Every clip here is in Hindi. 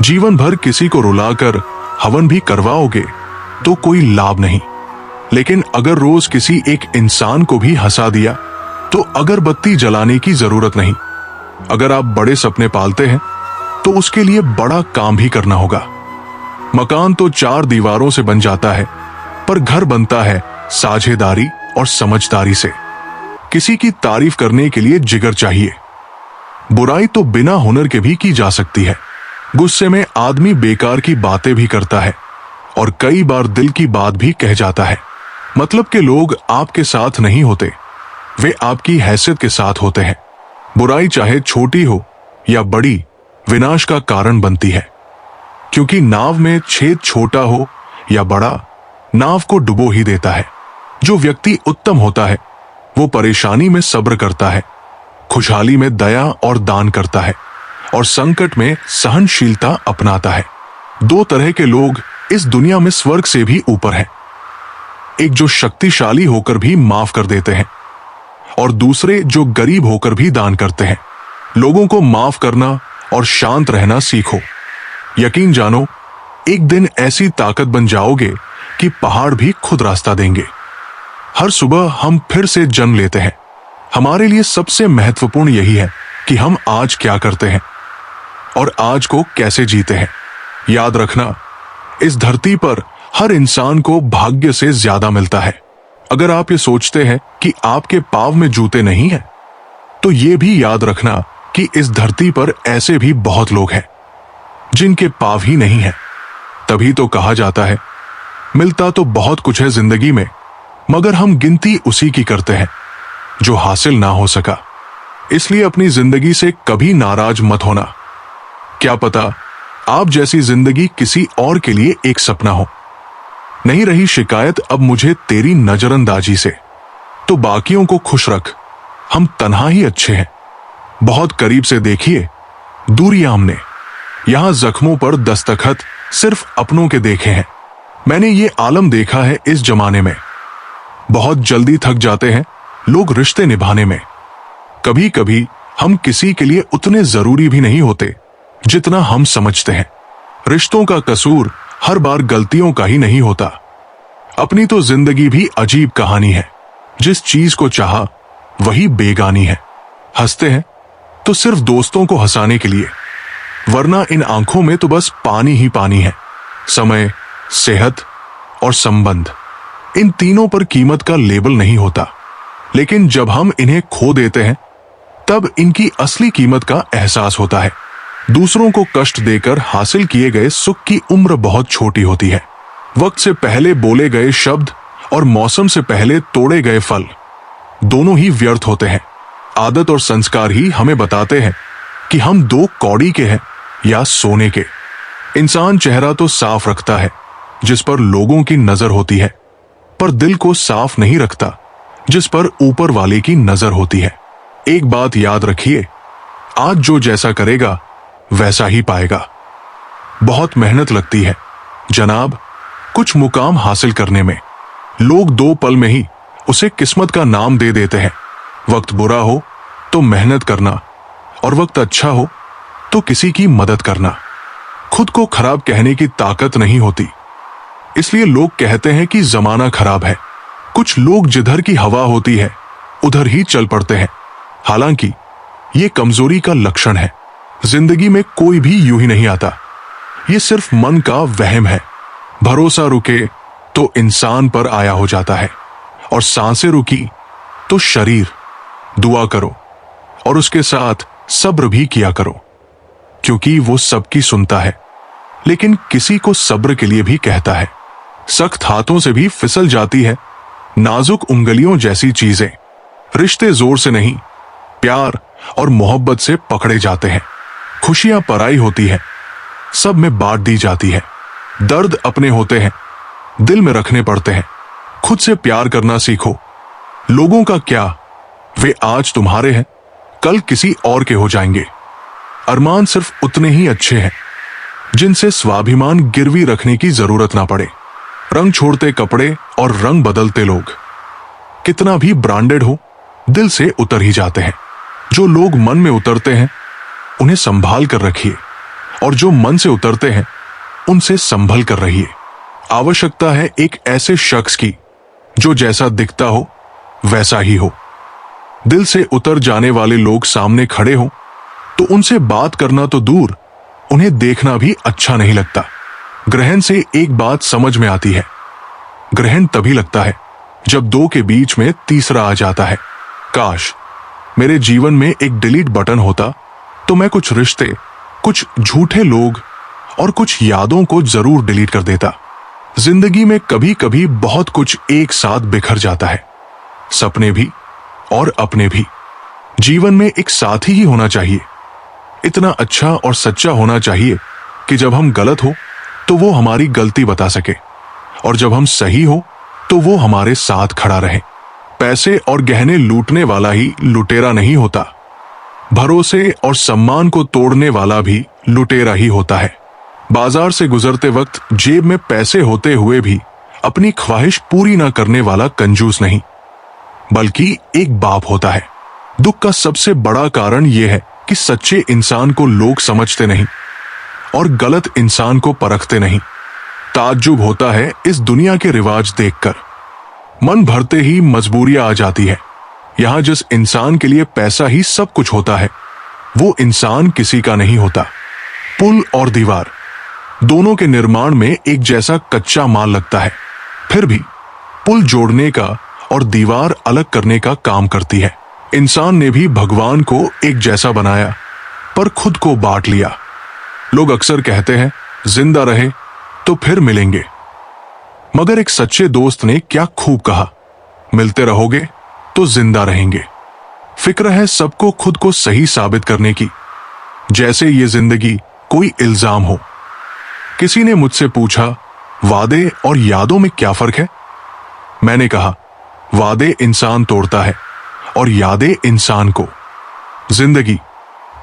जीवन भर किसी को रुलाकर हवन भी करवाओगे तो कोई लाभ नहीं, लेकिन अगर रोज किसी एक इंसान को भी हंसा दिया तो अगरबत्ती जलाने की जरूरत नहीं। अगर आप बड़े सपने पालते हैं तो उसके लिए बड़ा काम भी करना होगा। मकान तो 4 दीवारों से बन जाता है, पर घर बनता है साझेदारी और समझदारी से। किसी की तारीफ करने के लिए जिगर चाहिए। बुराई तो बिना हुनर के भी की जा सकती है। गुस्से में आदमी बेकार की बातें भी करता है और कई बार दिल की बात भी कह जाता है। मतलब के लोग आपके साथ नहीं होते, वे आपकी हैसियत के साथ होते हैं। बुराई चाहे छोटी हो या बड़ी, विनाश का कारण बनती है, क्योंकि नाव में छेद छोटा हो या बड़ा, नाव को डुबो ही देता है। जो व्यक्ति उत्तम होता है वो परेशानी में सब्र करता है, खुशहाली में दया और दान करता है और संकट में सहनशीलता अपनाता है। 2 तरह के लोग इस दुनिया में स्वर्ग से भी ऊपर हैं। एक जो शक्तिशाली होकर भी माफ कर देते हैं और दूसरे जो गरीब होकर भी दान करते हैं। लोगों को माफ करना और शांत रहना सीखो। यकीन जानो, एक दिन ऐसी ताकत बन जाओगे कि पहाड़ भी खुद रास्ता देंगे। हर सुबह हम फिर से जन्म लेते हैं। हमारे लिए सबसे महत्वपूर्ण यही है कि हम आज क्या करते हैं और आज को कैसे जीते हैं। याद रखना, इस धरती पर हर इंसान को भाग्य से ज्यादा मिलता है। अगर आप ये सोचते हैं कि आपके पांव में जूते नहीं हैं, तो ये भी याद रखना कि इस धरती पर ऐसे भी बहुत लोग हैं जिनके पांव ही नहीं है। तभी तो कहा जाता है, मिलता तो बहुत कुछ है जिंदगी में, मगर हम गिनती उसी की करते हैं जो हासिल ना हो सका। इसलिए अपनी जिंदगी से कभी नाराज मत होना। क्या पता आप जैसी जिंदगी किसी और के लिए एक सपना हो। नहीं रही शिकायत अब मुझे तेरी नजरअंदाजी से, तो बाकियों को खुश रख। हम तन्हा ही अच्छे हैं। बहुत करीब से देखिए, दूरियां हमने। यहां जख्मों पर दस्तखत सिर्फ अपनों के देखे हैं। मैंने ये आलम देखा है इस जमाने में। बहुत जल्दी थक जाते हैं लोग रिश्ते निभाने में। कभी कभी हम किसी के लिए उतने जरूरी भी नहीं होते जितना हम समझते हैं। रिश्तों का कसूर हर बार गलतियों का ही नहीं होता। अपनी तो जिंदगी भी अजीब कहानी है। जिस चीज को चाहा वही बेगानी है। हंसते हैं तो सिर्फ दोस्तों को हंसाने के लिए, वरना इन आंखों में तो बस पानी ही पानी है। समय, सेहत और संबंध, इन तीनों पर कीमत का लेबल नहीं होता, लेकिन जब हम इन्हें खो देते हैं तब इनकी असली कीमत का एहसास होता है। दूसरों को कष्ट देकर हासिल किए गए सुख की उम्र बहुत छोटी होती है। वक्त से पहले बोले गए शब्द और मौसम से पहले तोड़े गए फल, दोनों ही व्यर्थ होते हैं। आदत और संस्कार ही हमें बताते हैं कि हम 2 कौड़ी के हैं या सोने के। इंसान चेहरा तो साफ रखता है जिस पर लोगों की नजर होती है, पर दिल को साफ नहीं रखता जिस पर ऊपर वाले की नजर होती है। एक बात याद रखिए, आज जो जैसा करेगा वैसा ही पाएगा। बहुत मेहनत लगती है जनाब कुछ मुकाम हासिल करने में। लोग 2 पल में ही उसे किस्मत का नाम दे देते हैं। वक्त बुरा हो तो मेहनत करना, और वक्त अच्छा हो तो किसी की मदद करना। खुद को खराब कहने की ताकत नहीं होती, इसलिए लोग कहते हैं कि जमाना खराब है। कुछ लोग जिधर की हवा होती है उधर ही चल पड़ते हैं, हालांकि ये कमजोरी का लक्षण है। जिंदगी में कोई भी यूं ही नहीं आता, ये सिर्फ मन का वहम है। भरोसा रुके तो इंसान पर आया हो जाता है, और सांसें रुकी तो शरीर। दुआ करो और उसके साथ सब्र भी किया करो, क्योंकि वो सबकी सुनता है, लेकिन किसी को सब्र के लिए भी कहता है। सख्त हाथों से भी फिसल जाती है नाजुक उंगलियों जैसी चीजें। रिश्ते जोर से नहीं, प्यार और मोहब्बत से पकड़े जाते हैं। खुशियां पराई होती है, सब में बांट दी जाती है। दर्द अपने होते हैं, दिल में रखने पड़ते हैं। खुद से प्यार करना सीखो। लोगों का क्या, वे आज तुम्हारे हैं, कल किसी और के हो जाएंगे। अरमान सिर्फ उतने ही अच्छे हैं जिनसे स्वाभिमान गिरवी रखने की जरूरत ना पड़े। रंग छोड़ते कपड़े और रंग बदलते लोग कितना भी ब्रांडेड हो, दिल से उतर ही जाते हैं। जो लोग मन में उतरते हैं उन्हें संभाल कर रखिए और जो मन से उतरते हैं उनसे संभल कर रहिए। आवश्यकता है एक ऐसे शख्स की जो जैसा दिखता हो वैसा ही हो। दिल से उतर जाने वाले लोग सामने खड़े हो तो उनसे बात करना तो दूर, उन्हें देखना भी अच्छा नहीं लगता। ग्रहण से एक बात समझ में आती है, ग्रहण तभी लगता है जब दो के बीच में तीसरा आ जाता है। काश मेरे जीवन में एक डिलीट बटन होता तो मैं कुछ रिश्ते, कुछ झूठे लोग और कुछ यादों को जरूर डिलीट कर देता। जिंदगी में कभी कभी बहुत कुछ एक साथ बिखर जाता है, सपने भी और अपने भी। जीवन में एक साथी ही होना चाहिए, इतना अच्छा और सच्चा होना चाहिए कि जब हम गलत हो तो वो हमारी गलती बता सके, और जब हम सही हो तो वो हमारे साथ खड़ा रहे। पैसे और गहने लूटने वाला ही लुटेरा नहीं होता, भरोसे और सम्मान को तोड़ने वाला भी लुटेरा ही होता है। बाजार से गुजरते वक्त जेब में पैसे होते हुए भी अपनी ख्वाहिश पूरी ना करने वाला कंजूस नहीं, बल्कि एक बाप होता है। दुख का सबसे बड़ा कारण यह है कि सच्चे इंसान को लोग समझते नहीं और गलत इंसान को परखते नहीं। ताज्जुब होता है इस दुनिया के रिवाज देखकर, मन भरते ही मजबूरियां आ जाती है। यहां जिस इंसान के लिए पैसा ही सब कुछ होता है वो इंसान किसी का नहीं होता। पुल और दीवार दोनों के निर्माण में एक जैसा कच्चा माल लगता है, फिर भी पुल जोड़ने का और दीवार अलग करने का काम करती है। इंसान ने भी भगवान को एक जैसा बनाया पर खुद को बांट लिया। लोग अक्सर कहते हैं जिंदा रहे तो फिर मिलेंगे, मगर एक सच्चे दोस्त ने क्या खूब कहा, मिलते रहोगे तो जिंदा रहेंगे। फिक्र है सबको खुद को सही साबित करने की, जैसे ये जिंदगी कोई इल्जाम हो। किसी ने मुझसे पूछा वादे और यादों में क्या फर्क है। मैंने कहा वादे इंसान तोड़ता है और यादें इंसान को। जिंदगी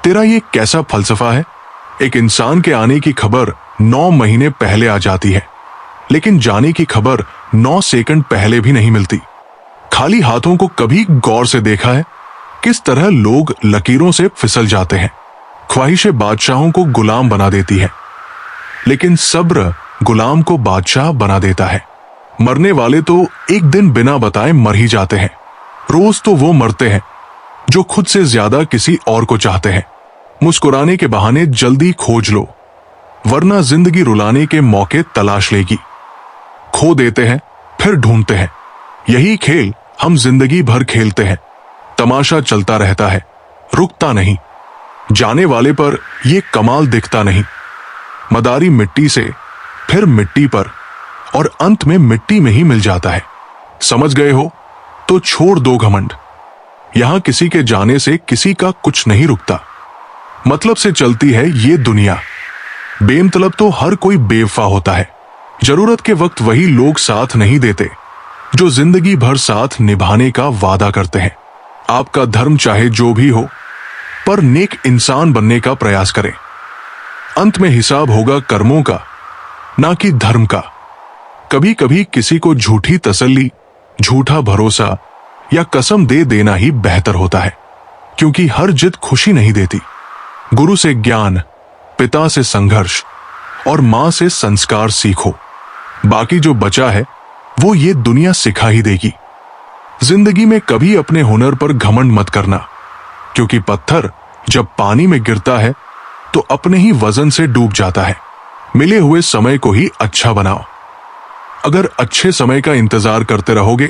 तेरा ये कैसा फलसफा है। एक इंसान के आने की खबर 9 महीने पहले आ जाती है, लेकिन जाने की खबर 9 सेकंड पहले भी नहीं मिलती। खाली हाथों को कभी गौर से देखा है किस तरह लोग लकीरों से फिसल जाते हैं। ख्वाहिशें बादशाहों को गुलाम बना देती है, लेकिन सब्र गुलाम को बादशाह बना देता है। मरने वाले तो एक दिन बिना बताए मर ही जाते हैं। रोज तो वो मरते हैं जो खुद से ज्यादा किसी और को चाहते हैं। मुस्कुराने के बहाने जल्दी खोज लो, वरना जिंदगी रुलाने के मौके तलाश लेगी। खो देते हैं फिर ढूंढते हैं, यही खेल हम जिंदगी भर खेलते हैं। तमाशा चलता रहता है, रुकता नहीं। जाने वाले पर यह कमाल दिखता नहीं। मदारी मिट्टी से, फिर मिट्टी पर, और अंत में मिट्टी में ही मिल जाता है। समझ गए हो तो छोड़ दो घमंड। यहां किसी के जाने से किसी का कुछ नहीं रुकता। मतलब से चलती है ये दुनिया। बेमतलब तो हर कोई बेवफा होता है। जरूरत के वक्त वही लोग साथ नहीं देते जो जिंदगी भर साथ निभाने का वादा करते हैं। आपका धर्म चाहे जो भी हो, पर नेक इंसान बनने का प्रयास करें। अंत में हिसाब होगा कर्मों का, ना कि धर्म का। कभी कभी किसी को झूठी तसल्ली, झूठा भरोसा या कसम दे देना ही बेहतर होता है, क्योंकि हर जिद खुशी नहीं देती। गुरु से ज्ञान, पिता से संघर्ष और मां से संस्कार सीखो। बाकी जो बचा है वो ये दुनिया सिखा ही देगी। जिंदगी में कभी अपने हुनर पर घमंड मत करना, क्योंकि पत्थर जब पानी में गिरता है तो अपने ही वजन से डूब जाता है। मिले हुए समय को ही अच्छा बनाओ। अगर अच्छे समय का इंतजार करते रहोगे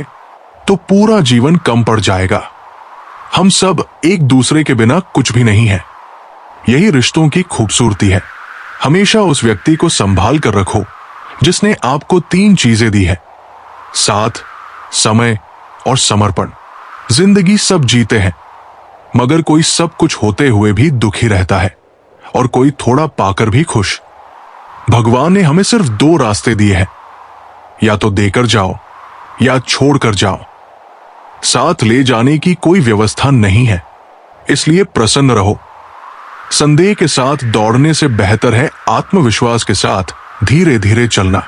तो पूरा जीवन कम पड़ जाएगा। हम सब एक दूसरे के बिना कुछ भी नहीं है। यही रिश्तों की खूबसूरती है। हमेशा उस व्यक्ति को संभाल कर रखो जिसने आपको 3 चीजें दी है: साथ, समय और समर्पण। जिंदगी सब जीते हैं, मगर कोई सब कुछ होते हुए भी दुखी रहता है और कोई थोड़ा पाकर भी खुश। भगवान ने हमें सिर्फ 2 रास्ते दिए हैं, या तो देकर जाओ या छोड़कर जाओ। साथ ले जाने की कोई व्यवस्था नहीं है, इसलिए प्रसन्न रहो। संदेह के साथ दौड़ने से बेहतर है आत्मविश्वास के साथ धीरे धीरे चलना।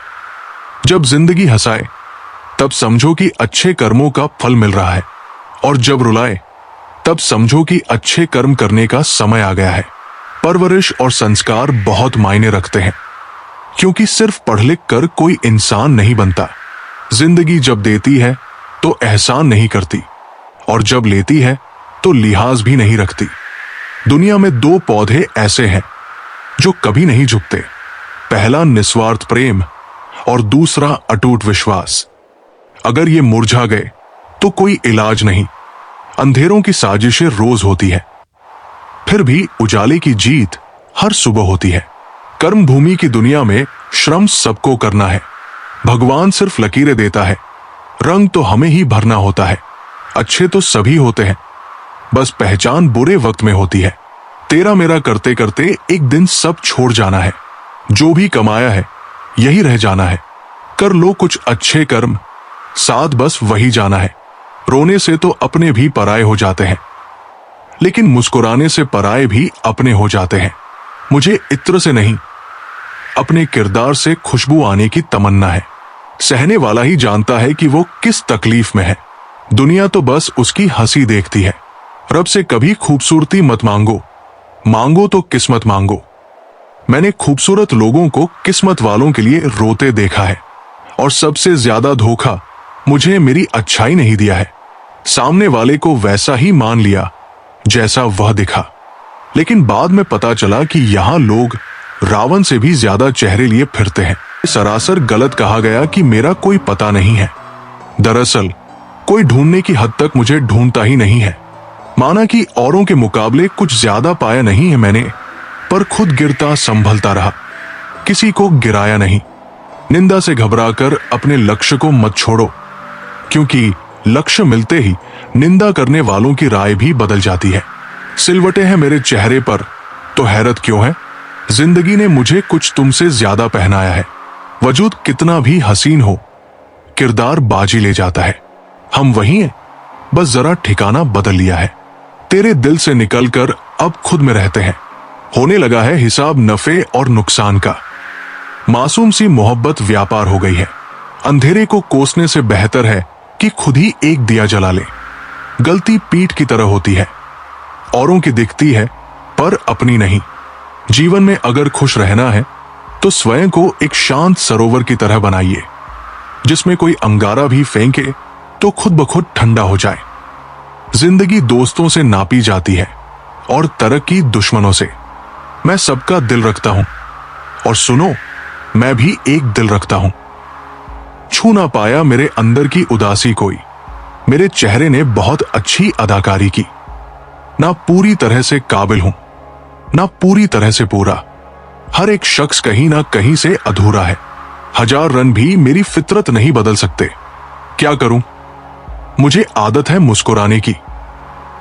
जब जिंदगी हंसाए तब समझो कि अच्छे कर्मों का फल मिल रहा है, और जब रुलाए तब समझो कि अच्छे कर्म करने का समय आ गया है। परवरिश और संस्कार बहुत मायने रखते हैं, क्योंकि सिर्फ पढ़ लिख कर कोई इंसान नहीं बनता। जिंदगी जब देती है तो एहसान नहीं करती, और जब लेती है तो लिहाज भी नहीं रखती। दुनिया में दो पौधे ऐसे हैं जो कभी नहीं झुकते, पहला निस्वार्थ प्रेम और दूसरा अटूट विश्वास। अगर ये मुरझा गए तो कोई इलाज नहीं। अंधेरों की साजिशें रोज होती है, फिर भी उजाले की जीत हर सुबह होती है। कर्म भूमि की दुनिया में श्रम सबको करना है। भगवान सिर्फ लकीरें देता है, रंग तो हमें ही भरना होता है। अच्छे तो सभी होते हैं, बस पहचान बुरे वक्त में होती है। तेरा मेरा करते करते एक दिन सब छोड़ जाना है। जो भी कमाया है यही रह जाना है। कर लो कुछ अच्छे कर्म, साथ बस वही जाना है। रोने से तो अपने भी पराये हो जाते हैं, लेकिन मुस्कुराने से पराये भी अपने हो जाते हैं। मुझे इत्र से नहीं, अपने किरदार से खुशबू आने की तमन्ना है। सहने वाला ही जानता है कि वो किस तकलीफ में है। दुनिया तो बस उसकी हंसी देखती है। रब से कभी खूबसूरती मत मांगो, मांगो तो किस्मत मांगो। मैंने खूबसूरत लोगों को किस्मत वालों के लिए रोते देखा है, और सबसे ज्यादा धोखा मुझे मेरी अच्छाई नहीं दिया है। सामने वाले को वैसा ही मान लिया जैसा वह दिखा, लेकिन बाद में पता चला कि यहां लोग रावण से भी ज्यादा चेहरे लिए फिरते हैं। सरासर गलत कहा गया कि मेरा कोई पता नहीं है। दरअसल कोई ढूंढने की हद तक मुझे ढूंढता ही नहीं है। माना कि औरों के मुकाबले कुछ ज्यादा पाया नहीं है मैंने, पर खुद गिरता संभलता रहा, किसी को गिराया नहीं। निंदा से घबराकर अपने लक्ष्य को मत छोड़ो, क्योंकि लक्ष्य मिलते ही निंदा करने वालों की राय भी बदल जाती है। सिलवटें हैं मेरे चेहरे पर तो हैरत क्यों है? जिंदगी ने मुझे कुछ तुमसे ज्यादा पहनाया है। वजूद कितना भी हसीन हो, किरदार बाजी ले जाता है। हम वही हैं, बस जरा ठिकाना बदल लिया है। तेरे दिल से निकलकर अब खुद में रहते हैं। होने लगा है हिसाब नफे और नुकसान का। मासूम सी मोहब्बत व्यापार हो गई है। अंधेरे को कोसने से बेहतर है कि खुद ही एक दिया जला ले। गलती पीठ की तरह होती है, औरों की दिखती है पर अपनी नहीं। जीवन में अगर खुश रहना है तो स्वयं को एक शांत सरोवर की तरह बनाइए, जिसमें कोई अंगारा भी फेंके तो खुद ब खुद ठंडा हो जाए। जिंदगी दोस्तों से नापी जाती है और तरक्की दुश्मनों से। मैं सबका दिल रखता हूं, और सुनो, मैं भी एक दिल रखता हूं। छू ना पाया मेरे अंदर की उदासी कोई। मेरे चेहरे ने बहुत अच्छी अदाकारी की। ना पूरी तरह से काबिल हूं, ना पूरी तरह से पूरा। हर एक शख्स कहीं ना कहीं से अधूरा है। 1000 रन भी मेरी फितरत नहीं बदल सकते। क्या करूं? मुझे आदत है मुस्कुराने की।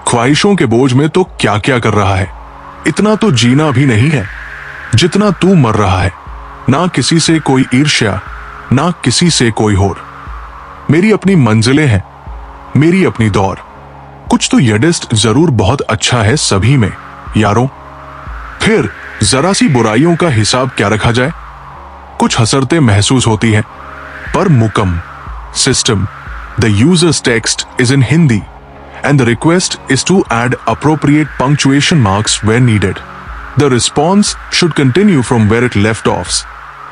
ख्वाहिशों के बोझ में तो क्या क्या कर रहा है। इतना तो जीना भी नहीं है जितना तू मर रहा है। ना किसी से कोई ईर्ष्या, ना किसी से कोई होर। मेरी अपनी मंजिलें हैं, मेरी अपनी दौर। कुछ तो यडिस्ट जरूर बहुत अच्छा है सभी में यारों। फिर जरा सी बुराइयों का हिसाब क्या रखा जाए? कुछ हसरतें महसूस होती हैं, पर मुकम system the users text is in Hindi and the request is to add appropriate punctuation marks where needed. The response should continue from where it left off,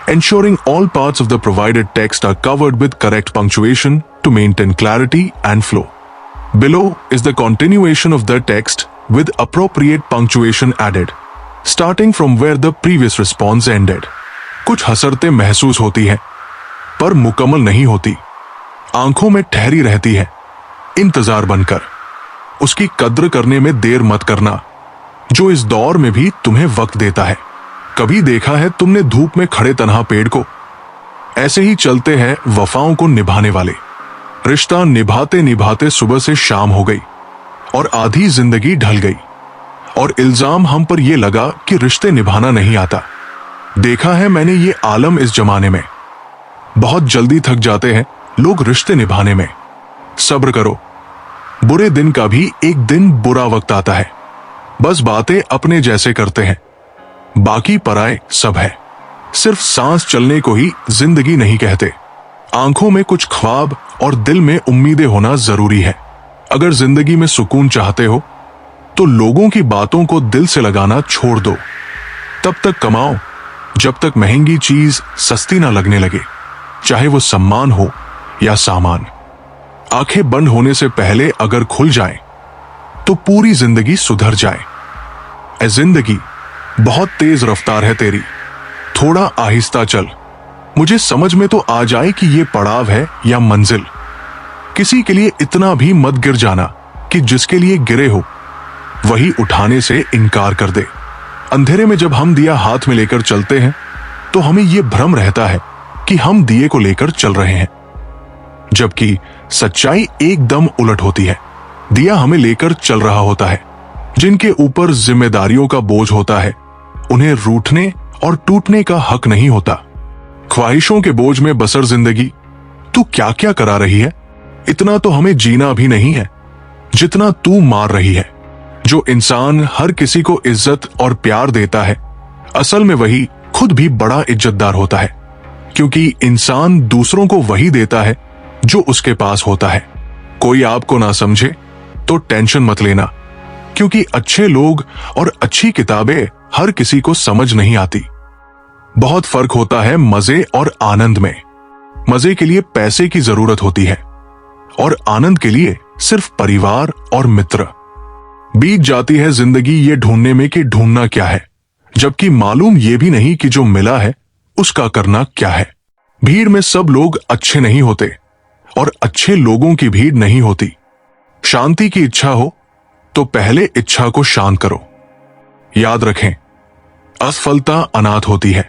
ensuring all parts of the provided text are covered with correct punctuation to maintain clarity and flow. Below is the continuation of the text with appropriate punctuation added, starting from where the previous response ended. कुछ हसरतें महसूस होती हैं, पर मुकम्मल नहीं होती। आंखों में ठहरी रहती है इंतजार बनकर। उसकी कद्र करने में देर मत करना, जो इस दौर में भी तुम्हें वक्त देता है। कभी देखा है तुमने धूप में खड़े तन्हा पेड़ को? ऐसे ही चलते हैं वफाओं को निभाने वाले। रिश्ता निभाते निभाते सुबह से शाम हो गई और आधी जिंदगी ढल गई, और इल्जाम हम पर यह लगा कि रिश्ते निभाना नहीं आता। देखा है मैंने ये आलम इस जमाने में। बहुत जल्दी थक जाते हैं लोग रिश्ते निभाने में। सब्र करो, बुरे दिन का भी एक दिन बुरा वक्त आता है। बस बातें अपने जैसे करते हैं, बाकी पराए सब है। सिर्फ सांस चलने को ही जिंदगी नहीं कहते। आंखों में कुछ ख्वाब और दिल में उम्मीदें होना जरूरी है। अगर जिंदगी में सुकून चाहते हो तो लोगों की बातों को दिल से लगाना छोड़ दो। तब तक कमाओ जब तक महंगी चीज सस्ती ना लगने लगे, चाहे वो सम्मान हो या सामान। आंखें बंद होने से पहले अगर खुल जाए तो पूरी जिंदगी सुधर जाए। ए जिंदगी, बहुत तेज रफ्तार है तेरी, थोड़ा आहिस्ता चल। मुझे समझ में तो आ जाए कि ये पड़ाव है या मंजिल। किसी के लिए इतना भी मत गिर जाना कि जिसके लिए गिरे हो वही उठाने से इनकार कर दे। अंधेरे में जब हम दिया हाथ में लेकर चलते हैं तो हमें यह भ्रम रहता है कि हम दिए को लेकर चल रहे हैं, जबकि सच्चाई एकदम उलट होती है। दिया हमें लेकर चल रहा होता है। जिनके ऊपर जिम्मेदारियों का बोझ होता है उन्हें रूठने और टूटने का हक नहीं होता। ख्वाहिशों के बोझ में बसर जिंदगी तू क्या क्या करा रही है, इतना तो हमें जीना भी नहीं है जितना तू मार रही है। जो इंसान हर किसी को इज्जत और प्यार देता है असल में वही खुद भी बड़ा इज्जतदार होता है, क्योंकि इंसान दूसरों को वही देता है जो उसके पास होता है। कोई आपको ना समझे तो टेंशन मत लेना, क्योंकि अच्छे लोग और अच्छी किताबें हर किसी को समझ नहीं आती। बहुत फर्क होता है मजे और आनंद में। मजे के लिए पैसे की जरूरत होती है और आनंद के लिए सिर्फ परिवार और मित्र। बीत जाती है जिंदगी ये ढूंढने में कि ढूंढना क्या है, जबकि मालूम ये भी नहीं कि जो मिला है उसका करना क्या है। भीड़ में सब लोग अच्छे नहीं होते और अच्छे लोगों की भीड़ नहीं होती। शांति की इच्छा हो तो पहले इच्छा को शांत करो। याद रखें, असफलता अनाथ होती है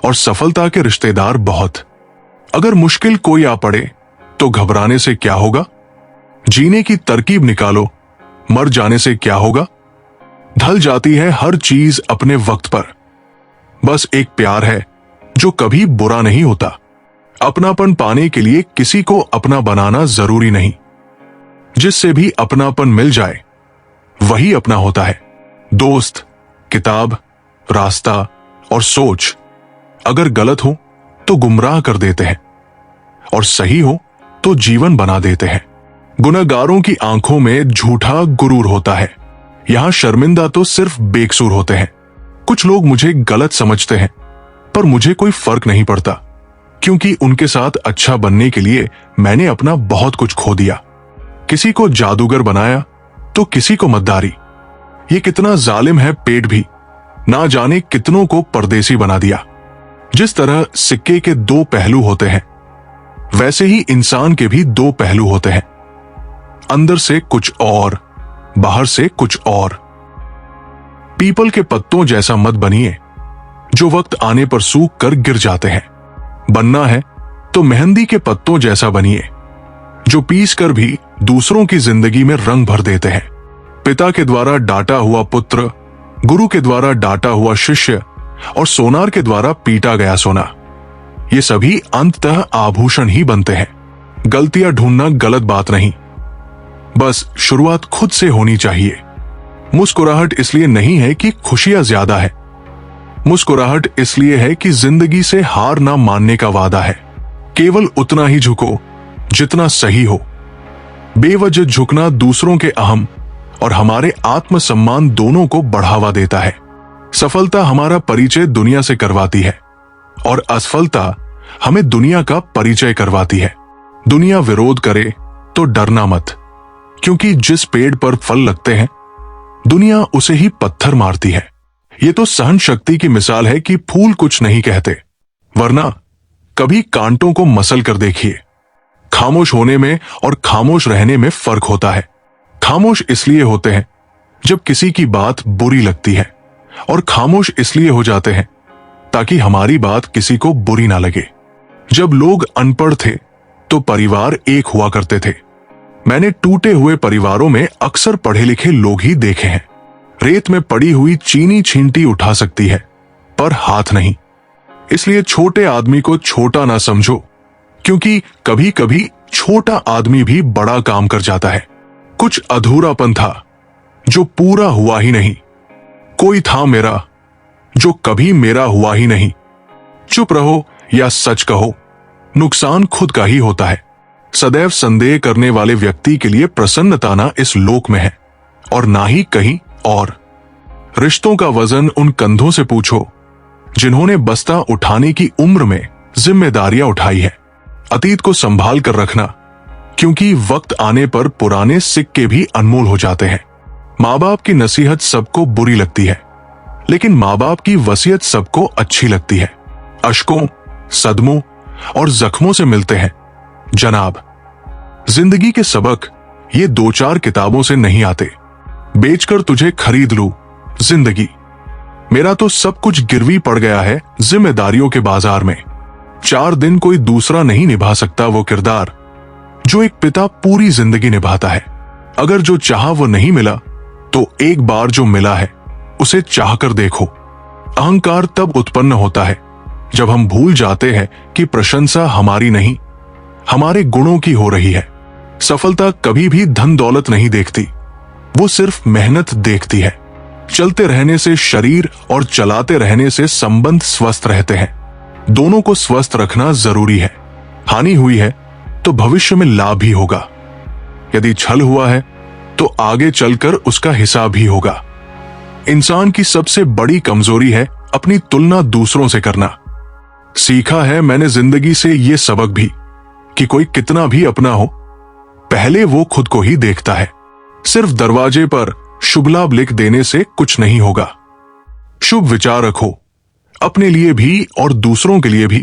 और सफलता के रिश्तेदार बहुत। अगर मुश्किल कोई आ पड़े तो घबराने से क्या होगा, जीने की तरकीब निकालो। मर जाने से क्या होगा, ढल जाती है हर चीज अपने वक्त पर। बस एक प्यार है जो कभी बुरा नहीं होता। अपनापन पाने के लिए किसी को अपना बनाना जरूरी नहीं। जिससे भी अपनापन मिल जाए वही अपना होता है। दोस्त, किताब, रास्ता और सोच अगर गलत हो तो गुमराह कर देते हैं और सही हो तो जीवन बना देते हैं। गुनहगारों की आंखों में झूठा गुरूर होता है। यहां शर्मिंदा तो सिर्फ बेकसूर होते हैं। कुछ लोग मुझे गलत समझते हैं पर मुझे कोई फर्क नहीं पड़ता, क्योंकि उनके साथ अच्छा बनने के लिए मैंने अपना बहुत कुछ खो दिया। किसी को जादूगर बनाया तो किसी को मद्दारी। ये कितना जालिम है पेट भी, ना जाने कितनों को परदेसी बना दिया। जिस तरह सिक्के के दो पहलू होते हैं वैसे ही इंसान के भी दो पहलू होते हैं, अंदर से कुछ और, बाहर से कुछ और। पीपल के पत्तों जैसा मत बनिए जो वक्त आने पर सूख कर गिर जाते हैं। बनना है तो मेहंदी के पत्तों जैसा बनिए जो पीस कर भी दूसरों की जिंदगी में रंग भर देते हैं। पिता के द्वारा डांटा हुआ पुत्र, गुरु के द्वारा डांटा हुआ शिष्य और सोनार के द्वारा पीटा गया सोना, ये सभी अंततः आभूषण ही बनते हैं। गलतियां ढूंढना गलत बात नहीं, बस शुरुआत खुद से होनी चाहिए। मुस्कुराहट इसलिए नहीं है कि खुशियां ज्यादा है, मुस्कुराहट इसलिए है कि जिंदगी से हार ना मानने का वादा है। केवल उतना ही झुको जितना सही हो। बेवजह झुकना दूसरों के अहम और हमारे आत्मसम्मान दोनों को बढ़ावा देता है। सफलता हमारा परिचय दुनिया से करवाती है और असफलता हमें दुनिया का परिचय करवाती है। दुनिया विरोध करे तो डरना मत, क्योंकि जिस पेड़ पर फल लगते हैं दुनिया उसे ही पत्थर मारती है। ये तो सहन शक्ति की मिसाल है कि फूल कुछ नहीं कहते, वरना कभी कांटों को मसल कर देखिए। खामोश होने में और खामोश रहने में फर्क होता है। खामोश इसलिए होते हैं जब किसी की बात बुरी लगती है, और खामोश इसलिए हो जाते हैं ताकि हमारी बात किसी को बुरी ना लगे। जब लोग अनपढ़ थे तो परिवार एक हुआ करते थे। मैंने टूटे हुए परिवारों में अक्सर पढ़े लिखे लोग ही देखे हैं। रेत में पड़ी हुई चीनी छींटी उठा सकती है पर हाथ नहीं। इसलिए छोटे आदमी को छोटा ना समझो, क्योंकि कभी कभी छोटा आदमी भी बड़ा काम कर जाता है। कुछ अधूरापन था जो पूरा हुआ ही नहीं। कोई था मेरा जो कभी मेरा हुआ ही नहीं। चुप रहो या सच कहो, नुकसान खुद का ही होता है। सदैव संदेह करने वाले व्यक्ति के लिए प्रसन्नता ना इस लोक में है और ना ही कहीं और। रिश्तों का वजन उन कंधों से पूछो जिन्होंने बस्ता उठाने की उम्र में जिम्मेदारियां उठाई है। अतीत को संभाल कर रखना, क्योंकि वक्त आने पर पुराने सिक्के भी अनमोल हो जाते हैं। माँ बाप की नसीहत सबको बुरी लगती है, लेकिन माँ बाप की वसीयत सबको अच्छी लगती है। अश्कों, सदमों और जख्मों से मिलते हैं जनाब। जिंदगी के सबक ये 2-4 किताबों से नहीं आते। बेचकर तुझे खरीद लूं जिंदगी, मेरा तो सब कुछ गिरवी पड़ गया है जिम्मेदारियों के बाजार में। 4 दिन कोई दूसरा नहीं निभा सकता वो किरदार जो एक पिता पूरी जिंदगी निभाता है। अगर जो चाहा वो नहीं मिला, तो एक बार जो मिला है उसे चाहकर देखो। अहंकार तब उत्पन्न होता है जब हम भूल जाते हैं कि प्रशंसा हमारी नहीं, हमारे गुणों की हो रही है। सफलता कभी भी धन दौलत नहीं देखती, वो सिर्फ मेहनत देखती है। चलते रहने से शरीर और चलाते रहने से संबंध स्वस्थ रहते हैं। दोनों को स्वस्थ रखना जरूरी है। हानि हुई है तो भविष्य में लाभ भी होगा। यदि छल हुआ है तो आगे चलकर उसका हिसाब भी होगा। इंसान की सबसे बड़ी कमजोरी है अपनी तुलना दूसरों से करना। सीखा है मैंने जिंदगी से ये सबक भी कि कोई कितना भी अपना हो, पहले वो खुद को ही देखता है। सिर्फ दरवाजे पर शुभ लाभ लिख देने से कुछ नहीं होगा। शुभ विचार रखो अपने लिए भी और दूसरों के लिए भी,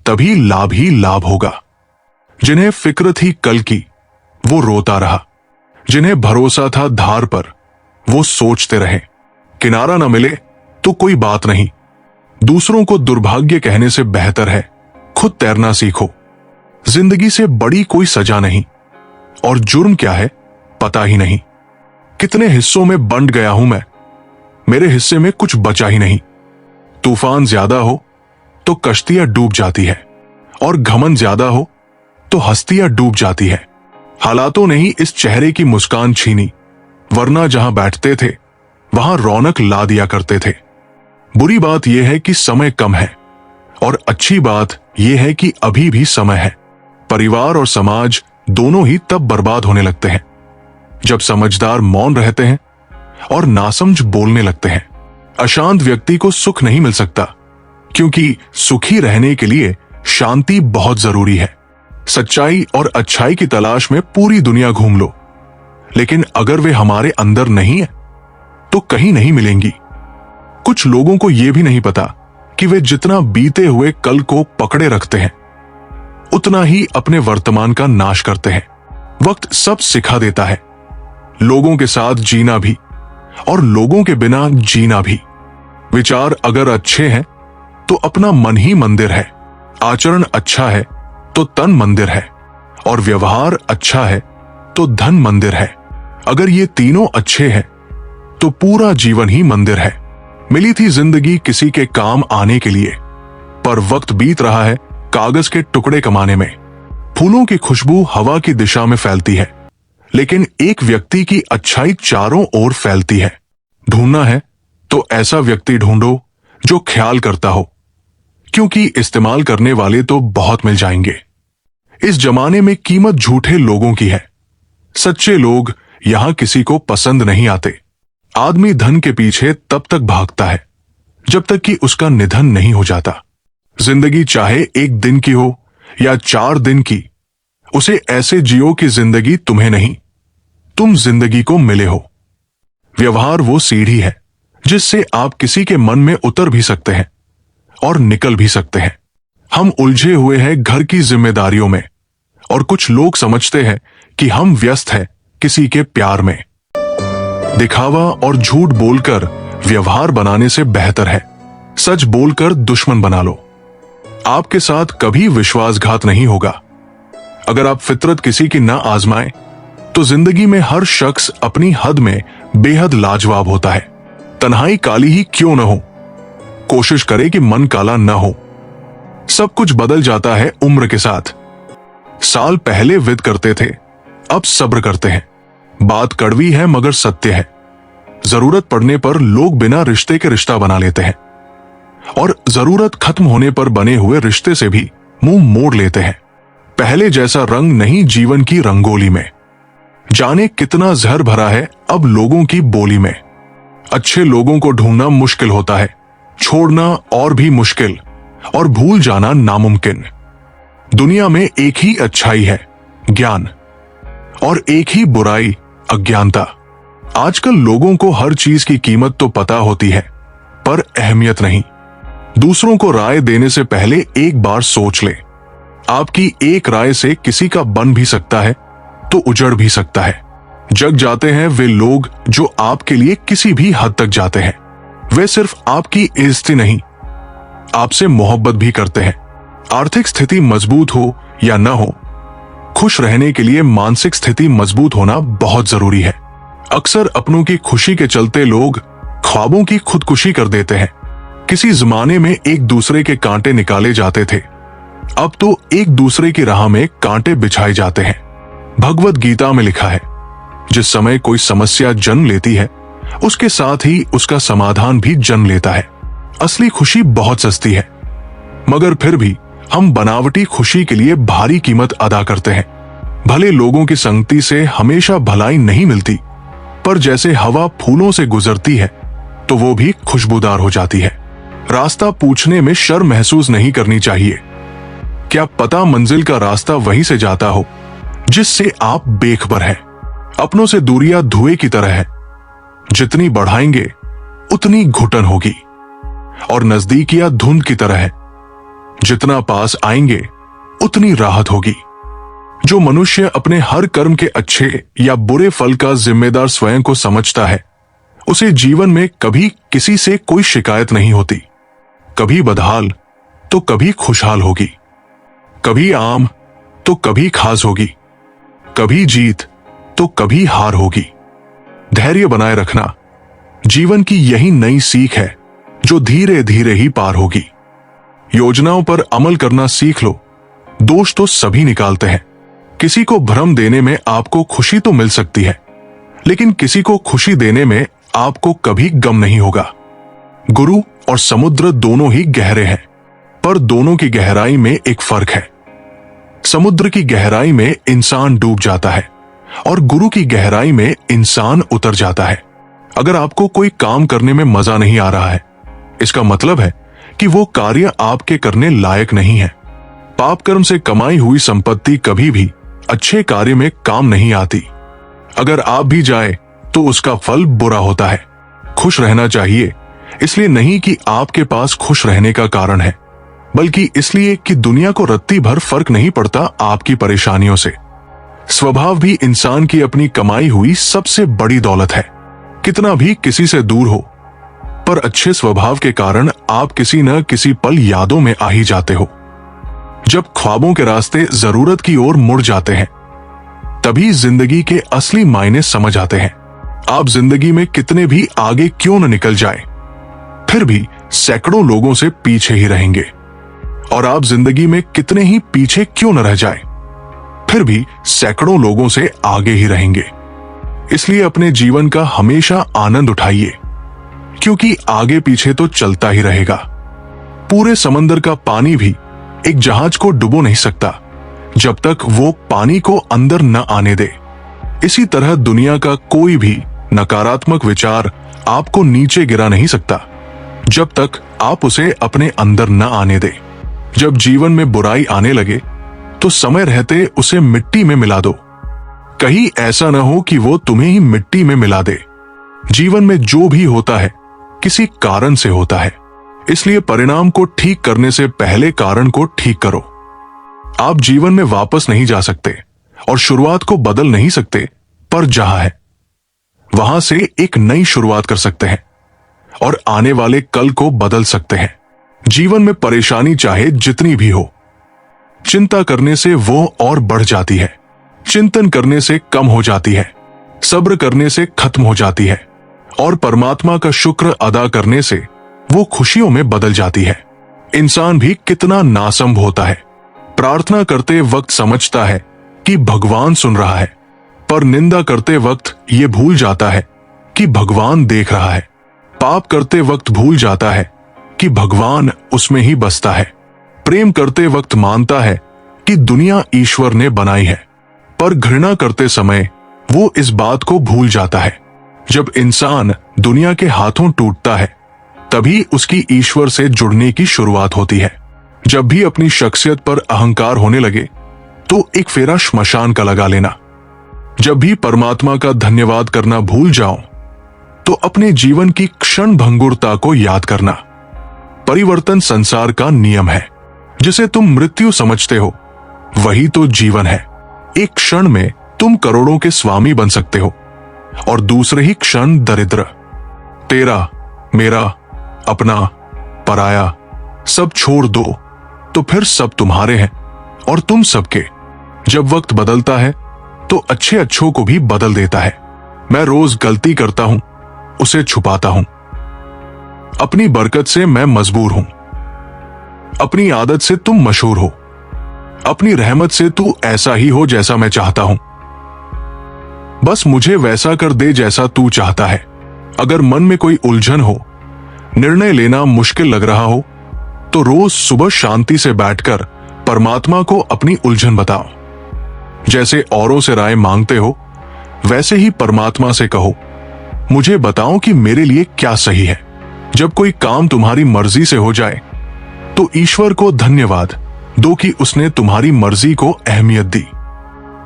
तभी लाभ ही लाभ होगा। जिन्हें फिक्र थी कल की वो रोता रहा, जिन्हें भरोसा था धार पर वो सोचते रहे। किनारा न मिले तो कोई बात नहीं, दूसरों को दुर्भाग्य कहने से बेहतर है खुद तैरना सीखो। जिंदगी से बड़ी कोई सजा नहीं, और जुर्म क्या है पता ही नहीं। कितने हिस्सों में बंट गया हूं मैं, मेरे हिस्से में कुछ बचा ही नहीं। तूफान ज्यादा हो तो कश्तियां डूब जाती है, और घमंड ज्यादा हो तो हस्तियां डूब जाती है। हालातों ने ही इस चेहरे की मुस्कान छीनी, वरना जहां बैठते थे वहां रौनक ला दिया करते थे। बुरी बात यह है कि समय कम है, और अच्छी बात यह है कि अभी भी समय है। परिवार और समाज दोनों ही तब बर्बाद होने लगते हैं जब समझदार मौन रहते हैं और नासमझ बोलने लगते हैं। अशांत व्यक्ति को सुख नहीं मिल सकता, क्योंकि सुखी रहने के लिए शांति बहुत जरूरी है। सच्चाई और अच्छाई की तलाश में पूरी दुनिया घूम लो, लेकिन अगर वे हमारे अंदर नहीं है तो कहीं नहीं मिलेंगी। कुछ लोगों को यह भी नहीं पता कि वे जितना बीते हुए कल को पकड़े रखते हैं, उतना ही अपने वर्तमान का नाश करते हैं। वक्त सब सिखा देता है, लोगों के साथ जीना भी और लोगों के बिना जीना भी। विचार अगर अच्छे हैं तो अपना मन ही मंदिर है, आचरण अच्छा है तो तन मंदिर है, और व्यवहार अच्छा है तो धन मंदिर है। अगर ये तीनों अच्छे हैं तो पूरा जीवन ही मंदिर है। मिली थी जिंदगी किसी के काम आने के लिए, पर वक्त बीत रहा है कागज के टुकड़े कमाने में। फूलों की खुशबू हवा की दिशा में फैलती है, लेकिन एक व्यक्ति की अच्छाई चारों ओर फैलती है। ढूंढना है तो ऐसा व्यक्ति ढूंढो जो ख्याल करता हो, क्योंकि इस्तेमाल करने वाले तो बहुत मिल जाएंगे। इस जमाने में कीमत झूठे लोगों की है, सच्चे लोग यहां किसी को पसंद नहीं आते। आदमी धन के पीछे तब तक भागता है जब तक कि उसका निधन नहीं हो जाता। जिंदगी चाहे 1 दिन की हो या 4 दिन की, उसे ऐसे जियो कि जिंदगी तुम्हें नहीं, तुम जिंदगी को मिले हो। व्यवहार वो सीढ़ी है जिससे आप किसी के मन में उतर भी सकते हैं और निकल भी सकते हैं। हम उलझे हुए हैं घर की जिम्मेदारियों में, और कुछ लोग समझते हैं कि हम व्यस्त हैं किसी के प्यार में। दिखावा और झूठ बोलकर व्यवहार बनाने से बेहतर है सच बोलकर दुश्मन बना लो। आपके साथ कभी विश्वासघात नहीं होगा। अगर आप फितरत किसी की ना आजमाएं, तो जिंदगी में हर शख्स अपनी हद में बेहद लाजवाब होता है। तन्हाई काली ही क्यों न हो, कोशिश करे कि मन काला न हो। सब कुछ बदल जाता है उम्र के साथ। साल पहले विद करते थे, अब सब्र करते हैं। बात कड़वी है मगर सत्य है। जरूरत पड़ने पर लोग बिना रिश्ते के रिश्ता बना लेते हैं, और जरूरत खत्म होने पर बने हुए रिश्ते से भी मुंह मोड़ लेते हैं। पहले जैसा रंग नहीं जीवन की रंगोली में। जाने कितना जहर भरा है अब लोगों की बोली में। अच्छे लोगों को ढूंढना मुश्किल होता है, छोड़ना और भी मुश्किल, और भूल जाना नामुमकिन। दुनिया में एक ही अच्छाई है, ज्ञान, और एक ही बुराई, अज्ञानता। आजकल लोगों को हर चीज की कीमत तो पता होती है, पर अहमियत नहीं। दूसरों को राय देने से पहले एक बार सोच ले। आपकी एक राय से किसी का बन भी सकता है तो उजड़ भी सकता है। जग जाते हैं वे लोग जो आपके लिए किसी भी हद तक जाते हैं। वे सिर्फ आपकी इज्जत नहीं, आपसे मोहब्बत भी करते हैं। आर्थिक स्थिति मजबूत हो या न हो, खुश रहने के लिए मानसिक स्थिति मजबूत होना बहुत जरूरी है। अक्सर अपनों की खुशी के चलते लोग ख्वाबों की खुदकुशी कर देते हैं। किसी जमाने में एक दूसरे के कांटे निकाले जाते थे, अब तो एक दूसरे की राह में कांटे बिछाए जाते हैं। भगवत गीता में लिखा है, जिस समय कोई समस्या जन्म लेती है उसके साथ ही उसका समाधान भी जन्म लेता है। असली खुशी बहुत सस्ती है, मगर फिर भी हम बनावटी खुशी के लिए भारी कीमत अदा करते हैं। भले लोगों की संगति से हमेशा भलाई नहीं मिलती, पर जैसे हवा फूलों से गुजरती है तो वो भी खुशबूदार हो जाती है। रास्ता पूछने में शर्म महसूस नहीं करनी चाहिए। क्या पता मंजिल का रास्ता वहीं से जाता हो जिससे आप बेखबर हैं। अपनों से दूरियां धुएं की तरह है, जितनी बढ़ाएंगे उतनी घुटन होगी, और नजदीकियां धुंध की तरह है, जितना पास आएंगे उतनी राहत होगी। जो मनुष्य अपने हर कर्म के अच्छे या बुरे फल का जिम्मेदार स्वयं को समझता है, उसे जीवन में कभी किसी से कोई शिकायत नहीं होती। कभी बदहाल तो कभी खुशहाल होगी, कभी आम तो कभी खास होगी, कभी जीत तो कभी हार होगी। धैर्य बनाए रखना जीवन की यही नई सीख है जो धीरे धीरे ही पार होगी। योजनाओं पर अमल करना सीख लो। दोष तो सभी निकालते हैं। किसी को भ्रम देने में आपको खुशी तो मिल सकती है, लेकिन किसी को खुशी देने में आपको कभी गम नहीं होगा। गुरु और समुद्र दोनों ही गहरे हैं, पर दोनों की गहराई में एक फर्क है। समुद्र की गहराई में इंसान डूब जाता है और गुरु की गहराई में इंसान उतर जाता है। अगर आपको कोई काम करने में मजा नहीं आ रहा है, इसका मतलब है कि वो कार्य आपके करने लायक नहीं है। पाप कर्म से कमाई हुई संपत्ति कभी भी अच्छे कार्य में काम नहीं आती। अगर आप भी जाए तो उसका फल बुरा होता है। खुश रहना चाहिए, इसलिए नहीं कि आपके पास खुश रहने का कारण है, बल्कि इसलिए कि दुनिया को रत्ती भर फर्क नहीं पड़ता आपकी परेशानियों से। स्वभाव भी इंसान की अपनी कमाई हुई सबसे बड़ी दौलत है। कितना भी किसी से दूर हो, पर अच्छे स्वभाव के कारण आप किसी न किसी पल यादों में आ ही जाते हो। जब ख्वाबों के रास्ते जरूरत की ओर मुड़ जाते हैं, तभी जिंदगी के असली मायने समझ आते हैं। आप जिंदगी में कितने भी आगे क्यों न निकल जाए, फिर भी सैकड़ों लोगों से पीछे ही रहेंगे। और आप जिंदगी में कितने ही पीछे क्यों न रह जाए, फिर भी सैकड़ों लोगों से आगे ही रहेंगे। इसलिए अपने जीवन का हमेशा आनंद उठाइए, क्योंकि आगे पीछे तो चलता ही रहेगा। पूरे समंदर का पानी भी एक जहाज को डुबो नहीं सकता जब तक वो पानी को अंदर न आने दे। इसी तरह दुनिया का कोई भी नकारात्मक विचार आपको नीचे गिरा नहीं सकता जब तक आप उसे अपने अंदर न आने दे। जब जीवन में बुराई आने लगे तो समय रहते उसे मिट्टी में मिला दो। कहीं ऐसा न हो कि वो तुम्हें ही मिट्टी में मिला दे। जीवन में जो भी होता है किसी कारण से होता है, इसलिए परिणाम को ठीक करने से पहले कारण को ठीक करो। आप जीवन में वापस नहीं जा सकते और शुरुआत को बदल नहीं सकते, पर जहां है वहां से एक नई शुरुआत कर सकते हैं और आने वाले कल को बदल सकते हैं। जीवन में परेशानी चाहे जितनी भी हो, चिंता करने से वो और बढ़ जाती है, चिंतन करने से कम हो जाती है, सब्र करने से खत्म हो जाती है, और परमात्मा का शुक्र अदा करने से वो खुशियों में बदल जाती है। इंसान भी कितना नासंभ होता है। प्रार्थना करते वक्त समझता है कि भगवान सुन रहा है, पर निंदा करते वक्त ये भूल जाता है कि भगवान देख रहा है। पाप करते वक्त भूल जाता है कि भगवान उसमें ही बसता है। प्रेम करते वक्त मानता है कि दुनिया ईश्वर ने बनाई है, पर घृणा करते समय वो इस बात को भूल जाता है जब इंसान दुनिया के हाथों टूटता है तभी उसकी ईश्वर से जुड़ने की शुरुआत होती है। जब भी अपनी शख्सियत पर अहंकार होने लगे तो एक फेरा श्मशान का लगा लेना। जब भी परमात्मा का धन्यवाद करना भूल जाओ तो अपने जीवन की क्षण भंगुरता को याद करना। परिवर्तन संसार का नियम है। जिसे तुम मृत्यु समझते हो वही तो जीवन है। एक क्षण में तुम करोड़ों के स्वामी बन सकते हो और दूसरे ही क्षण दरिद्र। तेरा, मेरा, अपना, पराया सब छोड़ दो तो फिर सब तुम्हारे हैं और तुम सबके। जब वक्त बदलता है तो अच्छे अच्छों को भी बदल देता है। मैं रोज गलती करता हूं, उसे छुपाता हूं। अपनी बरकत से मैं मजबूर हूं। अपनी आदत से तुम मशहूर हो। अपनी रहमत से तू ऐसा ही हो जैसा मैं चाहता हूं। बस मुझे वैसा कर दे जैसा तू चाहता है। अगर मन में कोई उलझन हो, निर्णय लेना मुश्किल लग रहा हो तो रोज सुबह शांति से बैठकर परमात्मा को अपनी उलझन बताओ। जैसे औरों से राय मांगते हो वैसे ही परमात्मा से कहो, मुझे बताओ कि मेरे लिए क्या सही है। जब कोई काम तुम्हारी मर्जी से हो जाए तो ईश्वर को धन्यवाद दो कि उसने तुम्हारी मर्जी को अहमियत दी।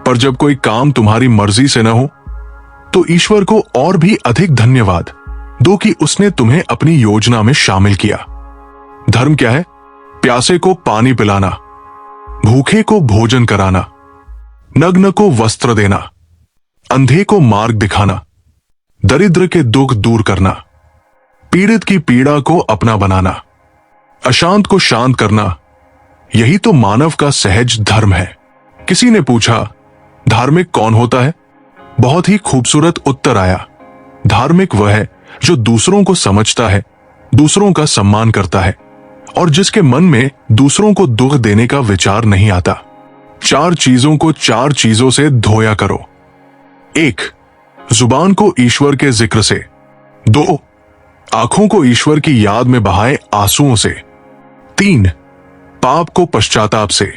पर जब कोई काम तुम्हारी मर्जी से न हो तो ईश्वर को और भी अधिक धन्यवाद दो कि उसने तुम्हें अपनी योजना में शामिल किया। धर्म क्या है? प्यासे को पानी पिलाना, भूखे को भोजन कराना, नग्न को वस्त्र देना, अंधे को मार्ग दिखाना, दरिद्र के दुख दूर करना, पीड़ित की पीड़ा को अपना बनाना, अशांत को शांत करना। यही तो मानव का सहज धर्म है। किसी ने पूछा, धार्मिक कौन होता है? बहुत ही खूबसूरत उत्तर आया, धार्मिक वह है जो दूसरों को समझता है, दूसरों का सम्मान करता है और जिसके मन में दूसरों को दुख देने का विचार नहीं आता। 4 चीजों को 4 चीजों से धोया करो। 1. जुबान को ईश्वर के जिक्र से। 2. आंखों को ईश्वर की याद में बहाए आंसुओं से। 3. पाप को पश्चाताप से।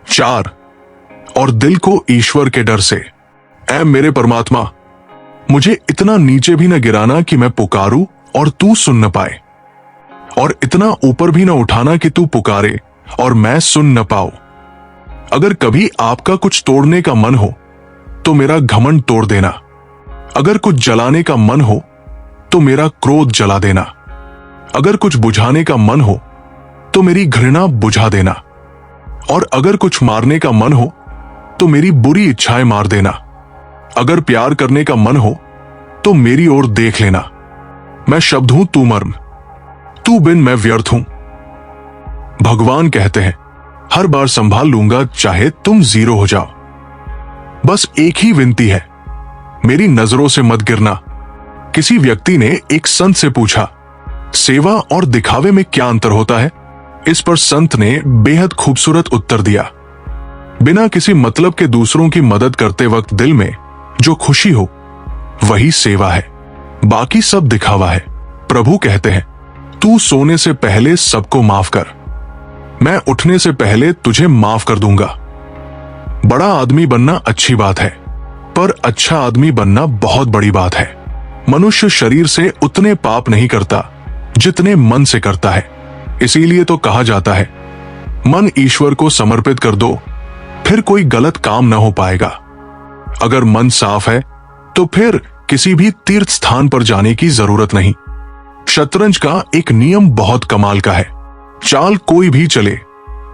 4. और दिल को ईश्वर के डर से। ऐ मेरे परमात्मा, मुझे इतना नीचे भी न गिराना कि मैं पुकारूं और तू सुन न पाए, और इतना ऊपर भी न उठाना कि तू पुकारे और मैं सुन न पाऊं। अगर कभी आपका कुछ तोड़ने का मन हो तो मेरा घमंड तोड़ देना। अगर कुछ जलाने का मन हो तो मेरा क्रोध जला देना। अगर कुछ बुझाने का मन हो तो मेरी घृणा बुझा देना। और अगर कुछ मारने का मन हो तो मेरी बुरी इच्छाएं मार देना। अगर प्यार करने का मन हो तो मेरी ओर देख लेना। मैं शब्द हूं तू मर्म, तू बिन मैं व्यर्थ हूं। भगवान कहते हैं, हर बार संभाल लूंगा चाहे तुम 0 हो जाओ। बस एक ही विनती है, मेरी नजरों से मत गिरना। किसी व्यक्ति ने एक संत से पूछा, सेवा और दिखावे में क्या अंतर होता है? इस पर संत ने बेहद खूबसूरत उत्तर दिया, बिना किसी मतलब के दूसरों की मदद करते वक्त दिल में जो खुशी हो वही सेवा है, बाकी सब दिखावा है। प्रभु कहते हैं, तू सोने से पहले सबको माफ कर, मैं उठने से पहले तुझे माफ कर दूंगा। बड़ा आदमी बनना अच्छी बात है, पर अच्छा आदमी बनना बहुत बड़ी बात है। मनुष्य शरीर से उतने पाप नहीं करता जितने मन से करता है। इसीलिए तो कहा जाता है, मन ईश्वर को समर्पित कर दो, फिर कोई गलत काम ना हो पाएगा। अगर मन साफ है तो फिर किसी भी तीर्थ स्थान पर जाने की जरूरत नहीं। शतरंज का एक नियम बहुत कमाल का है, चाल कोई भी चले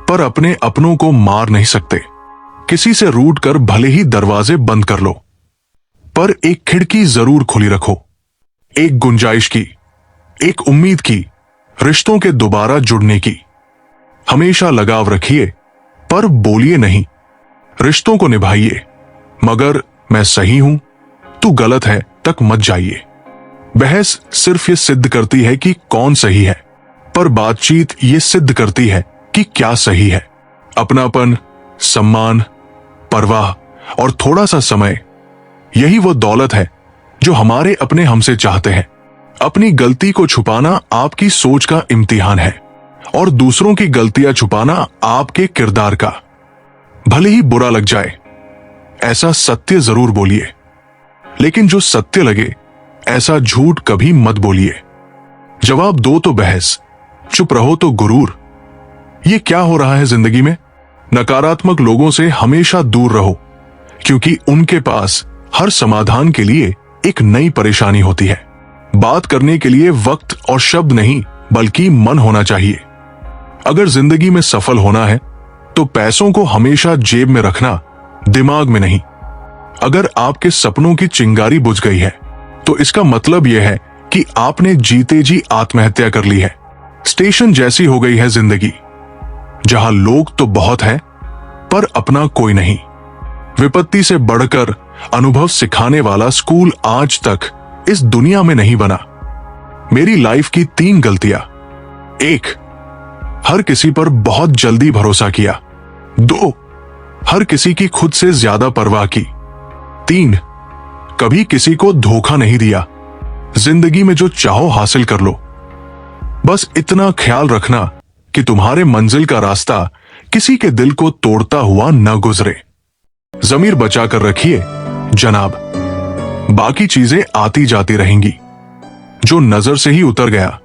पर अपने अपनों को मार नहीं सकते। किसी से रूठ कर भले ही दरवाजे बंद कर लो, पर एक खिड़की जरूर खुली रखो, एक गुंजाइश की, एक उम्मीद की, रिश्तों के दोबारा जुड़ने की। हमेशा लगाव रखिए पर बोलिए नहीं, रिश्तों को निभाइए, मगर मैं सही हूं तू गलत है तक मत जाइए। बहस सिर्फ ये सिद्ध करती है कि कौन सही है, पर बातचीत ये सिद्ध करती है कि क्या सही है। अपनापन, सम्मान, परवाह और थोड़ा सा समय, यही वो दौलत है जो हमारे अपने हमसे चाहते हैं। अपनी गलती को छुपाना आपकी सोच का इम्तिहान है और दूसरों की गलतियां छुपाना आपके किरदार का। भले ही बुरा लग जाए, ऐसा सत्य जरूर बोलिए, लेकिन जो सत्य लगे ऐसा झूठ कभी मत बोलिए। जवाब दो तो बहस, चुप रहो तो गुरूर। ये क्या हो रहा है जिंदगी में? नकारात्मक लोगों से हमेशा दूर रहो, क्योंकि उनके पास हर समाधान के लिए एक नई परेशानी होती है। बात करने के लिए वक्त और शब्द नहीं, बल्कि मन होना चाहिए। अगर जिंदगी में सफल होना है तो पैसों को हमेशा जेब में रखना, दिमाग में नहीं। अगर आपके सपनों की चिंगारी बुझ गई है तो इसका मतलब यह है कि आपने जीते जी आत्महत्या कर ली है। स्टेशन जैसी हो गई है जिंदगी, जहां लोग तो बहुत हैं पर अपना कोई नहीं। विपत्ति से बढ़कर अनुभव सिखाने वाला स्कूल आज तक इस दुनिया में नहीं बना। मेरी लाइफ की 3 गलतियां। 1, हर किसी पर बहुत जल्दी भरोसा किया। 2, हर किसी की खुद से ज्यादा परवाह की। 3, कभी किसी को धोखा नहीं दिया। जिंदगी में जो चाहो हासिल कर लो, बस इतना ख्याल रखना कि तुम्हारे मंजिल का रास्ता किसी के दिल को तोड़ता हुआ न गुजरे। जमीर बचाकर रखिए जनाब, बाकी चीजें आती जाती रहेंगी। जो नजर से ही उतर गया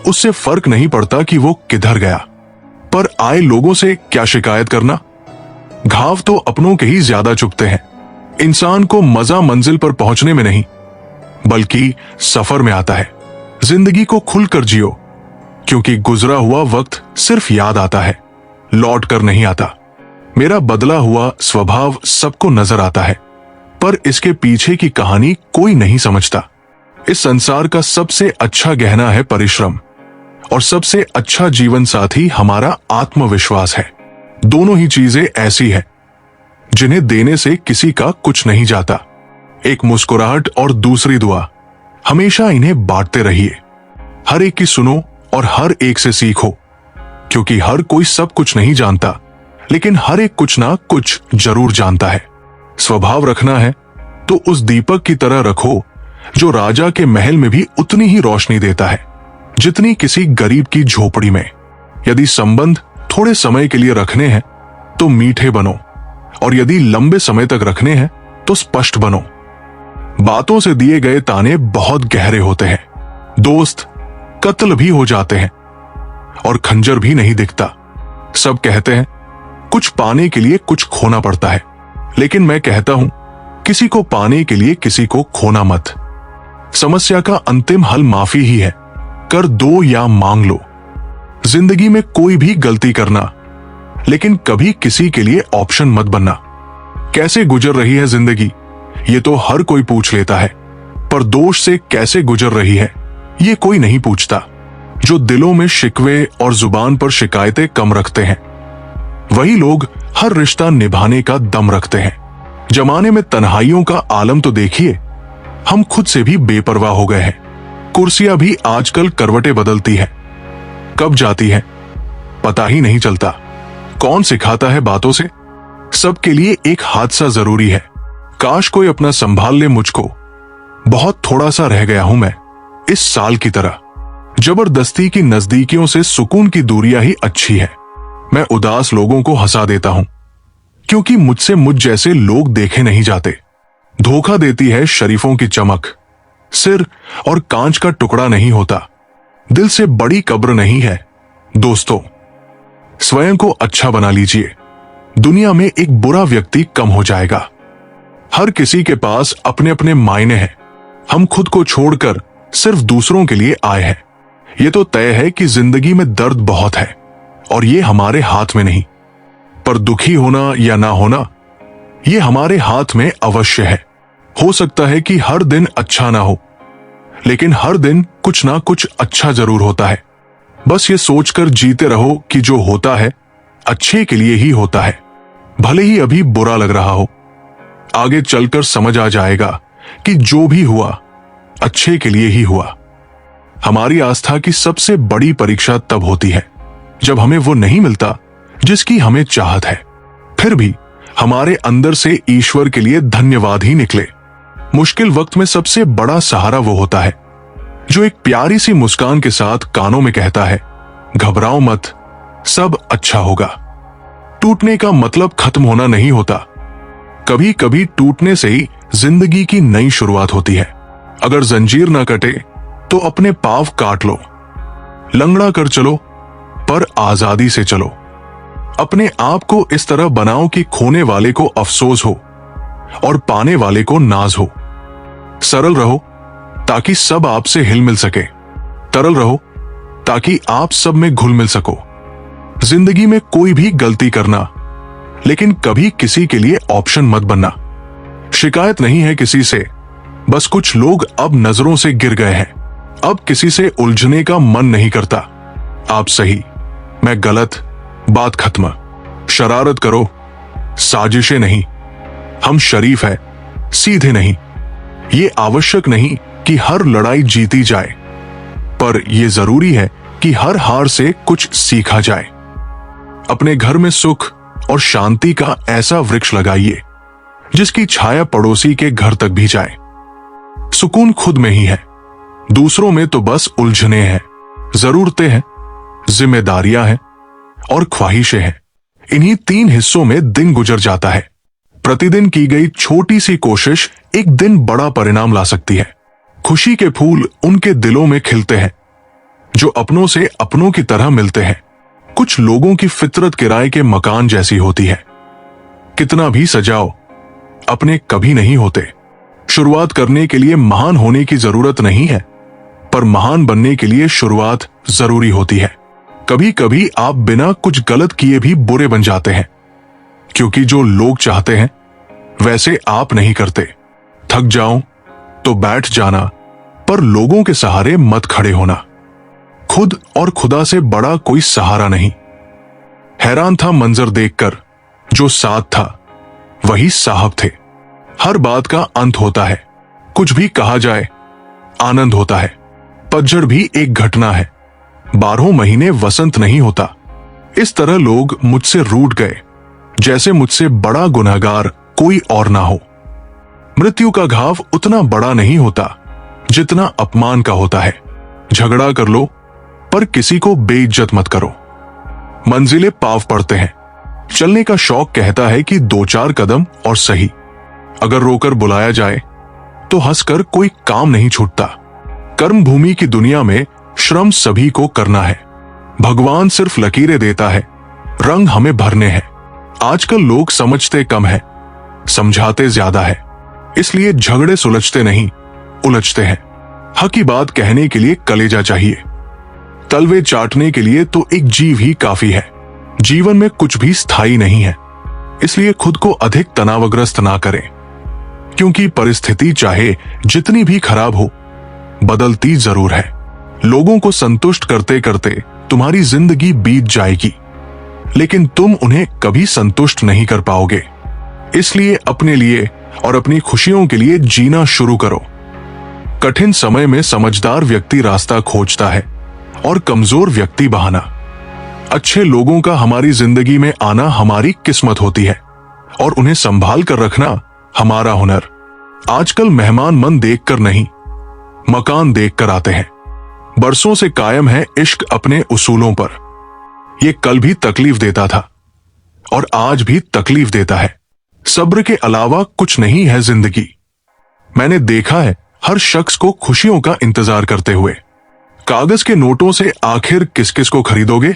उससे फर्क नहीं पड़ता कि वो किधर गया, पर आए लोगों से क्या शिकायत करना। घाव तो अपनों के ही ज्यादा चुभते हैं। इंसान को मजा मंजिल पर पहुंचने में नहीं, बल्कि सफर में आता है। जिंदगी को खुलकर जियो, क्योंकि गुजरा हुआ वक्त सिर्फ याद आता है, लौट कर नहीं आता। मेरा बदला हुआ स्वभाव सबको नजर आता है, पर इसके पीछे की कहानी कोई नहीं समझता। इस संसार का सबसे अच्छा गहना है परिश्रम, और सबसे अच्छा जीवन साथी हमारा आत्मविश्वास है। दोनों ही चीजें ऐसी है जिन्हें देने से किसी का कुछ नहीं जाता। एक मुस्कुराहट और दूसरी दुआ, हमेशा इन्हें बांटते रहिए। हर एक की सुनो और हर एक से सीखो, क्योंकि हर कोई सब कुछ नहीं जानता, लेकिन हर एक कुछ ना कुछ जरूर जानता है। स्वभाव रखना है तो उस दीपक की तरह रखो जो राजा के महल में भी उतनी ही रोशनी देता है जितनी किसी गरीब की झोपड़ी में। यदि संबंध थोड़े समय के लिए रखने हैं तो मीठे बनो, और यदि लंबे समय तक रखने हैं तो स्पष्ट बनो। बातों से दिए गए ताने बहुत गहरे होते हैं। दोस्त कत्ल भी हो जाते हैं और खंजर भी नहीं दिखता। सब कहते हैं कुछ पाने के लिए कुछ खोना पड़ता है, लेकिन मैं कहता हूं किसी को पाने के लिए किसी को खोना मत। समस्या का अंतिम हल माफी ही है, कर दो या मांग लो। जिंदगी में कोई भी गलती करना, लेकिन कभी किसी के लिए ऑप्शन मत बनना। कैसे गुजर रही है जिंदगी, ये तो हर कोई पूछ लेता है, पर दोष से कैसे गुजर रही है ये कोई नहीं पूछता। जो दिलों में शिकवे और जुबान पर शिकायतें कम रखते हैं, वही लोग हर रिश्ता निभाने का दम रखते हैं। जमाने में तन्हाइयों का आलम तो देखिए, हम खुद से भी बेपरवाह हो गए हैं। कुर्सियां भी आजकल करवटें बदलती है, कब जाती है पता ही नहीं चलता। कौन सिखाता है बातों से? सबके लिए एक हादसा जरूरी है। काश कोई अपना संभाल ले मुझको, बहुत थोड़ा सा रह गया हूं मैं इस साल की तरह। जबरदस्ती की नजदीकियों से सुकून की दूरियां ही अच्छी है। मैं उदास लोगों को हंसा देता हूं, क्योंकि मुझसे मुझ जैसे लोग देखे नहीं जाते। धोखा देती है शरीफों की चमक, सिर और कांच का टुकड़ा नहीं होता। दिल से बड़ी कब्र नहीं है। दोस्तों, स्वयं को अच्छा बना लीजिए, दुनिया में एक बुरा व्यक्ति कम हो जाएगा। हर किसी के पास अपने अपने मायने हैं। हम खुद को छोड़कर सिर्फ दूसरों के लिए आए हैं। ये तो तय है कि जिंदगी में दर्द बहुत है और ये हमारे हाथ में नहीं, पर दुखी होना या ना होना ये हमारे हाथ में अवश्य है। हो सकता है कि हर दिन अच्छा ना हो, लेकिन हर दिन कुछ ना कुछ अच्छा जरूर होता है। बस ये सोचकर जीते रहो कि जो होता है अच्छे के लिए ही होता है, भले ही अभी बुरा लग रहा हो। आगे चलकर समझ आ जाएगा कि जो भी हुआ अच्छे के लिए ही हुआ। हमारी आस्था की सबसे बड़ी परीक्षा तब होती है जब हमें वो नहीं मिलता जिसकी हमें चाहत है, फिर भी हमारे अंदर से ईश्वर के लिए धन्यवाद ही निकले। मुश्किल वक्त में सबसे बड़ा सहारा वो होता है जो एक प्यारी सी मुस्कान के साथ कानों में कहता है, घबराओ मत, सब अच्छा होगा। टूटने का मतलब खत्म होना नहीं होता, कभी कभी टूटने से ही जिंदगी की नई शुरुआत होती है। अगर जंजीर ना कटे तो अपने पांव काट लो। लंगड़ा कर चलो पर आजादी से चलो। अपने आप को इस तरह बनाओ कि खोने वाले को अफसोस हो और पाने वाले को नाज हो। सरल रहो ताकि सब आपसे हिल मिल सके। तरल रहो ताकि आप सब में घुल मिल सको। जिंदगी में कोई भी गलती करना, लेकिन कभी किसी के लिए ऑप्शन मत बनना। शिकायत नहीं है किसी से, बस कुछ लोग अब नजरों से गिर गए हैं। अब किसी से उलझने का मन नहीं करता। आप सही, मैं गलत, बात खत्म। शरारत करो, साजिशें नहीं। हम शरीफ है, सीधे नहीं। ये आवश्यक नहीं कि हर लड़ाई जीती जाए, पर यह जरूरी है कि हर हार से कुछ सीखा जाए। अपने घर में सुख और शांति का ऐसा वृक्ष लगाइए जिसकी छाया पड़ोसी के घर तक भी जाए। सुकून खुद में ही है, दूसरों में तो बस उलझने हैं, जरूरतें हैं, जिम्मेदारियां हैं और ख्वाहिशें हैं। इन्हीं 3 हिस्सों में दिन गुजर जाता है। प्रतिदिन की गई छोटी सी कोशिश एक दिन बड़ा परिणाम ला सकती है। खुशी के फूल उनके दिलों में खिलते हैं जो अपनों से अपनों की तरह मिलते हैं। कुछ लोगों की फितरत किराए के मकान जैसी होती है। कितना भी सजाओ, अपने कभी नहीं होते। शुरुआत करने के लिए महान होने की जरूरत नहीं है, पर महान बनने के लिए शुरुआत जरूरी होती है। कभी कभी आप बिना कुछ गलत किए भी बुरे बन जाते हैं, क्योंकि जो लोग चाहते हैं वैसे आप नहीं करते। थक जाओ तो बैठ जाना, पर लोगों के सहारे मत खड़े होना। खुद और खुदा से बड़ा कोई सहारा नहीं। हैरान था मंजर देखकर, जो साथ था वही साहब थे। हर बात का अंत होता है। कुछ भी कहा जाए, आनंद होता है। पतझड़ भी एक घटना है, 12 महीने वसंत नहीं होता। इस तरह लोग मुझसे रूठ गए, जैसे मुझसे बड़ा गुनहगार कोई और ना हो। मृत्यु का घाव उतना बड़ा नहीं होता जितना अपमान का होता है। झगड़ा कर लो, पर किसी को बेइज्जत मत करो। मंजिलें पाव पड़ते हैं। चलने का शौक कहता है कि 2-4 कदम और सही। अगर रोकर बुलाया जाए तो हंसकर कोई काम नहीं छूटता। कर्म भूमि की दुनिया में श्रम सभी को करना है। भगवान सिर्फ लकीरें देता है, रंग हमें भरने हैं। आजकल लोग समझते कम है, समझाते ज्यादा है। इसलिए झगड़े सुलझते नहीं, उलझते हैं। हक की बात कहने के लिए कलेजा चाहिए। तलवे चाटने के लिए तो एक जीव ही काफी है। जीवन में कुछ भी स्थायी नहीं है, इसलिए खुद को अधिक तनावग्रस्त ना करें, क्योंकि परिस्थिति चाहे जितनी भी खराब हो, बदलती जरूर है। लोगों को संतुष्ट करते करते तुम्हारी जिंदगी बीत जाएगी, लेकिन तुम उन्हें कभी संतुष्ट नहीं कर पाओगे। इसलिए अपने लिए और अपनी खुशियों के लिए जीना शुरू करो। कठिन समय में समझदार व्यक्ति रास्ता खोजता है और कमजोर व्यक्ति बहाना। अच्छे लोगों का हमारी जिंदगी में आना हमारी किस्मत होती है और उन्हें संभाल कर रखना हमारा हुनर। आजकल मेहमान मन देखकर नहीं, मकान देखकर आते हैं। बरसों से कायम है इश्क अपने उसूलों पर। यह कल भी तकलीफ देता था और आज भी तकलीफ देता है। सब्र के अलावा कुछ नहीं है जिंदगी। मैंने देखा है हर शख्स को खुशियों का इंतजार करते हुए। कागज के नोटों से आखिर किस किस को खरीदोगे?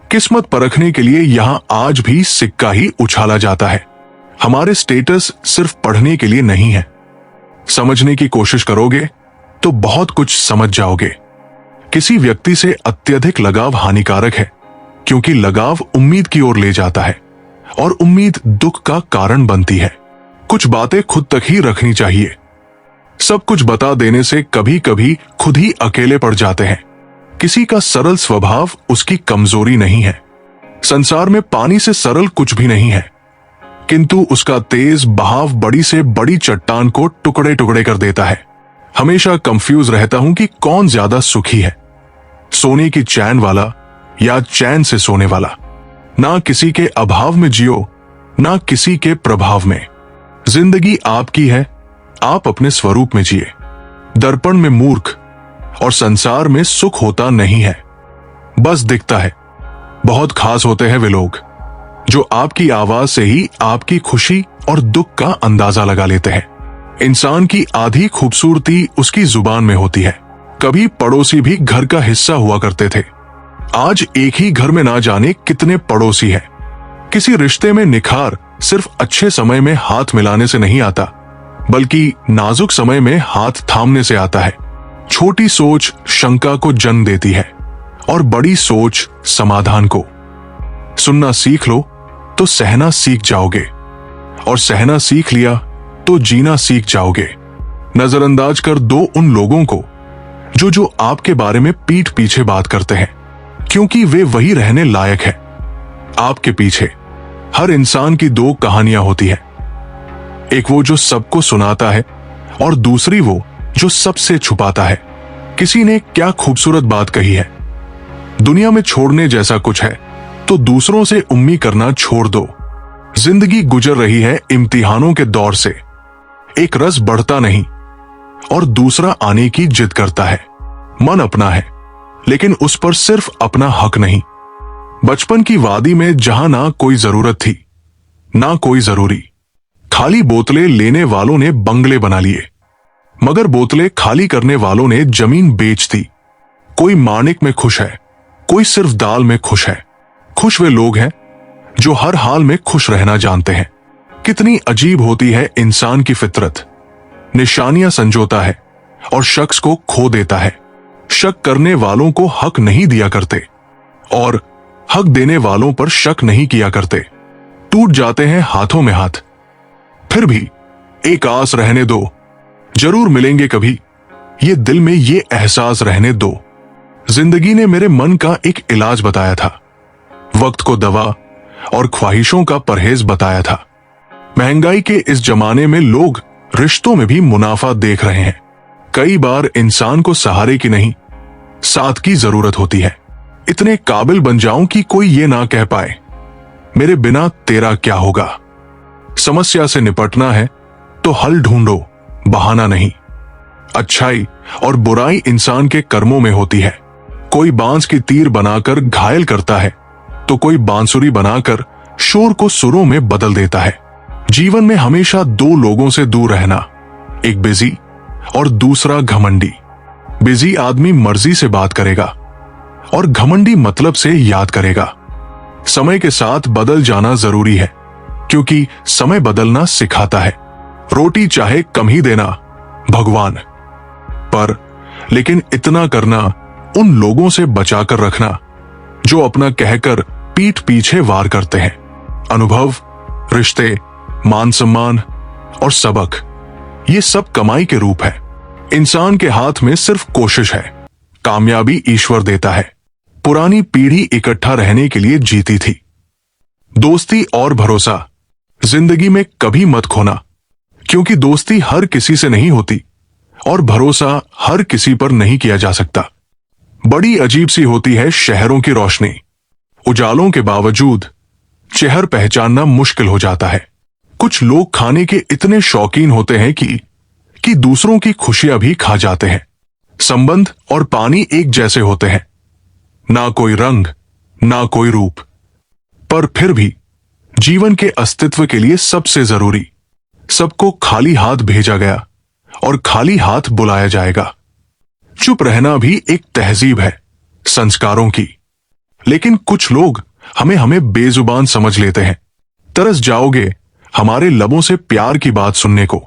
किस्मत परखने के लिए यहां आज भी सिक्का ही उछाला जाता है। हमारे स्टेटस सिर्फ पढ़ने के लिए नहीं है। समझने की कोशिश करोगे तो बहुत कुछ समझ जाओगे। किसी व्यक्ति से अत्यधिक लगाव हानिकारक है, क्योंकि लगाव उम्मीद की ओर ले जाता है और उम्मीद दुख का कारण बनती है। कुछ बातें खुद तक ही रखनी चाहिए। सब कुछ बता देने से कभी कभी खुद ही अकेले पड़ जाते हैं। किसी का सरल स्वभाव उसकी कमजोरी नहीं है। संसार में पानी से सरल कुछ भी नहीं है, किंतु उसका तेज बहाव बड़ी से बड़ी चट्टान को टुकड़े टुकड़े कर देता है। हमेशा कंफ्यूज रहता हूं कि कौन ज्यादा सुखी है, सोने की चैन वाला या चैन से सोने वाला। ना किसी के अभाव में जियो, ना किसी के प्रभाव में। जिंदगी आपकी है, आप अपने स्वरूप में जिए। दर्पण में मूर्ख और संसार में सुख होता नहीं है, बस दिखता है। बहुत खास होते हैं वे लोग जो आपकी आवाज से ही आपकी खुशी और दुख का अंदाजा लगा लेते हैं। इंसान की आधी खूबसूरती उसकी जुबान में होती है। कभी पड़ोसी भी घर का हिस्सा हुआ करते थे, आज एक ही घर में ना जाने कितने पड़ोसी हैं। किसी रिश्ते में निखार सिर्फ अच्छे समय में हाथ मिलाने से नहीं आता, बल्कि नाजुक समय में हाथ थामने से आता है। छोटी सोच शंका को जन्म देती है और बड़ी सोच समाधान को। सुनना सीख लो तो सहना सीख जाओगे, और सहना सीख लिया तो जीना सीख जाओगे। नजरअंदाज कर दो उन लोगों को जो आपके बारे में पीठ पीछे बात करते हैं, क्योंकि वे वही रहने लायक है। आपके पीछे हर इंसान की दो कहानियां होती है, एक वो जो सबको सुनाता है और दूसरी वो जो सबसे छुपाता है। किसी ने क्या खूबसूरत बात कही है, दुनिया में छोड़ने जैसा कुछ है तो दूसरों से उम्मीद करना छोड़ दो। जिंदगी गुजर रही है इम्तिहानों के दौर से, एक रस बढ़ता नहीं और दूसरा आने की जिद करता है। मन अपना है, लेकिन उस पर सिर्फ अपना हक नहीं। बचपन की वादी में जहां ना कोई जरूरत थी ना कोई जरूरी, खाली बोतलें लेने वालों ने बंगले बना लिए, मगर बोतलें खाली करने वालों ने जमीन बेच दी। कोई माणिक में खुश है, कोई सिर्फ दाल में खुश है। खुश वे लोग हैं जो हर हाल में खुश रहना जानते हैं। कितनी अजीब होती है इंसान की फितरत, निशानियां संजोता है और शख्स को खो देता है। शक करने वालों को हक नहीं दिया करते और हक देने वालों पर शक नहीं किया करते। टूट जाते हैं हाथों में हाथ, फिर भी एक आस रहने दो, जरूर मिलेंगे कभी, ये दिल में ये एहसास रहने दो। जिंदगी ने मेरे मन का एक इलाज बताया था, वक्त को दवा और ख्वाहिशों का परहेज बताया था। महंगाई के इस जमाने में लोग रिश्तों में भी मुनाफा देख रहे हैं। कई बार इंसान को सहारे की नहीं, साथ की जरूरत होती है। इतने काबिल बन जाऊं कि कोई ये ना कह पाए, मेरे बिना तेरा क्या होगा। समस्या से निपटना है तो हल ढूंढो, बहाना नहीं। अच्छाई और बुराई इंसान के कर्मों में होती है। कोई बांस की तीर बनाकर घायल करता है तो कोई बांसुरी बनाकर शोर को सुरों में बदल देता है। जीवन में हमेशा दो लोगों से दूर रहना, एक बिजी और दूसरा घमंडी। बिजी आदमी मर्जी से बात करेगा और घमंडी मतलब से याद करेगा। समय के साथ बदल जाना जरूरी है, क्योंकि समय बदलना सिखाता है। रोटी चाहे कम ही देना भगवान पर, लेकिन इतना करना उन लोगों से बचाकर रखना जो अपना कहकर पीठ पीछे वार करते हैं। अनुभव, रिश्ते, मान सम्मान और सबक, ये सब कमाई के रूप है। इंसान के हाथ में सिर्फ कोशिश है, कामयाबी ईश्वर देता है। पुरानी पीढ़ी इकट्ठा रहने के लिए जीती थी। दोस्ती और भरोसा जिंदगी में कभी मत खोना, क्योंकि दोस्ती हर किसी से नहीं होती और भरोसा हर किसी पर नहीं किया जा सकता। बड़ी अजीब सी होती है शहरों की रोशनी, उजालों के बावजूद चेहर पहचानना मुश्किल हो जाता है। कुछ लोग खाने के इतने शौकीन होते हैं कि दूसरों की खुशियां भी खा जाते हैं। संबंध और पानी एक जैसे होते हैं, ना कोई रंग ना कोई रूप, पर फिर भी जीवन के अस्तित्व के लिए सबसे जरूरी। सबको खाली हाथ भेजा गया और खाली हाथ बुलाया जाएगा। चुप रहना भी एक तहजीब है संस्कारों की। लेकिन कुछ लोग हमें बेजुबान समझ लेते हैं। तरस जाओगे हमारे लबों से प्यार की बात सुनने को।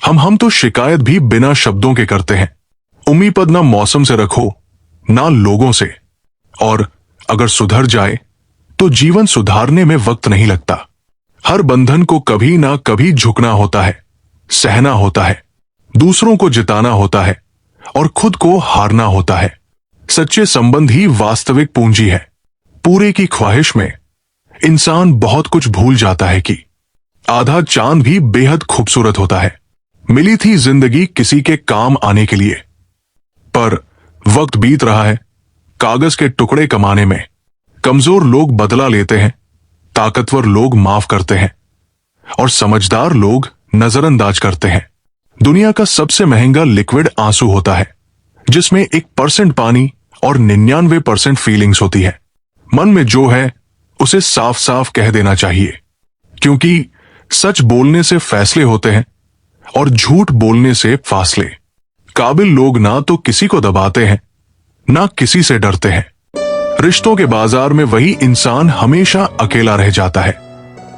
हम तो शिकायत भी बिना शब्दों के करते हैं। उम्मीद ना मौसम से रखो ना लोगों से, और अगर सुधर जाए तो जीवन सुधारने में वक्त नहीं लगता। हर बंधन को कभी ना कभी झुकना होता है, सहना होता है, दूसरों को जिताना होता है और खुद को हारना होता है। सच्चे संबंध ही वास्तविक पूंजी है। पूरे की ख्वाहिश में इंसान बहुत कुछ भूल जाता है कि आधा चांद भी बेहद खूबसूरत होता है। मिली थी जिंदगी किसी के काम आने के लिए, पर वक्त बीत रहा है कागज के टुकड़े कमाने में। कमजोर लोग बदला लेते हैं, ताकतवर लोग माफ करते हैं और समझदार लोग नजरअंदाज करते हैं। दुनिया का सबसे महंगा लिक्विड आंसू होता है, जिसमें 1% पानी और 99% फीलिंग्स होती है। मन में जो है उसे साफ साफ कह देना चाहिए, क्योंकि सच बोलने से फैसले होते हैं और झूठ बोलने से फासले। काबिल लोग ना तो किसी को दबाते हैं, ना किसी से डरते हैं। रिश्तों के बाजार में वही इंसान हमेशा अकेला रह जाता है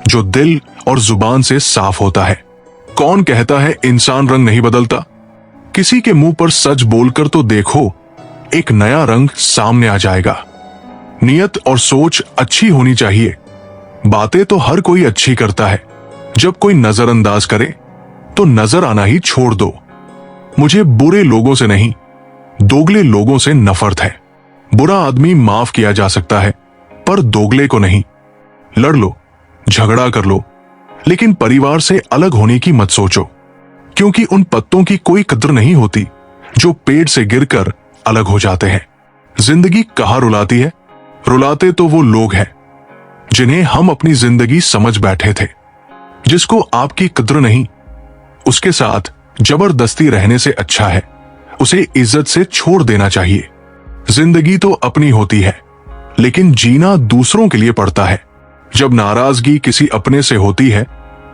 जो दिल और जुबान से साफ होता है। कौन कहता है इंसान रंग नहीं बदलता? किसी के मुंह पर सच बोलकर तो देखो, एक नया रंग सामने आ जाएगा। नियत और सोच अच्छी होनी चाहिए। बातें तो हर कोई अच्छी करता है, जब कोई नजरअंदाज करे तो नजर आना ही छोड़ दो। मुझे बुरे लोगों से नहीं, दोगले लोगों से नफरत है। बुरा आदमी माफ किया जा सकता है, पर दोगले को नहीं। लड़ लो, झगड़ा कर लो, लेकिन परिवार से अलग होने की मत सोचो, क्योंकि उन पत्तों की कोई कद्र नहीं होती जो पेड़ से गिरकर अलग हो जाते हैं। जिंदगी कहाँ रुलाती है? रुलाते तो वो लोग हैं जिन्हें हम अपनी जिंदगी समझ बैठे थे। जिसको आपकी कद्र नहीं, उसके साथ जबरदस्ती रहने से अच्छा है उसे इज्जत से छोड़ देना चाहिए। जिंदगी तो अपनी होती है, लेकिन जीना दूसरों के लिए पड़ता है। जब नाराजगी किसी अपने से होती है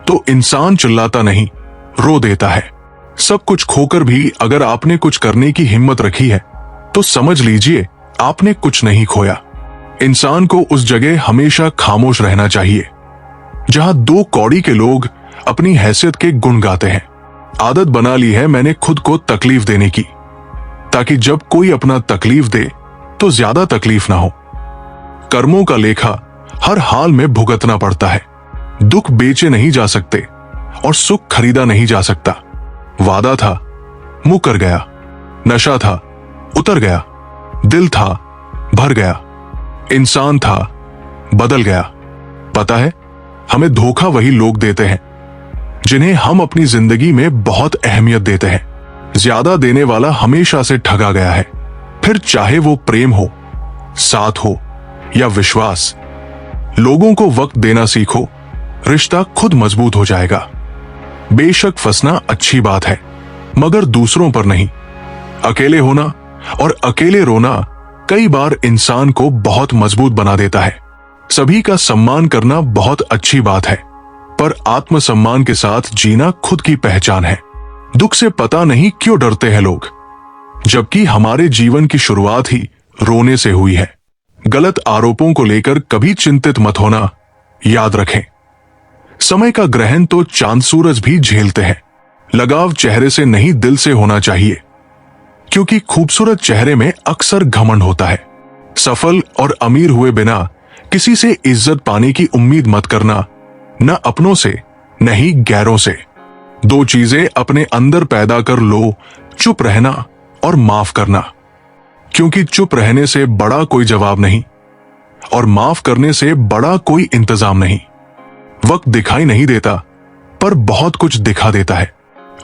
तो इंसान चिल्लाता नहीं, रो देता है। सब कुछ खोकर भी अगर आपने कुछ करने की हिम्मत रखी है तो समझ लीजिए आपने कुछ नहीं खोया। इंसान को उस जगह हमेशा खामोश रहना चाहिए जहां दो कौड़ी के लोग अपनी हैसियत के गुण गाते हैं। आदत बना ली है मैंने खुद को तकलीफ देने की, ताकि जब कोई अपना तकलीफ दे तो ज्यादा तकलीफ ना हो। कर्मों का लेखा हर हाल में भुगतना पड़ता है। दुख बेचे नहीं जा सकते और सुख खरीदा नहीं जा सकता। वादा था, मुकर गया। नशा था, उतर गया। दिल था, भर गया। इंसान था, बदल गया। पता है, हमें धोखा वही लोग देते हैं जिन्हें हम अपनी जिंदगी में बहुत अहमियत देते हैं। ज्यादा देने वाला हमेशा से ठगा गया है। फिर चाहे वो प्रेम हो, साथ हो या विश्वास, लोगों को वक्त देना सीखो, रिश्ता खुद मजबूत हो जाएगा। बेशक फंसना अच्छी बात है, मगर दूसरों पर नहीं। अकेले होना और अकेले रोना कई बार इंसान को बहुत मजबूत बना देता है। सभी का सम्मान करना बहुत अच्छी बात है, पर आत्मसम्मान के साथ जीना खुद की पहचान है। दुख से पता नहीं क्यों डरते हैं लोग, जबकि हमारे जीवन की शुरुआत ही रोने से हुई है। गलत आरोपों को लेकर कभी चिंतित मत होना। याद रखें, समय का ग्रहण तो चांद सूरज भी झेलते हैं। लगाव चेहरे से नहीं, दिल से होना चाहिए, क्योंकि खूबसूरत चेहरे में अक्सर घमंड होता है। सफल और अमीर हुए बिना किसी से इज्जत पाने की उम्मीद मत करना, न अपनों से न ही गैरों से। दो चीजें अपने अंदर पैदा कर लो, चुप रहना और माफ करना, क्योंकि चुप रहने से बड़ा कोई जवाब नहीं और माफ करने से बड़ा कोई इंतजाम नहीं। वक्त दिखाई नहीं देता, पर बहुत कुछ दिखा देता है।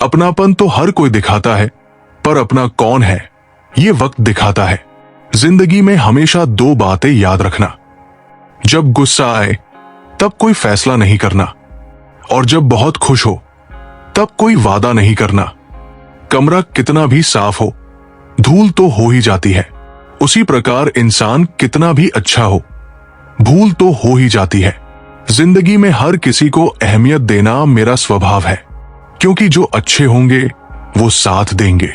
अपनापन तो हर कोई दिखाता है, पर अपना कौन है ये वक्त दिखाता है। जिंदगी में हमेशा दो बातें याद रखना, जब गुस्सा आए तब कोई फैसला नहीं करना, और जब बहुत खुश हो तब कोई वादा नहीं करना। कमरा कितना भी साफ हो, धूल तो हो ही जाती है। उसी प्रकार इंसान कितना भी अच्छा हो, भूल तो हो ही जाती है। जिंदगी में हर किसी को अहमियत देना मेरा स्वभाव है, क्योंकि जो अच्छे होंगे वो साथ देंगे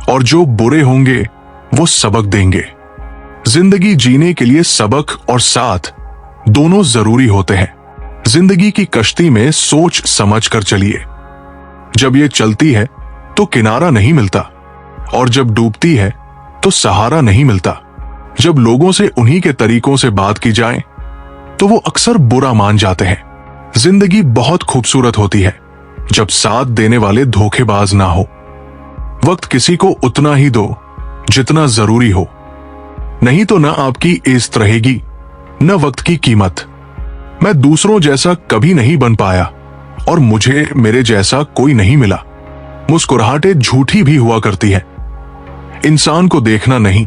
और जो बुरे होंगे वो सबक देंगे। जिंदगी जीने के लिए सबक और साथ दोनों जरूरी होते हैं। जिंदगी की कश्ती में सोच समझ कर चलिए। जब ये चलती है तो किनारा नहीं मिलता, और जब डूबती है तो सहारा नहीं मिलता। जब लोगों से उन्हीं के तरीकों से बात की जाए तो वो अक्सर बुरा मान जाते हैं। जिंदगी बहुत खूबसूरत होती है जब साथ देने वाले धोखेबाज ना हो। वक्त किसी को उतना ही दो जितना जरूरी हो, नहीं तो ना आपकी इज्जत रहेगी न वक्त की कीमत। मैं दूसरों जैसा कभी नहीं बन पाया और मुझे मेरे जैसा कोई नहीं मिला। मुस्कुराहटें झूठी भी हुआ करती है। इंसान को देखना नहीं,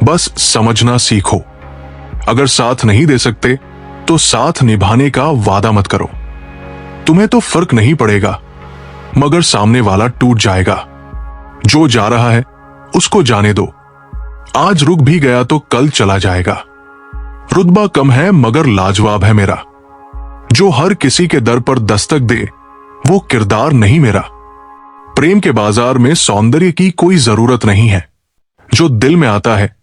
बस समझना सीखो। अगर साथ नहीं दे सकते तो साथ निभाने का वादा मत करो। तुम्हें तो फर्क नहीं पड़ेगा, मगर सामने वाला टूट जाएगा। जो जा रहा है उसको जाने दो। आज रुक भी गया तो कल चला जाएगा। रुतबा कम है मगर लाजवाब है मेरा। जो हर किसी के दर पर दस्तक दे वो किरदार नहीं मेरा। प्रेम के बाजार में सौंदर्य की कोई जरूरत नहीं है। जो दिल में आता है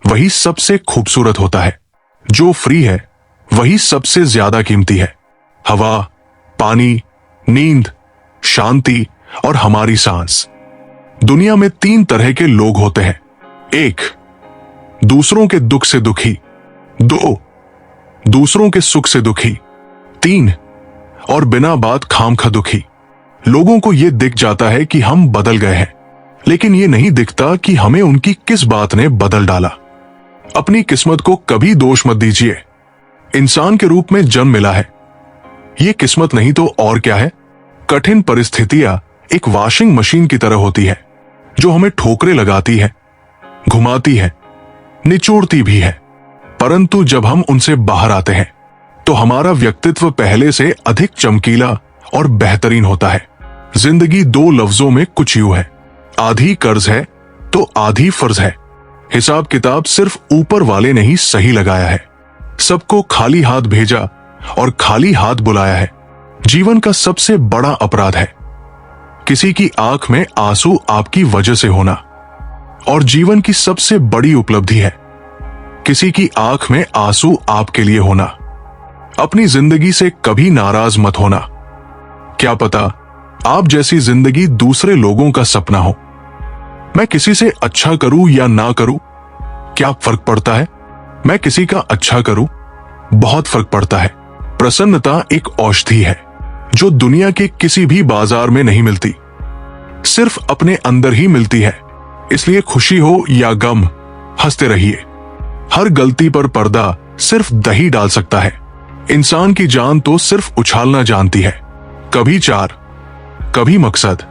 वही सबसे खूबसूरत होता है। जो फ्री है वही सबसे ज्यादा कीमती है। हवा, पानी, नींद, शांति और हमारी सांस। दुनिया में 3 तरह के लोग होते हैं। 1, दूसरों के दुख से दुखी। 2, दूसरों के सुख से दुखी। 3, और बिना बात खामखा दुखी। लोगों को यह दिख जाता है कि हम बदल गए हैं, लेकिन यह नहीं दिखता कि हमें उनकी किस बात ने बदल डाला। अपनी किस्मत को कभी दोष मत दीजिए। इंसान के रूप में जन्म मिला है, यह किस्मत नहीं तो और क्या है। कठिन परिस्थितियां एक वॉशिंग मशीन की तरह होती है, जो हमें ठोकरें लगाती है, घुमाती है, निचोड़ती भी है। परंतु जब हम उनसे बाहर आते हैं तो हमारा व्यक्तित्व पहले से अधिक चमकीला और बेहतरीन होता है। जिंदगी 2 लफ्जों में कुछ यूं है, आधी कर्ज है तो आधी फर्ज है। हिसाब किताब सिर्फ ऊपर वाले ने ही सही लगाया है। सबको खाली हाथ भेजा और खाली हाथ बुलाया है। जीवन का सबसे बड़ा अपराध है किसी की आंख में आंसू आपकी वजह से होना, और जीवन की सबसे बड़ी उपलब्धि है किसी की आंख में आंसू आपके लिए होना। अपनी जिंदगी से कभी नाराज मत होना। क्या पता आप जैसी जिंदगी दूसरे लोगों का सपना हो। मैं किसी से अच्छा करूं या ना करूं, क्या फर्क पड़ता है। मैं किसी का अच्छा करूं, बहुत फर्क पड़ता है। प्रसन्नता एक औषधि है जो दुनिया के किसी भी बाजार में नहीं मिलती, सिर्फ अपने अंदर ही मिलती है। इसलिए खुशी हो या गम, हंसते रहिए। हर गलती पर पर्दा सिर्फ दही डाल सकता है। इंसान की जान तो सिर्फ उछालना जानती है। कभी चार, कभी मकसद,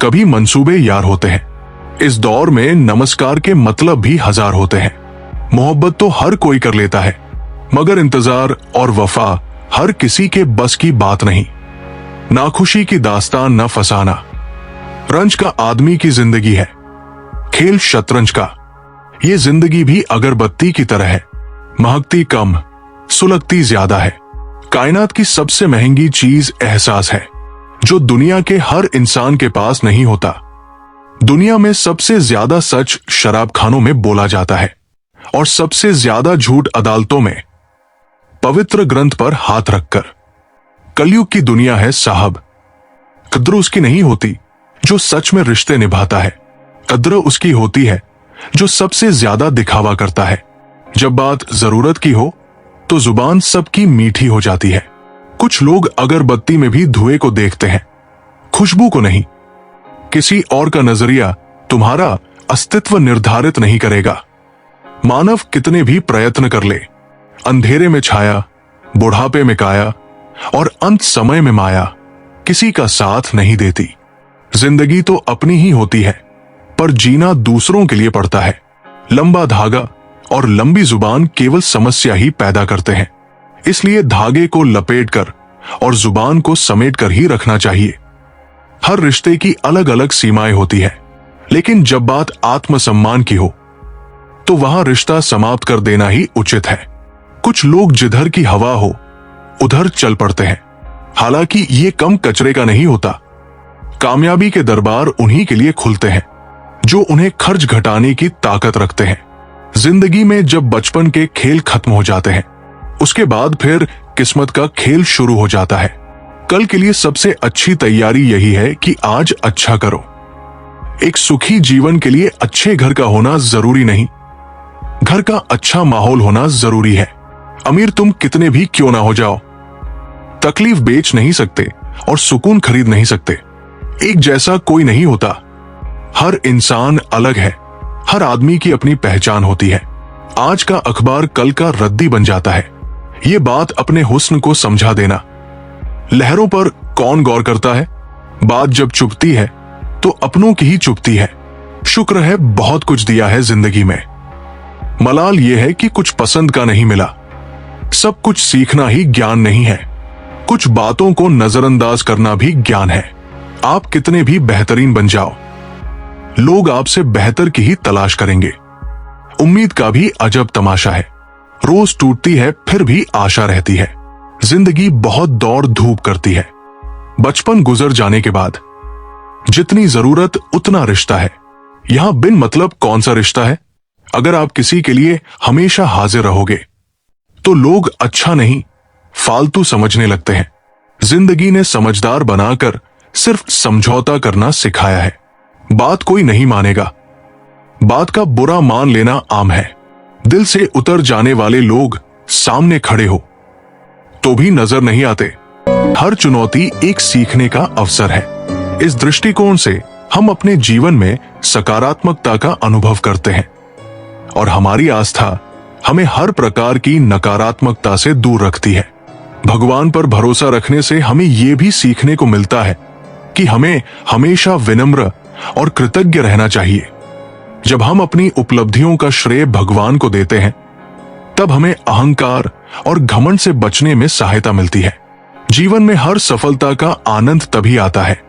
कभी मंसूबे यार होते हैं। इस दौर में नमस्कार के मतलब भी 1000 होते हैं। मोहब्बत तो हर कोई कर लेता है, मगर इंतजार और वफा हर किसी के बस की बात नहीं। नाखुशी की दास्तान न फसाना। रंज का आदमी की जिंदगी है, खेल शतरंज का। ये जिंदगी भी अगरबत्ती की तरह है, महकती कम, सुलगती ज्यादा है। कायनात की सबसे महंगी चीज एहसास है, जो दुनिया के हर इंसान के पास नहीं होता। दुनिया में सबसे ज्यादा सच शराबखानों में बोला जाता है और सबसे ज्यादा झूठ अदालतों में, पवित्र ग्रंथ पर हाथ रखकर। कलयुग की दुनिया है साहब। कद्र उसकी नहीं होती जो सच में रिश्ते निभाता है। कद्र उसकी होती है जो सबसे ज्यादा दिखावा करता है। जब बात जरूरत की हो तो जुबान सबकी मीठी हो जाती है। कुछ लोग अगरबत्ती में भी धुएं को देखते हैं, खुशबू को नहीं। किसी और का नजरिया तुम्हारा अस्तित्व निर्धारित नहीं करेगा। मानव कितने भी प्रयत्न कर ले, अंधेरे में छाया, बुढ़ापे में काया और अंत समय में माया किसी का साथ नहीं देती। जिंदगी तो अपनी ही होती है, पर जीना दूसरों के लिए पड़ता है। लंबा धागा और लंबी जुबान केवल समस्या ही पैदा करते हैं। इसलिए धागे को लपेटकर और जुबान को समेटकर ही रखना चाहिए। हर रिश्ते की अलग अलग सीमाएं होती है, लेकिन जब बात आत्मसम्मान की हो तो वहां रिश्ता समाप्त कर देना ही उचित है। कुछ लोग जिधर की हवा हो उधर चल पड़ते हैं, हालांकि ये कम कचरे का नहीं होता। कामयाबी के दरबार उन्हीं के लिए खुलते हैं जो उन्हें खर्च घटाने की ताकत रखते हैं। जिंदगी में जब बचपन के खेल खत्म हो जाते हैं, उसके बाद फिर किस्मत का खेल शुरू हो जाता है। कल के लिए सबसे अच्छी तैयारी यही है कि आज अच्छा करो। एक सुखी जीवन के लिए अच्छे घर का होना जरूरी नहीं, घर का अच्छा माहौल होना जरूरी है। अमीर तुम कितने भी क्यों ना हो जाओ, तकलीफ बेच नहीं सकते और सुकून खरीद नहीं सकते। एक जैसा कोई नहीं होता, हर इंसान अलग है। हर आदमी की अपनी पहचान होती है। आज का अखबार कल का रद्दी बन जाता है। ये बात अपने हुस्न को समझा देना। लहरों पर कौन गौर करता है, बात जब चुभती है तो अपनों की ही चुभती है। शुक्र है बहुत कुछ दिया है जिंदगी में, मलाल यह है कि कुछ पसंद का नहीं मिला। सब कुछ सीखना ही ज्ञान नहीं है, कुछ बातों को नजरअंदाज करना भी ज्ञान है। आप कितने भी बेहतरीन बन जाओ, लोग आपसे बेहतर की ही तलाश करेंगे। उम्मीद का भी अजब तमाशा है, रोज टूटती है फिर भी आशा रहती है। जिंदगी बहुत दौड़ धूप करती है, बचपन गुजर जाने के बाद जितनी जरूरत उतना रिश्ता है। यहां बिन मतलब कौन सा रिश्ता है? अगर आप किसी के लिए हमेशा हाजिर रहोगे तो लोग अच्छा नहीं फालतू समझने लगते हैं। जिंदगी ने समझदार बनाकर सिर्फ समझौता करना सिखाया है। बात कोई नहीं मानेगा, बात का बुरा मान लेना आम है। दिल से उतर जाने वाले लोग सामने खड़े हो तो भी नजर नहीं आते। हर चुनौती एक सीखने का अवसर है। इस दृष्टिकोण से हम अपने जीवन में सकारात्मकता का अनुभव करते हैं और हमारी आस्था हमें हर प्रकार की नकारात्मकता से दूर रखती है। भगवान पर भरोसा रखने से हमें यह भी सीखने को मिलता है कि हमें हमेशा विनम्र और कृतज्ञ रहना चाहिए। जब हम अपनी उपलब्धियों का श्रेय भगवान को देते हैं तब हमें अहंकार और घमंड से बचने में सहायता मिलती है। जीवन में हर सफलता का आनंद तभी आता है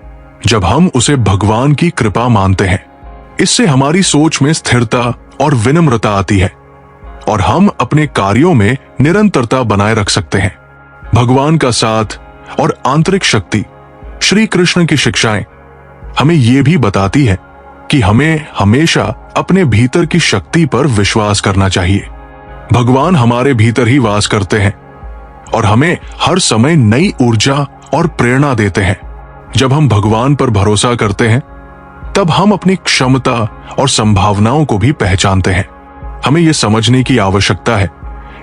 जब हम उसे भगवान की कृपा मानते हैं। इससे हमारी सोच में स्थिरता और विनम्रता आती है और हम अपने कार्यों में निरंतरता बनाए रख सकते हैं। भगवान का साथ और आंतरिक शक्ति, श्री कृष्ण की शिक्षाएं हमें यह भी बताती है कि हमें हमेशा अपने भीतर की शक्ति पर विश्वास करना चाहिए। भगवान हमारे भीतर ही वास करते हैं और हमें हर समय नई ऊर्जा और प्रेरणा देते हैं। जब हम भगवान पर भरोसा करते हैं तब हम अपनी क्षमता और संभावनाओं को भी पहचानते हैं। हमें यह समझने की आवश्यकता है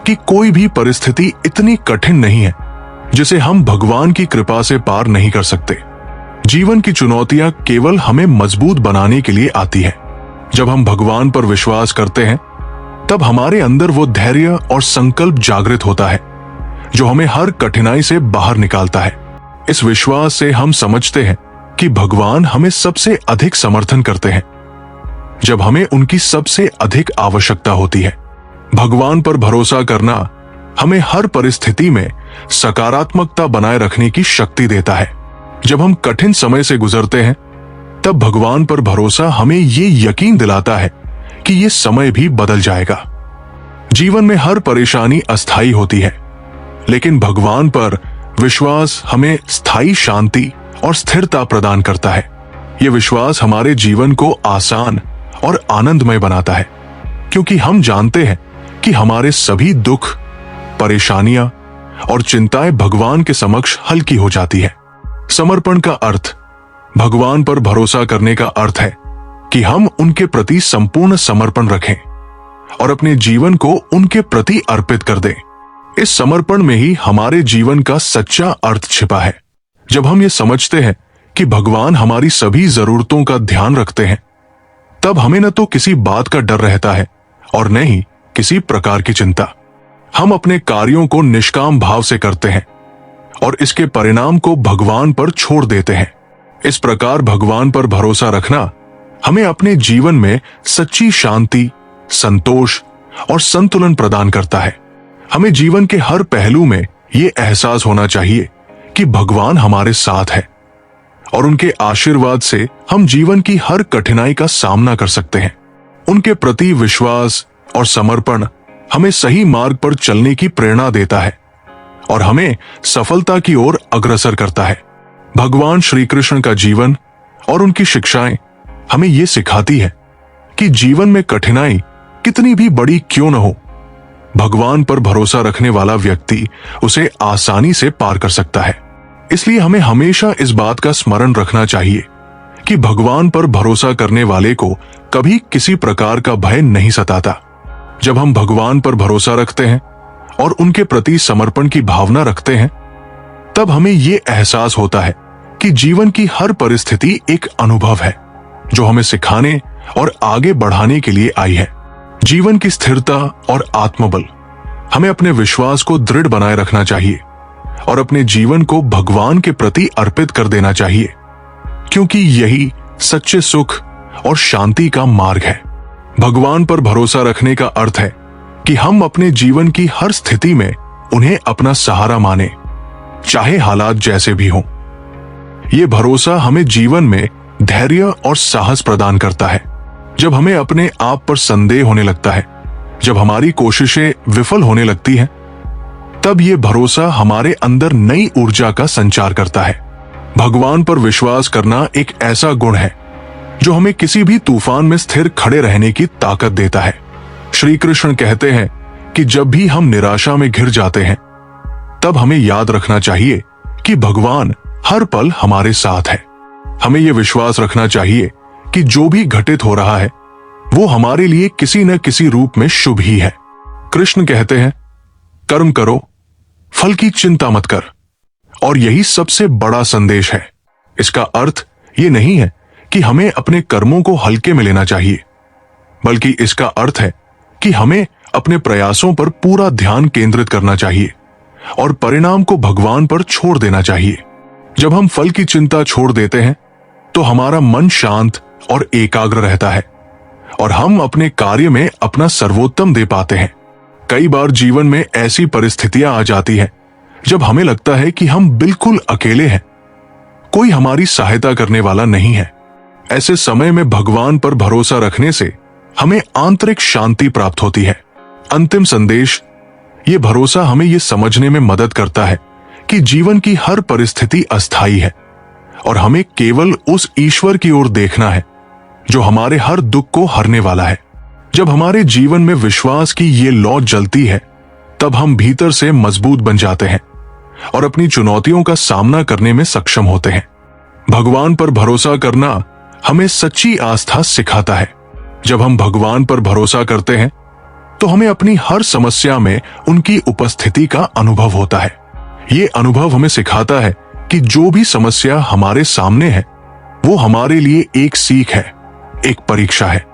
कि कोई भी परिस्थिति इतनी कठिन नहीं है जिसे हम भगवान की कृपा से पार नहीं कर सकते। जीवन की चुनौतियां केवल हमें मजबूत बनाने के लिए आती है। जब हम भगवान पर विश्वास करते हैं तब हमारे अंदर वो धैर्य और संकल्प जागृत होता है जो हमें हर कठिनाई से बाहर निकालता है। इस विश्वास से हम समझते हैं कि भगवान हमें सबसे अधिक समर्थन करते हैं जब हमें उनकी सबसे अधिक आवश्यकता होती है। भगवान पर भरोसा करना हमें हर परिस्थिति में सकारात्मकता बनाए रखने की शक्ति देता है। जब हम कठिन समय से गुजरते हैं तब भगवान पर भरोसा हमें ये यकीन दिलाता है कि ये समय भी बदल जाएगा। जीवन में हर परेशानी अस्थायी होती है, लेकिन भगवान पर विश्वास हमें स्थायी शांति और स्थिरता प्रदान करता है। ये विश्वास हमारे जीवन को आसान और आनंदमय बनाता है क्योंकि हम जानते हैं कि हमारे सभी दुख, परेशानियां और चिंताएं भगवान के समक्ष हल्की हो जाती है। समर्पण का अर्थ, भगवान पर भरोसा करने का अर्थ है कि हम उनके प्रति संपूर्ण समर्पण रखें और अपने जीवन को उनके प्रति अर्पित कर दें। इस समर्पण में ही हमारे जीवन का सच्चा अर्थ छिपा है। जब हम ये समझते हैं कि भगवान हमारी सभी जरूरतों का ध्यान रखते हैं तब हमें न तो किसी बात का डर रहता है और न ही किसी प्रकार की चिंता। हम अपने कार्यों को निष्काम भाव से करते हैं और इसके परिणाम को भगवान पर छोड़ देते हैं। इस प्रकार भगवान पर भरोसा रखना हमें अपने जीवन में सच्ची शांति, संतोष और संतुलन प्रदान करता है। हमें जीवन के हर पहलू में ये एहसास होना चाहिए कि भगवान हमारे साथ है और उनके आशीर्वाद से हम जीवन की हर कठिनाई का सामना कर सकते हैं। उनके प्रति विश्वास और समर्पण हमें सही मार्ग पर चलने की प्रेरणा देता है और हमें सफलता की ओर अग्रसर करता है। भगवान श्री कृष्ण का जीवन और उनकी शिक्षाएं हमें ये सिखाती है कि जीवन में कठिनाई कितनी भी बड़ी क्यों न हो, भगवान पर भरोसा रखने वाला व्यक्ति उसे आसानी से पार कर सकता है। इसलिए हमें हमेशा इस बात का स्मरण रखना चाहिए कि भगवान पर भरोसा करने वाले को कभी किसी प्रकार का भय नहीं सताता। जब हम भगवान पर भरोसा रखते हैं और उनके प्रति समर्पण की भावना रखते हैं तब हमें ये एहसास होता है कि जीवन की हर परिस्थिति एक अनुभव है जो हमें सिखाने और आगे बढ़ाने के लिए आई है। जीवन की स्थिरता और आत्मबल, हमें अपने विश्वास को दृढ़ बनाए रखना चाहिए और अपने जीवन को भगवान के प्रति अर्पित कर देना चाहिए क्योंकि यही सच्चे सुख और शांति का मार्ग है। भगवान पर भरोसा रखने का अर्थ है कि हम अपने जीवन की हर स्थिति में उन्हें अपना सहारा माने, चाहे हालात जैसे भी हों। ये भरोसा हमें जीवन में धैर्य और साहस प्रदान करता है। जब हमें अपने आप पर संदेह होने लगता है, जब हमारी कोशिशें विफल होने लगती हैं, तब ये भरोसा हमारे अंदर नई ऊर्जा का संचार करता है। भगवान पर विश्वास करना एक ऐसा गुण है जो हमें किसी भी तूफान में स्थिर खड़े रहने की ताकत देता है। श्री कृष्ण कहते हैं कि जब भी हम निराशा में घिर जाते हैं, तब हमें याद रखना चाहिए कि भगवान हर पल हमारे साथ है। हमें यह विश्वास रखना चाहिए कि जो भी घटित हो रहा है वो हमारे लिए किसी न किसी रूप में शुभ ही है। कृष्ण कहते हैं, कर्म करो, फल की चिंता मत कर। और यही सबसे बड़ा संदेश है। इसका अर्थ ये नहीं है कि हमें अपने कर्मों को हल्के में लेना चाहिए, बल्कि इसका अर्थ है कि हमें अपने प्रयासों पर पूरा ध्यान केंद्रित करना चाहिए और परिणाम को भगवान पर छोड़ देना चाहिए। जब हम फल की चिंता छोड़ देते हैं तो हमारा मन शांत और एकाग्र रहता है और हम अपने कार्य में अपना सर्वोत्तम दे पाते हैं। कई बार जीवन में ऐसी परिस्थितियां आ जाती हैं जब हमें लगता है कि हम बिल्कुल अकेले हैं, कोई हमारी सहायता करने वाला नहीं है। ऐसे समय में भगवान पर भरोसा रखने से हमें आंतरिक शांति प्राप्त होती है। अंतिम संदेश, ये भरोसा हमें ये समझने में मदद करता है कि जीवन की हर परिस्थिति अस्थायी है और हमें केवल उस ईश्वर की ओर देखना है जो हमारे हर दुख को हरने वाला है। जब हमारे जीवन में विश्वास की ये लौ जलती है, तब हम भीतर से मजबूत बन जाते हैं और अपनी चुनौतियों का सामना करने में सक्षम होते हैं। भगवान पर भरोसा करना हमें सच्ची आस्था सिखाता है। जब हम भगवान पर भरोसा करते हैं तो हमें अपनी हर समस्या में उनकी उपस्थिति का अनुभव होता है। ये अनुभव हमें सिखाता है कि जो भी समस्या हमारे सामने है वो हमारे लिए एक सीख है, एक परीक्षा है।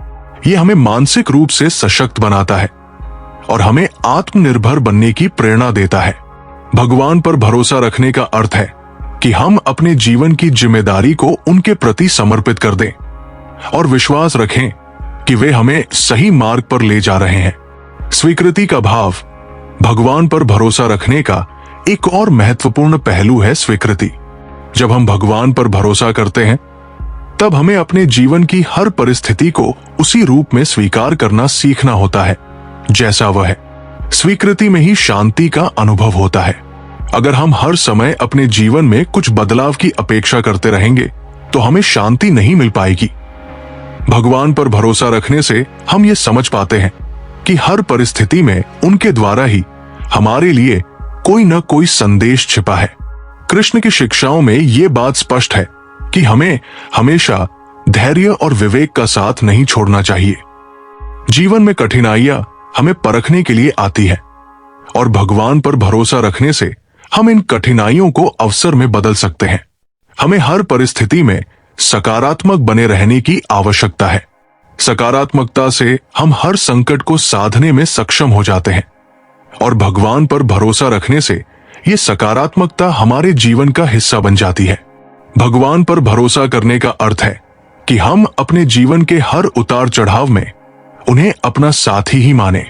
ये हमें मानसिक रूप से सशक्त बनाता है और हमें आत्मनिर्भर बनने की प्रेरणा देता है। भगवान पर भरोसा रखने का अर्थ है कि हम अपने जीवन की जिम्मेदारी को उनके प्रति समर्पित कर दें और विश्वास रखें कि वे हमें सही मार्ग पर ले जा रहे हैं। स्वीकृति का भाव भगवान पर भरोसा रखने का एक और महत्वपूर्ण पहलू है स्वीकृति। जब हम भगवान पर भरोसा करते हैं तब हमें अपने जीवन की हर परिस्थिति को उसी रूप में स्वीकार करना सीखना होता है जैसा वह है। स्वीकृति में ही शांति का अनुभव होता है। अगर हम हर समय अपने जीवन में कुछ बदलाव की अपेक्षा करते रहेंगे तो हमें शांति नहीं मिल पाएगी। भगवान पर भरोसा रखने से हम ये समझ पाते हैं कि हर परिस्थिति में उनके द्वारा ही हमारे लिए कोई न कोई संदेश छिपा है। कृष्ण की शिक्षाओं में ये बात स्पष्ट है कि हमें हमेशा धैर्य और विवेक का साथ नहीं छोड़ना चाहिए। जीवन में कठिनाइयां हमें परखने के लिए आती है और भगवान पर भरोसा रखने से हम इन कठिनाइयों को अवसर में बदल सकते हैं। हमें हर परिस्थिति में सकारात्मक बने रहने की आवश्यकता है। सकारात्मकता से हम हर संकट को साधने में सक्षम हो जाते हैं और भगवान पर भरोसा रखने से ये सकारात्मकता हमारे जीवन का हिस्सा बन जाती है। भगवान पर भरोसा करने का अर्थ है कि हम अपने जीवन के हर उतार चढ़ाव में उन्हें अपना साथी ही माने।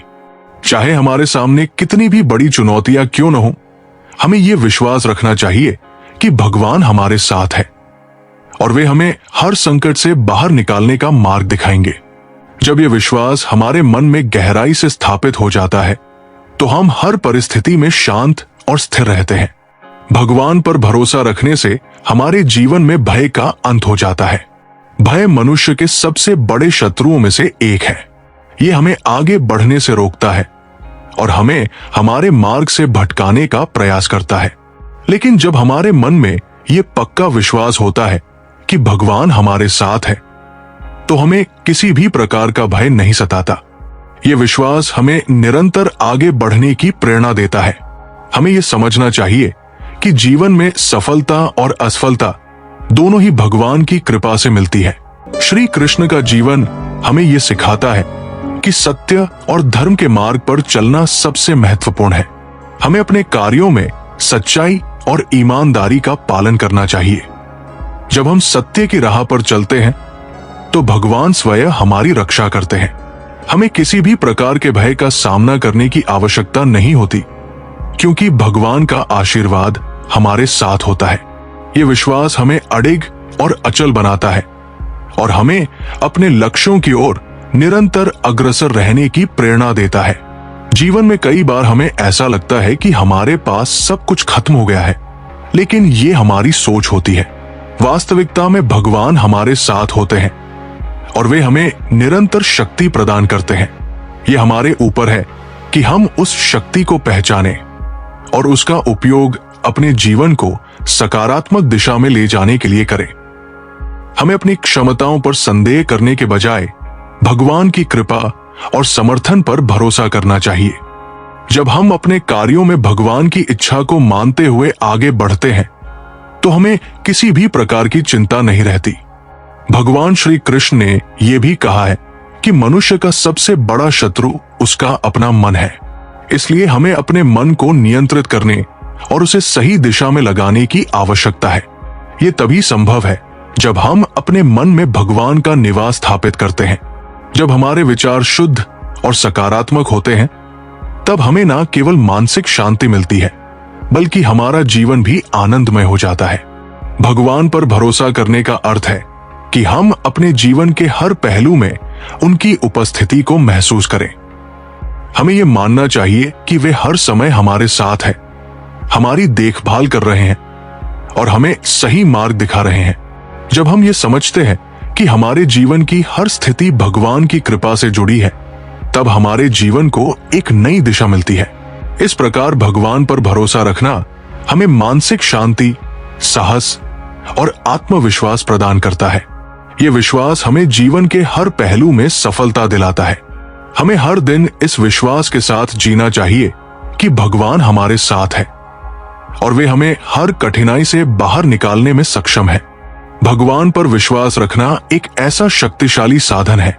चाहे हमारे सामने कितनी भी बड़ी चुनौतियां क्यों न हो, हमें यह विश्वास रखना चाहिए कि भगवान हमारे साथ है और वे हमें हर संकट से बाहर निकालने का मार्ग दिखाएंगे। जब यह विश्वास हमारे मन में गहराई से स्थापित हो जाता है तो हम हर परिस्थिति में शांत और स्थिर रहते हैं। भगवान पर भरोसा रखने से हमारे जीवन में भय का अंत हो जाता है। भय मनुष्य के सबसे बड़े शत्रुओं में से एक है। ये हमें आगे बढ़ने से रोकता है और हमें हमारे मार्ग से भटकाने का प्रयास करता है। लेकिन जब हमारे मन में यह पक्का विश्वास होता है कि भगवान हमारे साथ है, तो हमें किसी भी प्रकार का भय नहीं सताता। यह विश्वास हमें निरंतर आगे बढ़ने की प्रेरणा देता है। हमें यह समझना चाहिए कि जीवन में सफलता और असफलता दोनों ही भगवान की कृपा से मिलती है। श्री कृष्ण का जीवन हमें यह सिखाता है कि सत्य और धर्म के मार्ग पर चलना सबसे महत्वपूर्ण है। हमें अपने कार्यों में सच्चाई और ईमानदारी का पालन करना चाहिए। जब हम सत्य की राह पर चलते हैं तो भगवान स्वयं हमारी रक्षा करते हैं। हमें किसी भी प्रकार के भय का सामना करने की आवश्यकता नहीं होती, क्योंकि भगवान का आशीर्वाद हमारे साथ होता है। यह विश्वास हमें अडिग और अचल बनाता है और हमें अपने लक्ष्यों की ओर निरंतर अग्रसर रहने की प्रेरणा देता है। जीवन में कई बार हमें ऐसा लगता है कि हमारे पास सब कुछ खत्म हो गया है, लेकिन ये हमारी सोच होती है। वास्तविकता में भगवान हमारे साथ होते हैं और वे हमें निरंतर शक्ति प्रदान करते हैं। यह हमारे ऊपर है कि हम उस शक्ति को पहचानें और उसका उपयोग अपने जीवन को सकारात्मक दिशा में ले जाने के लिए करें। हमें अपनी क्षमताओं पर संदेह करने के बजाय भगवान की कृपा और समर्थन पर भरोसा करना चाहिए। जब हम अपने कार्यों में भगवान की इच्छा को मानते हुए आगे बढ़ते हैं तो हमें किसी भी प्रकार की चिंता नहीं रहती। भगवान श्री कृष्ण ने यह भी कहा है कि मनुष्य का सबसे बड़ा शत्रु उसका अपना मन है। इसलिए हमें अपने मन को नियंत्रित करने और उसे सही दिशा में लगाने की आवश्यकता है। यह तभी संभव है जब हम अपने मन में भगवान का निवास स्थापित करते हैं। जब हमारे विचार शुद्ध और सकारात्मक होते हैं तब हमें न केवल मानसिक शांति मिलती है बल्कि हमारा जीवन भी आनंदमय हो जाता है। भगवान पर भरोसा करने का अर्थ है कि हम अपने जीवन के हर पहलू में उनकी उपस्थिति को महसूस करें। हमें यह मानना चाहिए कि वे हर समय हमारे साथ हैं, हमारी देखभाल कर रहे हैं और हमें सही मार्ग दिखा रहे हैं। जब हम ये समझते हैं कि हमारे जीवन की हर स्थिति भगवान की कृपा से जुड़ी है तब हमारे जीवन को एक नई दिशा मिलती है। इस प्रकार भगवान पर भरोसा रखना हमें मानसिक शांति, साहस और आत्मविश्वास प्रदान करता है। यह विश्वास हमें जीवन के हर पहलू में सफलता दिलाता है। हमें हर दिन इस विश्वास के साथ जीना चाहिए कि भगवान हमारे साथ है और वे हमें हर कठिनाई से बाहर निकालने में सक्षम है। भगवान पर विश्वास रखना एक ऐसा शक्तिशाली साधन है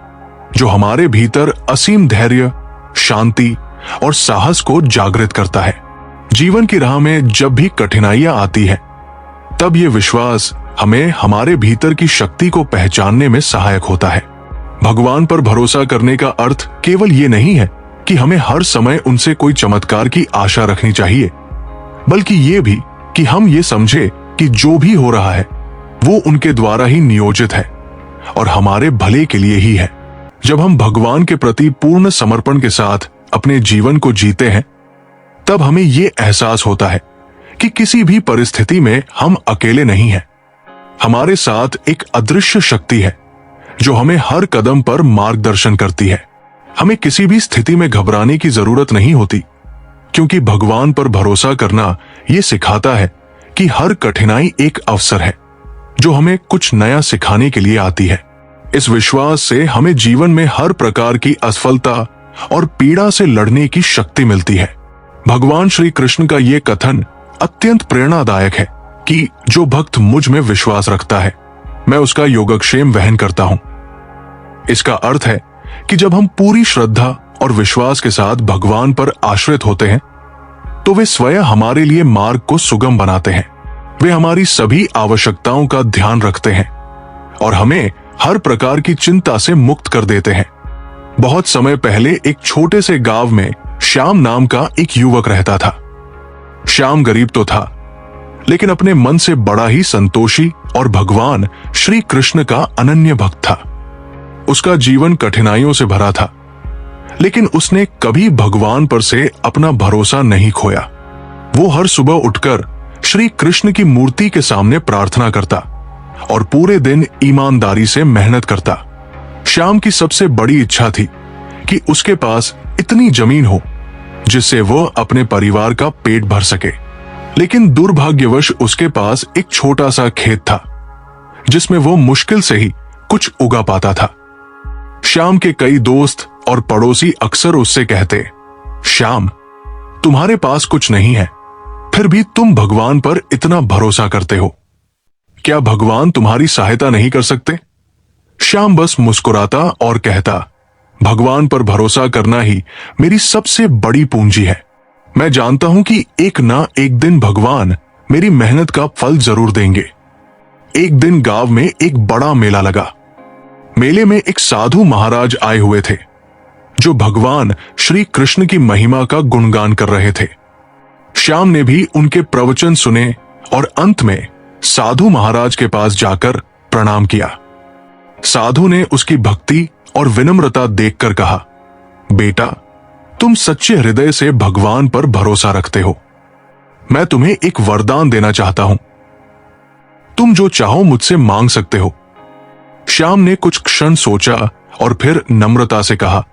जो हमारे भीतर असीम धैर्य, शांति और साहस को जागृत करता है। जीवन की राह में जब भी कठिनाइयां आती है तब यह विश्वास हमें हमारे भीतर की शक्ति को पहचानने में सहायक होता है। भगवान पर भरोसा करने का अर्थ केवल ये नहीं है कि हमें हर समय उनसे कोई चमत्कार की आशा रखनी चाहिए, बल्कि ये भी कि हम ये समझे कि जो भी हो रहा है वो उनके द्वारा ही नियोजित है और हमारे भले के लिए ही है। जब हम भगवान के प्रति पूर्ण समर्पण के साथ अपने जीवन को जीते हैं तब हमें ये एहसास होता है कि किसी भी परिस्थिति में हम अकेले नहीं हैं। हमारे साथ एक अदृश्य शक्ति है जो हमें हर कदम पर मार्गदर्शन करती है। हमें किसी भी स्थिति में घबराने की जरूरत नहीं होती, क्योंकि भगवान पर भरोसा करना ये सिखाता है कि हर कठिनाई एक अवसर है जो हमें कुछ नया सिखाने के लिए आती है। इस विश्वास से हमें जीवन में हर प्रकार की असफलता और पीड़ा से लड़ने की शक्ति मिलती है। भगवान श्री कृष्ण का ये कथन अत्यंत प्रेरणादायक है कि जो भक्त मुझ में विश्वास रखता है मैं उसका योगक्षेम वहन करता हूं। इसका अर्थ है कि जब हम पूरी श्रद्धा और विश्वास के साथ भगवान पर आश्रित होते हैं तो वे स्वयं हमारे लिए मार्ग को सुगम बनाते हैं। वे हमारी सभी आवश्यकताओं का ध्यान रखते हैं और हमें हर प्रकार की चिंता से मुक्त कर देते हैं। बहुत समय पहले एक छोटे से गांव में श्याम नाम का एक युवक रहता था। श्याम गरीब तो था, लेकिन अपने मन से बड़ा ही संतोषी और भगवान श्री कृष्ण का अनन्य भक्त था। उसका जीवन कठिनाइयों से भरा था, लेकिन उसने कभी भगवान पर से अपना भरोसा नहीं खोया। वो हर सुबह उठकर श्री कृष्ण की मूर्ति के सामने प्रार्थना करता और पूरे दिन ईमानदारी से मेहनत करता। श्याम की सबसे बड़ी इच्छा थी कि उसके पास इतनी जमीन हो जिससे वो अपने परिवार का पेट भर सके, लेकिन दुर्भाग्यवश उसके पास एक छोटा सा खेत था जिसमें वो मुश्किल से ही कुछ उगा पाता था। श्याम के कई दोस्त और पड़ोसी अक्सर उससे कहते, श्याम, तुम्हारे पास कुछ नहीं है, फिर भी तुम भगवान पर इतना भरोसा करते हो, क्या भगवान तुम्हारी सहायता नहीं कर सकते? श्याम बस मुस्कुराता और कहता, भगवान पर भरोसा करना ही मेरी सबसे बड़ी पूंजी है। मैं जानता हूं कि एक ना एक दिन भगवान मेरी मेहनत का फल जरूर देंगे। एक दिन गांव में एक बड़ा मेला लगा। मेले में एक साधु महाराज आए हुए थे जो भगवान श्री कृष्ण की महिमा का गुणगान कर रहे थे। श्याम ने भी उनके प्रवचन सुने और अंत में साधु महाराज के पास जाकर प्रणाम किया। साधु ने उसकी भक्ति और विनम्रता देखकर कहा, बेटा, तुम सच्चे हृदय से भगवान पर भरोसा रखते हो। मैं तुम्हें एक वरदान देना चाहता हूं। तुम जो चाहो मुझसे मांग सकते हो। श्याम ने कुछ क्षण सोचा और फिर नम्रता से कहा,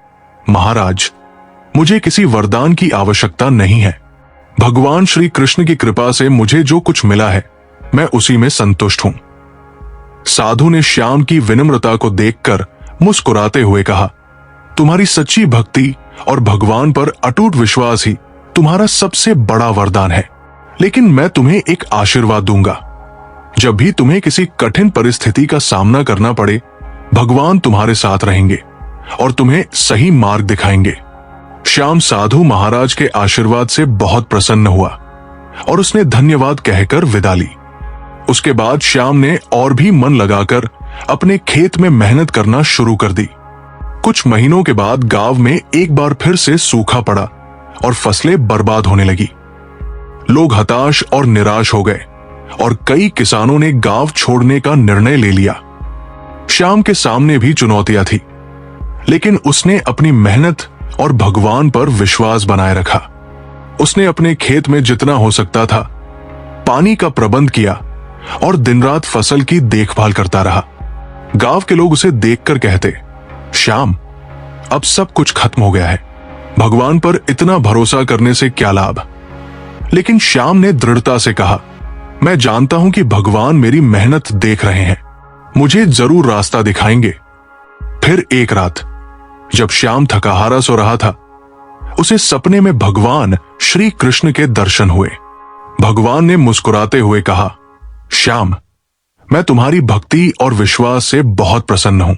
महाराज, मुझे किसी वरदान की आवश्यकता नहीं है। भगवान श्री कृष्ण की कृपा से मुझे जो कुछ मिला है मैं उसी में संतुष्ट हूं। साधु ने श्याम की विनम्रता को देखकर मुस्कुराते हुए कहा, तुम्हारी सच्ची भक्ति और भगवान पर अटूट विश्वास ही तुम्हारा सबसे बड़ा वरदान है। लेकिन मैं तुम्हें एक आशीर्वाद दूंगा, जब भी तुम्हें किसी कठिन परिस्थिति का सामना करना पड़े, भगवान तुम्हारे साथ रहेंगे और तुम्हें सही मार्ग दिखाएंगे। श्याम साधु महाराज के आशीर्वाद से बहुत प्रसन्न हुआ और उसने धन्यवाद कहकर विदा ली। उसके बाद श्याम ने और भी मन लगाकर अपने खेत में मेहनत करना शुरू कर दी। कुछ महीनों के बाद गांव में एक बार फिर से सूखा पड़ा और फसलें बर्बाद होने लगी। लोग हताश और निराश हो गए और कई किसानों ने गांव छोड़ने का निर्णय ले लिया। श्याम के सामने भी चुनौतियां थी, लेकिन उसने अपनी मेहनत और भगवान पर विश्वास बनाए रखा। उसने अपने खेत में जितना हो सकता था पानी का प्रबंध किया और दिन रात फसल की देखभाल करता रहा। गांव के लोग उसे देखकर कहते, श्याम, अब सब कुछ खत्म हो गया है, भगवान पर इतना भरोसा करने से क्या लाभ। लेकिन श्याम ने दृढ़ता से कहा, मैं जानता हूं कि भगवान मेरी मेहनत देख रहे हैं, मुझे जरूर रास्ता दिखाएंगे। फिर एक रात जब श्याम थकाहारा सो रहा था, उसे सपने में भगवान श्री कृष्ण के दर्शन हुए। भगवान ने मुस्कुराते हुए कहा, श्याम, मैं तुम्हारी भक्ति और विश्वास से बहुत प्रसन्न हूं।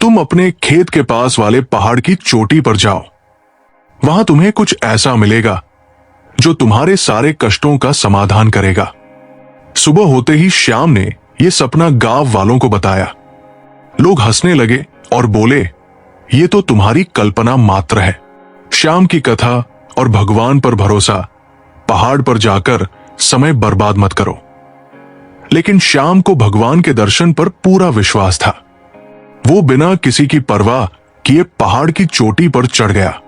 तुम अपने खेत के पास वाले पहाड़ की चोटी पर जाओ, वहां तुम्हें कुछ ऐसा मिलेगा जो तुम्हारे सारे कष्टों का समाधान करेगा। सुबह होते ही श्याम ने यह सपना गांव वालों को बताया। लोग हंसने लगे और बोले, ये तो तुम्हारी कल्पना मात्र है। श्याम की कथा और भगवान पर भरोसा, पहाड़ पर जाकर समय बर्बाद मत करो। लेकिन श्याम को भगवान के दर्शन पर पूरा विश्वास था। वो बिना किसी की परवाह किए पहाड़ की चोटी पर चढ़ गया।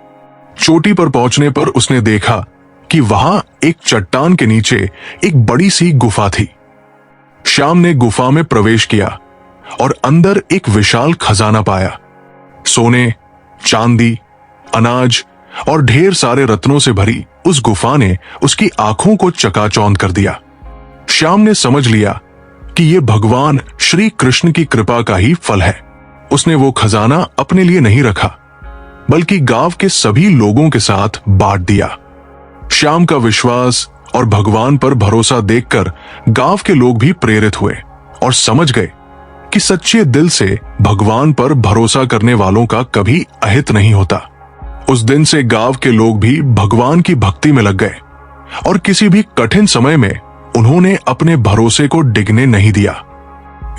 चोटी पर पहुंचने पर उसने देखा कि वहां एक चट्टान के नीचे एक बड़ी सी गुफा थी। श्याम ने गुफा में प्रवेश किया और अंदर एक विशाल खजाना पाया। सोने, चांदी, अनाज और ढेर सारे रत्नों से भरी उस गुफा ने उसकी आंखों को चकाचौंध कर दिया। श्याम ने समझ लिया कि यह भगवान श्री कृष्ण की कृपा का ही फल है। उसने वो खजाना अपने लिए नहीं रखा, बल्कि गांव के सभी लोगों के साथ बांट दिया। श्याम का विश्वास और भगवान पर भरोसा देखकर गांव के लोग भी प्रेरित हुए और समझ गए कि सच्चे दिल से भगवान पर भरोसा करने वालों का कभी अहित नहीं होता। उस दिन से गांव के लोग भी भगवान की भक्ति में लग गए और किसी भी कठिन समय में उन्होंने अपने भरोसे को डिगने नहीं दिया।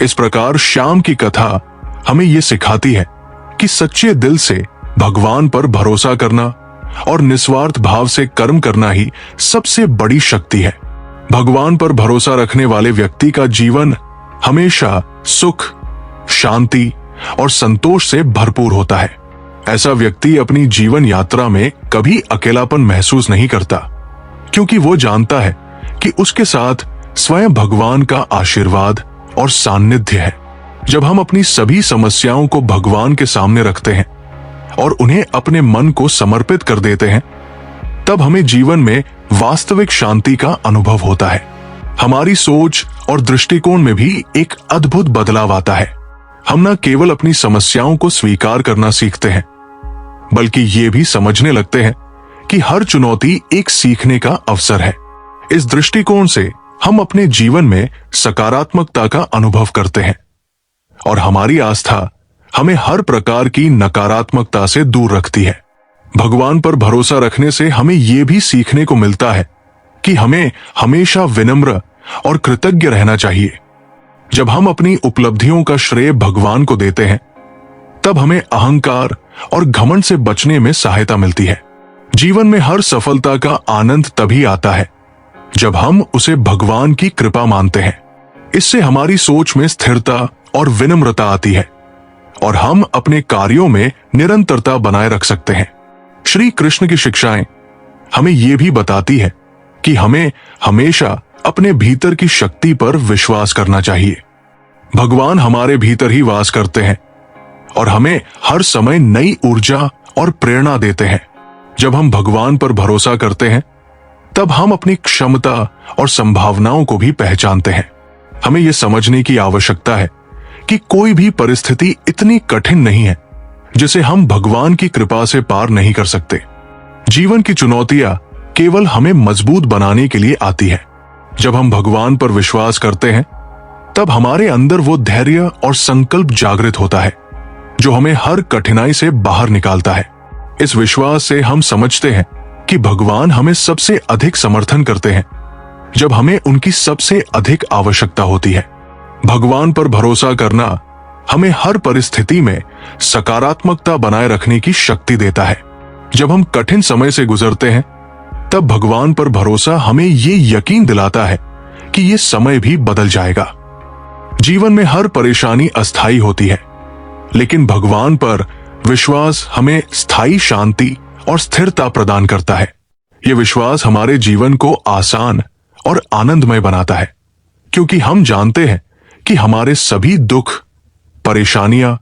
इस प्रकार श्याम की कथा हमें यह सिखाती है कि सच्चे दिल से भगवान पर भरोसा करना और निस्वार्थ भाव से कर्म करना ही सबसे बड़ी शक्ति है। भगवान पर भरोसा रखने वाले व्यक्ति का जीवन हमेशा सुख, शांति और संतोष से भरपूर होता है। ऐसा व्यक्ति अपनी जीवन यात्रा में कभी अकेलापन महसूस नहीं करता, क्योंकि वो जानता है कि उसके साथ स्वयं भगवान का आशीर्वाद और सान्निध्य है। जब हम अपनी सभी समस्याओं को भगवान के सामने रखते हैं और उन्हें अपने मन को समर्पित कर देते हैं, तब हमें जीवन में वास्तविक शांति का अनुभव होता है। हमारी सोच और दृष्टिकोण में भी एक अद्भुत बदलाव आता है। हम न केवल अपनी समस्याओं को स्वीकार करना सीखते हैं, बल्कि ये भी समझने लगते हैं कि हर चुनौती एक सीखने का अवसर है। इस दृष्टिकोण से हम अपने जीवन में सकारात्मकता का अनुभव करते हैं और हमारी आस्था हमें हर प्रकार की नकारात्मकता से दूर रखती है। भगवान पर भरोसा रखने से हमें यह भी सीखने को मिलता है कि हमें हमेशा विनम्र और कृतज्ञ रहना चाहिए। जब हम अपनी उपलब्धियों का श्रेय भगवान को देते हैं, तब हमें अहंकार और घमंड से बचने में सहायता मिलती है। जीवन में हर सफलता का आनंद तभी आता है जब हम उसे भगवान की कृपा मानते हैं। इससे हमारी सोच में स्थिरता और विनम्रता आती है और हम अपने कार्यों में निरंतरता बनाए रख सकते हैं। श्री कृष्ण की शिक्षाएं हमें यह भी बताती है कि हमें हमेशा अपने भीतर की शक्ति पर विश्वास करना चाहिए। भगवान हमारे भीतर ही वास करते हैं और हमें हर समय नई ऊर्जा और प्रेरणा देते हैं। जब हम भगवान पर भरोसा करते हैं तब हम अपनी क्षमता और संभावनाओं को भी पहचानते हैं। हमें यह समझने की आवश्यकता है कि कोई भी परिस्थिति इतनी कठिन नहीं है जिसे हम भगवान की कृपा से पार नहीं कर सकते। जीवन की चुनौतियां केवल हमें मजबूत बनाने के लिए आती है। जब हम भगवान पर विश्वास करते हैं तब हमारे अंदर वो धैर्य और संकल्प जागृत होता है जो हमें हर कठिनाई से बाहर निकालता है। इस विश्वास से हम समझते हैं कि भगवान हमें सबसे अधिक समर्थन करते हैं जब हमें उनकी सबसे अधिक आवश्यकता होती है। भगवान पर भरोसा करना हमें हर परिस्थिति में सकारात्मकता बनाए रखने की शक्ति देता है। जब हम कठिन समय से गुजरते हैं तब भगवान पर भरोसा हमें ये यकीन दिलाता है कि ये समय भी बदल जाएगा। जीवन में हर परेशानी अस्थायी होती है, लेकिन भगवान पर विश्वास हमें स्थायी शांति और स्थिरता प्रदान करता है। यह विश्वास हमारे जीवन को आसान और आनंदमय बनाता है, क्योंकि हम जानते हैं कि हमारे सभी दुख, परेशानियां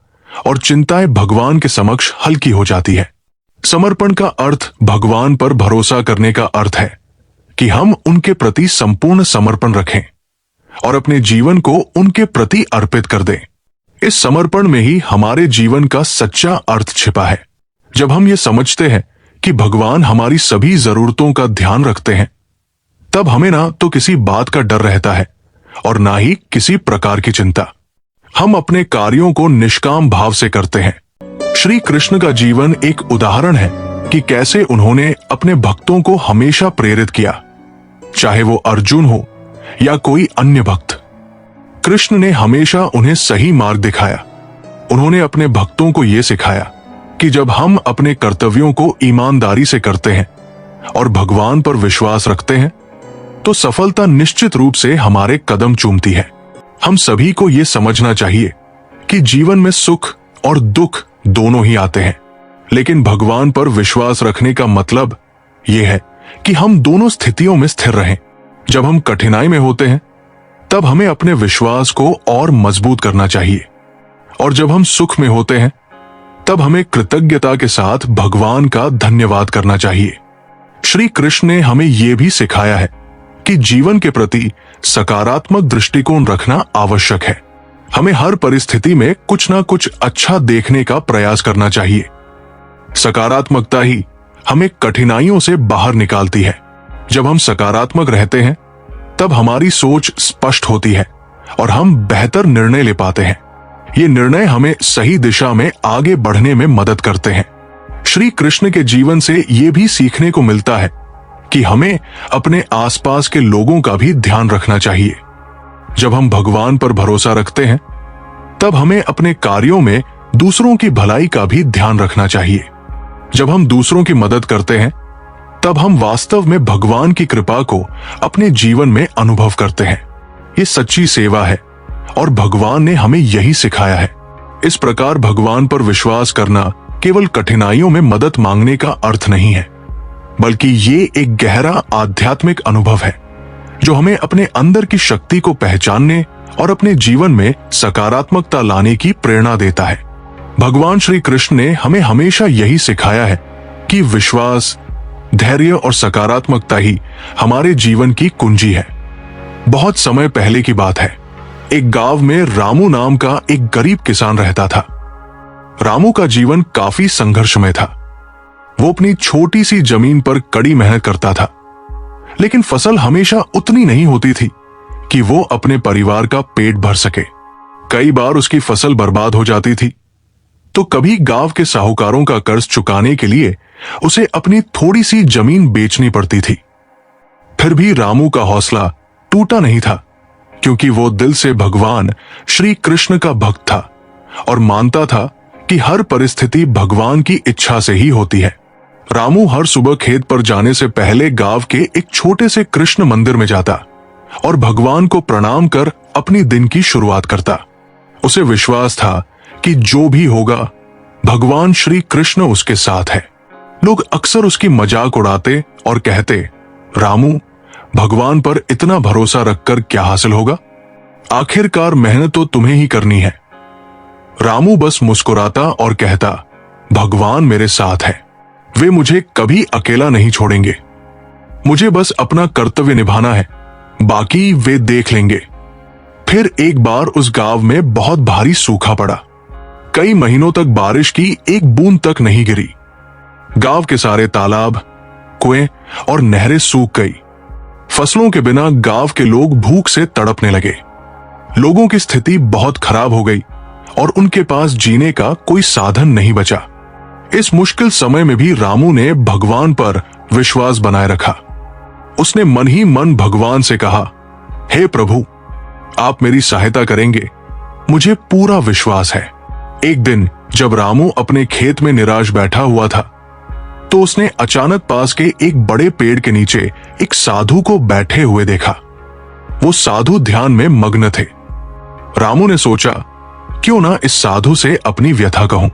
और चिंताएं भगवान के समक्ष हल्की हो जाती है। समर्पण का अर्थ भगवान पर भरोसा करने का अर्थ है कि हम उनके प्रति संपूर्ण समर्पण रखें और अपने जीवन को उनके प्रति अर्पित कर दें। इस समर्पण में ही हमारे जीवन का सच्चा अर्थ छिपा है। जब हम ये समझते हैं कि भगवान हमारी सभी जरूरतों का ध्यान रखते हैं, तब हमें ना तो किसी बात का डर रहता है और ना ही किसी प्रकार की चिंता। हम अपने कार्यों को निष्काम भाव से करते हैं। श्री कृष्ण का जीवन एक उदाहरण है कि कैसे उन्होंने अपने भक्तों को हमेशा प्रेरित किया, चाहे वो अर्जुन हो या कोई अन्य भक्त। कृष्ण ने हमेशा उन्हें सही मार्ग दिखाया। उन्होंने अपने भक्तों को यह सिखाया कि जब हम अपने कर्तव्यों को ईमानदारी से करते हैं और भगवान पर विश्वास रखते हैं तो सफलता निश्चित रूप से हमारे कदम चूमती है। हम सभी को यह समझना चाहिए कि जीवन में सुख और दुख दोनों ही आते हैं, लेकिन भगवान पर विश्वास रखने का मतलब यह है कि हम दोनों स्थितियों में स्थिर रहें। जब हम कठिनाई में होते हैं तब हमें अपने विश्वास को और मजबूत करना चाहिए, और जब हम सुख में होते हैं तब हमें कृतज्ञता के साथ भगवान का धन्यवाद करना चाहिए। श्री कृष्ण ने हमें यह भी सिखाया है कि जीवन के प्रति सकारात्मक दृष्टिकोण रखना आवश्यक है। हमें हर परिस्थिति में कुछ ना कुछ अच्छा देखने का प्रयास करना चाहिए। सकारात्मकता ही हमें कठिनाइयों से बाहर निकालती है। जब हम सकारात्मक रहते हैं तब हमारी सोच स्पष्ट होती है और हम बेहतर निर्णय ले पाते हैं। ये निर्णय हमें सही दिशा में आगे बढ़ने में मदद करते हैं। श्री कृष्ण के जीवन से ये भी सीखने को मिलता है कि हमें अपने आसपास के लोगों का भी ध्यान रखना चाहिए। जब हम भगवान पर भरोसा रखते हैं तब हमें अपने कार्यों में दूसरों की भलाई का भी ध्यान रखना चाहिए। जब हम दूसरों की मदद करते हैं तब हम वास्तव में भगवान की कृपा को अपने जीवन में अनुभव करते हैं। ये सच्ची सेवा है और भगवान ने हमें यही सिखाया है। इस प्रकार भगवान पर विश्वास करना केवल कठिनाइयों में मदद मांगने का अर्थ नहीं है, बल्कि ये एक गहरा आध्यात्मिक अनुभव है जो हमें अपने अंदर की शक्ति को पहचानने और अपने जीवन में सकारात्मकता लाने की प्रेरणा देता है। भगवान श्री कृष्ण ने हमें हमेशा यही सिखाया है कि विश्वास, धैर्य और सकारात्मकता ही हमारे जीवन की कुंजी है। बहुत समय पहले की बात है, एक गांव में रामू नाम का एक गरीब किसान रहता था। रामू का जीवन काफी संघर्षमय था। वो अपनी छोटी सी जमीन पर कड़ी मेहनत करता था, लेकिन फसल हमेशा उतनी नहीं होती थी कि वो अपने परिवार का पेट भर सके। कई बार उसकी फसल बर्बाद हो जाती थी, तो कभी गांव के साहूकारों का कर्ज चुकाने के लिए उसे अपनी थोड़ी सी जमीन बेचनी पड़ती थी। फिर भी रामू का हौसला टूटा नहीं था, क्योंकि वो दिल से भगवान श्री कृष्ण का भक्त था और मानता था कि हर परिस्थिति भगवान की इच्छा से ही होती है। रामू हर सुबह खेत पर जाने से पहले गांव के एक छोटे से कृष्ण मंदिर में जाता और भगवान को प्रणाम कर अपनी दिन की शुरुआत करता। उसे विश्वास था कि जो भी होगा भगवान श्री कृष्ण उसके साथ है। लोग अक्सर उसकी मजाक उड़ाते और कहते, रामू, भगवान पर इतना भरोसा रखकर क्या हासिल होगा? आखिरकार मेहनत तो तुम्हें ही करनी है। रामू बस मुस्कुराता और कहता, भगवान मेरे साथ है, वे मुझे कभी अकेला नहीं छोड़ेंगे। मुझे बस अपना कर्तव्य निभाना है, बाकी वे देख लेंगे। फिर एक बार उस गांव में बहुत भारी सूखा पड़ा। कई महीनों तक बारिश की एक बूंद तक नहीं गिरी। गांव के सारे तालाब, कुएं और नहरें सूख गई। फसलों के बिना गांव के लोग भूख से तड़पने लगे। लोगों की स्थिति बहुत खराब हो गई और उनके पास जीने का कोई साधन नहीं बचा। इस मुश्किल समय में भी रामू ने भगवान पर विश्वास बनाए रखा। उसने मन ही मन भगवान से कहा, हे प्रभु, आप मेरी सहायता करेंगे, मुझे पूरा विश्वास है। एक दिन जब रामू अपने खेत में निराश बैठा हुआ था, तो उसने अचानक पास के एक बड़े पेड़ के नीचे एक साधु को बैठे हुए देखा। वो साधु ध्यान में मग्न थे। रामू ने सोचा, क्यों ना इस साधु से अपनी व्यथा कहूं।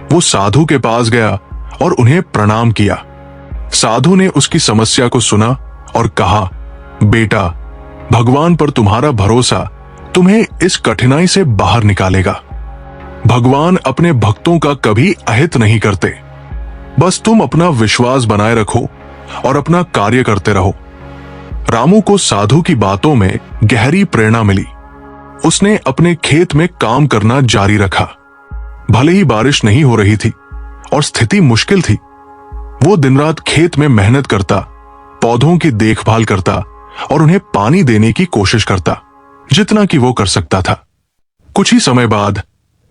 वो साधु के पास गया और उन्हें प्रणाम किया। साधु ने उसकी समस्या को सुना और कहा, बेटा, भगवान पर तुम्हारा भरोसा तुम्हें इस कठिनाई से बाहर निकालेगा। भगवान अपने भक्तों का कभी अहित नहीं करते। बस तुम अपना विश्वास बनाए रखो और अपना कार्य करते रहो। रामू को साधु की बातों में गहरी प्रेरणा मिली। उसने अपने खेत में काम करना जारी रखा। भले ही बारिश नहीं हो रही थी और स्थिति मुश्किल थी, वो दिन रात खेत में मेहनत करता, पौधों की देखभाल करता और उन्हें पानी देने की कोशिश करता, जितना कि वो कर सकता था। कुछ ही समय बाद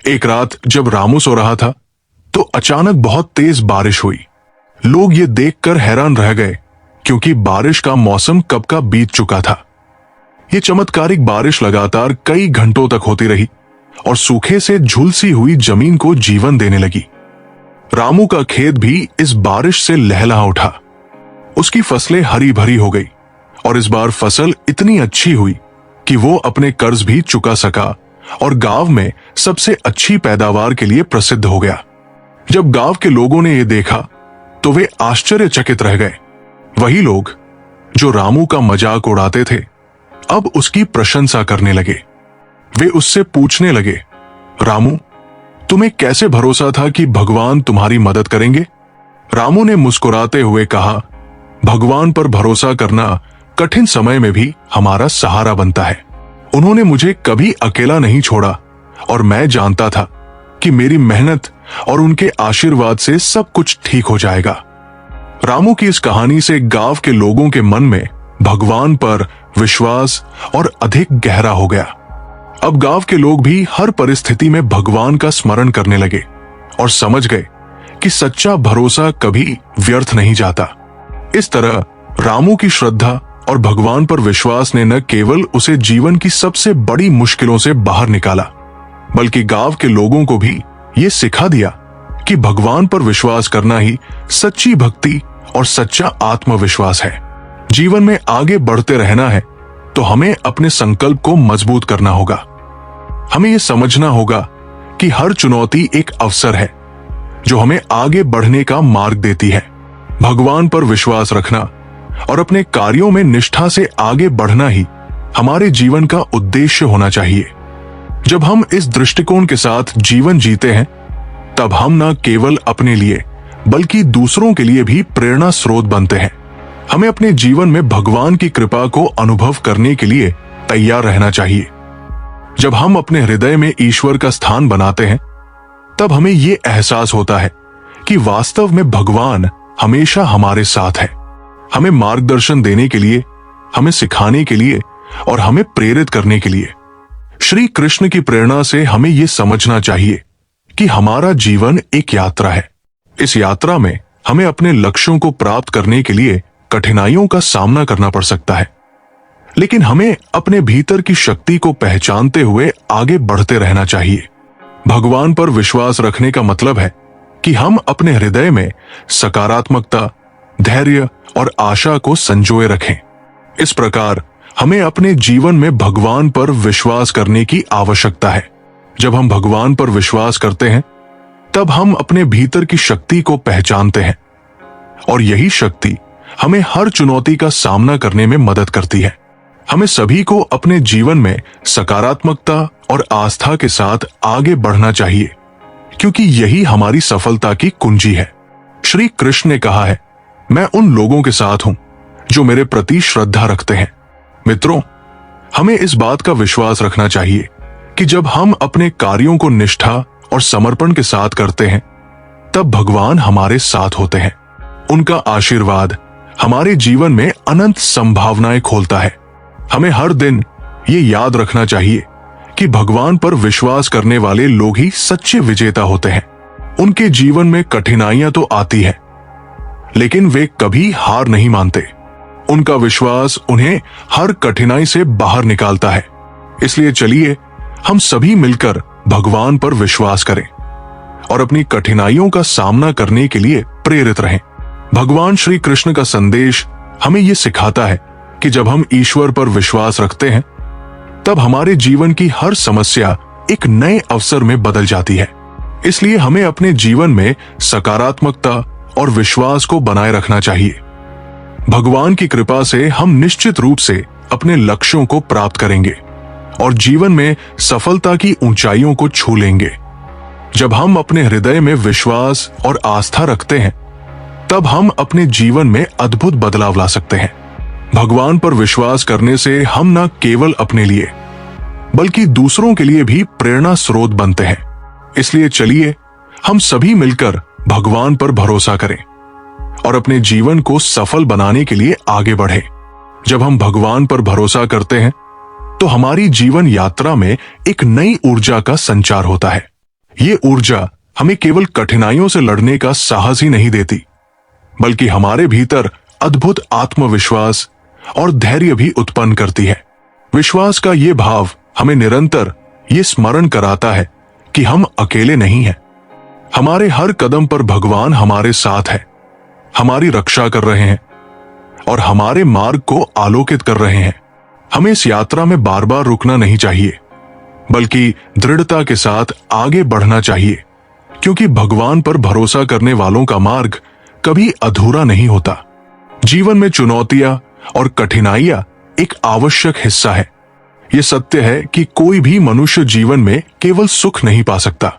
एक रात जब रामू सो रहा था, तो अचानक बहुत तेज बारिश हुई। लोग ये देखकर हैरान रह गए, क्योंकि बारिश का मौसम कब का बीत चुका था। ये चमत्कारिक बारिश लगातार कई घंटों तक होती रही और सूखे से झुलसी हुई जमीन को जीवन देने लगी। रामू का खेत भी इस बारिश से लहलहा उठा। उसकी फसलें हरी भरी हो गई और इस बार फसल इतनी अच्छी हुई कि वो अपने कर्ज भी चुका सका और गांव में सबसे अच्छी पैदावार के लिए प्रसिद्ध हो गया। जब गांव के लोगों ने यह देखा तो वे आश्चर्यचकित रह गए। वही लोग जो रामू का मजाक उड़ाते थे, अब उसकी प्रशंसा करने लगे। वे उससे पूछने लगे, रामू, तुम्हें कैसे भरोसा था कि भगवान तुम्हारी मदद करेंगे? रामू ने मुस्कुराते हुए कहा, भगवान पर भरोसा करना कठिन समय में भी हमारा सहारा बनता है। उन्होंने मुझे कभी अकेला नहीं छोड़ा और मैं जानता था कि मेरी मेहनत और उनके आशीर्वाद से सब कुछ ठीक हो जाएगा। रामू की इस कहानी से गांव के लोगों के मन में भगवान पर विश्वास और अधिक गहरा हो गया। अब गांव के लोग भी हर परिस्थिति में भगवान का स्मरण करने लगे और समझ गए कि सच्चा भरोसा कभी व्यर्थ नहीं जाता। इस तरह रामू की श्रद्धा और भगवान पर विश्वास ने न केवल उसे जीवन की सबसे बड़ी मुश्किलों से बाहर निकाला, बल्कि गांव के लोगों को भी ये सिखा दिया कि भगवान पर विश्वास करना ही सच्ची भक्ति और सच्चा आत्मविश्वास है। जीवन में आगे बढ़ते रहना है तो हमें अपने संकल्प को मजबूत करना होगा। हमें यह समझना होगा कि हर चुनौती एक अवसर है जो हमें आगे बढ़ने का मार्ग देती है। भगवान पर विश्वास रखना और अपने कार्यों में निष्ठा से आगे बढ़ना ही हमारे जीवन का उद्देश्य होना चाहिए। जब हम इस दृष्टिकोण के साथ जीवन जीते हैं, तब हम न केवल अपने लिए बल्कि दूसरों के लिए भी प्रेरणा स्रोत बनते हैं। हमें अपने जीवन में भगवान की कृपा को अनुभव करने के लिए तैयार रहना चाहिए। जब हम अपने हृदय में ईश्वर का स्थान बनाते हैं, तब हमें यह एहसास होता है कि वास्तव में भगवान हमेशा हमारे साथ है, हमें मार्गदर्शन देने के लिए, हमें सिखाने के लिए और हमें प्रेरित करने के लिए। श्री कृष्ण की प्रेरणा से हमें यह समझना चाहिए कि हमारा जीवन एक यात्रा है। इस यात्रा में हमें अपने लक्ष्यों को प्राप्त करने के लिए कठिनाइयों का सामना करना पड़ सकता है, लेकिन हमें अपने भीतर की शक्ति को पहचानते हुए आगे बढ़ते रहना चाहिए। भगवान पर विश्वास रखने का मतलब है कि हम अपने हृदय में सकारात्मकता, धैर्य और आशा को संजोए रखें। इस प्रकार हमें अपने जीवन में भगवान पर विश्वास करने की आवश्यकता है। जब हम भगवान पर विश्वास करते हैं, तब हम अपने भीतर की शक्ति को पहचानते हैं और यही शक्ति हमें हर चुनौती का सामना करने में मदद करती है। हमें सभी को अपने जीवन में सकारात्मकता और आस्था के साथ आगे बढ़ना चाहिए, क्योंकि यही हमारी सफलता की कुंजी है। श्री कृष्ण ने कहा है, मैं उन लोगों के साथ हूं जो मेरे प्रति श्रद्धा रखते हैं। मित्रों, हमें इस बात का विश्वास रखना चाहिए कि जब हम अपने कार्यों को निष्ठा और समर्पण के साथ करते हैं, तब भगवान हमारे साथ होते हैं। उनका आशीर्वाद हमारे जीवन में अनंत संभावनाएं खोलता है। हमें हर दिन ये याद रखना चाहिए कि भगवान पर विश्वास करने वाले लोग ही सच्चे विजेता होते हैं। उनके जीवन में कठिनाइयां तो आती हैं, लेकिन वे कभी हार नहीं मानते। उनका विश्वास उन्हें हर कठिनाई से बाहर निकालता है। इसलिए चलिए हम सभी मिलकर भगवान पर विश्वास करें और अपनी कठिनाइयों का सामना करने के लिए प्रेरित रहें। भगवान श्री कृष्ण का संदेश हमें यह सिखाता है कि जब हम ईश्वर पर विश्वास रखते हैं, तब हमारे जीवन की हर समस्या एक नए अवसर में बदल जाती है। इसलिए हमें अपने जीवन में सकारात्मकता और विश्वास को बनाए रखना चाहिए। भगवान की कृपा से हम निश्चित रूप से अपने लक्ष्यों को प्राप्त करेंगे और जीवन में सफलता की ऊंचाइयों को छू लेंगे। जब हम अपने हृदय में विश्वास और आस्था रखते हैं, तब हम अपने जीवन में अद्भुत बदलाव ला सकते हैं। भगवान पर विश्वास करने से हम न केवल अपने लिए बल्कि दूसरों के लिए भी प्रेरणा स्रोत बनते हैं। इसलिए चलिए हम सभी मिलकर भगवान पर भरोसा करें और अपने जीवन को सफल बनाने के लिए आगे बढ़ें। जब हम भगवान पर भरोसा करते हैं, तो हमारी जीवन यात्रा में एक नई ऊर्जा का संचार होता है। ये ऊर्जा हमें केवल कठिनाइयों से लड़ने का साहस ही नहीं देती, बल्कि हमारे भीतर अद्भुत आत्मविश्वास और धैर्य भी उत्पन्न करती है। विश्वास का ये भाव हमें निरंतर ये स्मरण कराता है कि हम अकेले नहीं हैं। हमारे हर कदम पर भगवान हमारे साथ है, हमारी रक्षा कर रहे हैं और हमारे मार्ग को आलोकित कर रहे हैं। हमें इस यात्रा में बार बार रुकना नहीं चाहिए, बल्कि दृढ़ता के साथ आगे बढ़ना चाहिए, क्योंकि भगवान पर भरोसा करने वालों का मार्ग कभी अधूरा नहीं होता। जीवन में चुनौतियां और कठिनाइयां एक आवश्यक हिस्सा है। यह सत्य है कि कोई भी मनुष्य जीवन में केवल सुख नहीं पा सकता।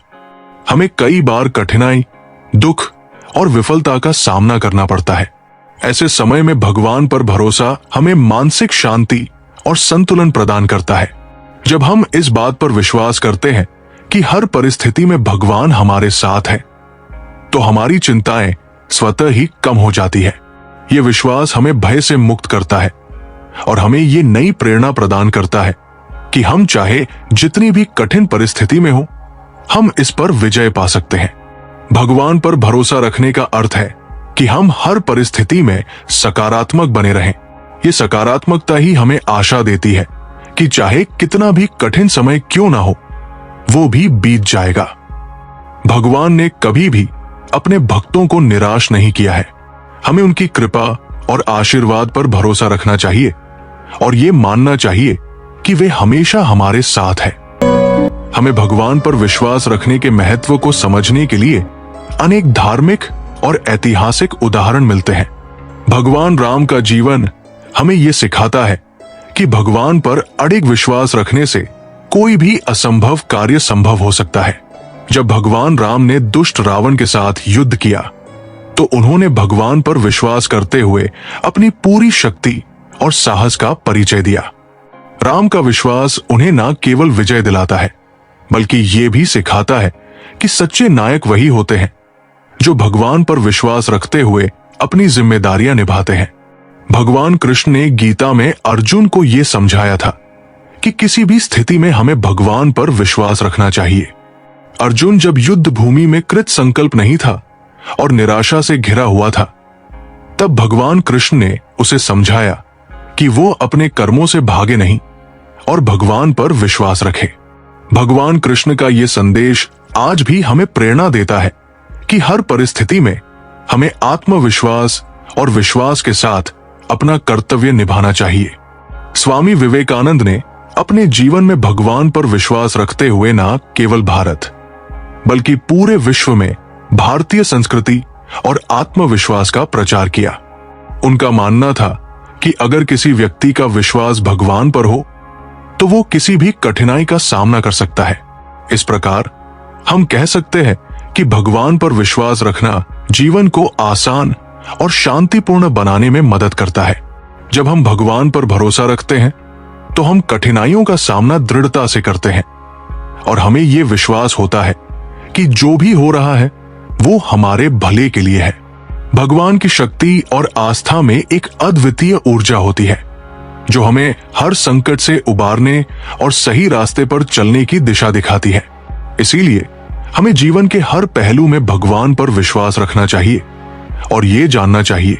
हमें कई बार कठिनाई, दुख और विफलता का सामना करना पड़ता है। ऐसे समय में भगवान पर भरोसा हमें मानसिक शांति और संतुलन प्रदान करता है। जब हम इस बात पर विश्वास करते हैं कि हर परिस्थिति में भगवान हमारे साथ है, तो हमारी चिंताएं स्वतः ही कम हो जाती है। यह विश्वास हमें भय से मुक्त करता है और हमें ये नई प्रेरणा प्रदान करता है कि हम चाहे जितनी भी कठिन परिस्थिति में हो, हम इस पर विजय पा सकते हैं। भगवान पर भरोसा रखने का अर्थ है कि हम हर परिस्थिति में सकारात्मक बने रहें। ये सकारात्मकता ही हमें आशा देती है कि चाहे कितना भी कठिन समय क्यों ना हो, वो भी बीत जाएगा। भगवान ने कभी भी अपने भक्तों को निराश नहीं किया है। हमें उनकी कृपा और आशीर्वाद पर भरोसा रखना चाहिए और ये मानना चाहिए कि वे हमेशा हमारे साथ हैं। हमें भगवान पर विश्वास रखने के महत्व को समझने के लिए अनेक धार्मिक और ऐतिहासिक उदाहरण मिलते हैं। भगवान राम का जीवन हमें यह सिखाता है कि भगवान पर अडिग विश्वास रखने से कोई भी असंभव कार्य संभव हो सकता है। जब भगवान राम ने दुष्ट रावण के साथ युद्ध किया, तो उन्होंने भगवान पर विश्वास करते हुए अपनी पूरी शक्ति और साहस का परिचय दिया। राम का विश्वास उन्हें न केवल विजय दिलाता है, बल्कि ये भी सिखाता है कि सच्चे नायक वही होते हैं जो भगवान पर विश्वास रखते हुए अपनी जिम्मेदारियां निभाते हैं। भगवान कृष्ण ने गीता में अर्जुन को यह समझाया था कि किसी भी स्थिति में हमें भगवान पर विश्वास रखना चाहिए। अर्जुन जब युद्ध भूमि में कृत संकल्प नहीं था और निराशा से घिरा हुआ था, तब भगवान कृष्ण ने उसे समझाया कि वो अपने कर्मों से भागे नहीं और भगवान पर विश्वास रखे। भगवान कृष्ण का यह संदेश आज भी हमें प्रेरणा देता है कि हर परिस्थिति में हमें आत्मविश्वास और विश्वास के साथ अपना कर्तव्य निभाना चाहिए। स्वामी विवेकानंद ने अपने जीवन में भगवान पर विश्वास रखते हुए न केवल भारत बल्कि पूरे विश्व में भारतीय संस्कृति और आत्मविश्वास का प्रचार किया। उनका मानना था कि अगर किसी व्यक्ति का विश्वास भगवान पर हो तो वो किसी भी कठिनाई का सामना कर सकता है। इस प्रकार हम कह सकते हैं कि भगवान पर विश्वास रखना जीवन को आसान और शांतिपूर्ण बनाने में मदद करता है। जब हम भगवान पर भरोसा रखते हैं तो हम कठिनाइयों का सामना दृढ़ता से करते हैं और हमें यह विश्वास होता है कि जो भी हो रहा है वो हमारे भले के लिए है। भगवान की शक्ति और आस्था में एक अद्वितीय ऊर्जा होती है जो हमें हर संकट से उबारने और सही रास्ते पर चलने की दिशा दिखाती है। इसीलिए हमें जीवन के हर पहलू में भगवान पर विश्वास रखना चाहिए और ये जानना चाहिए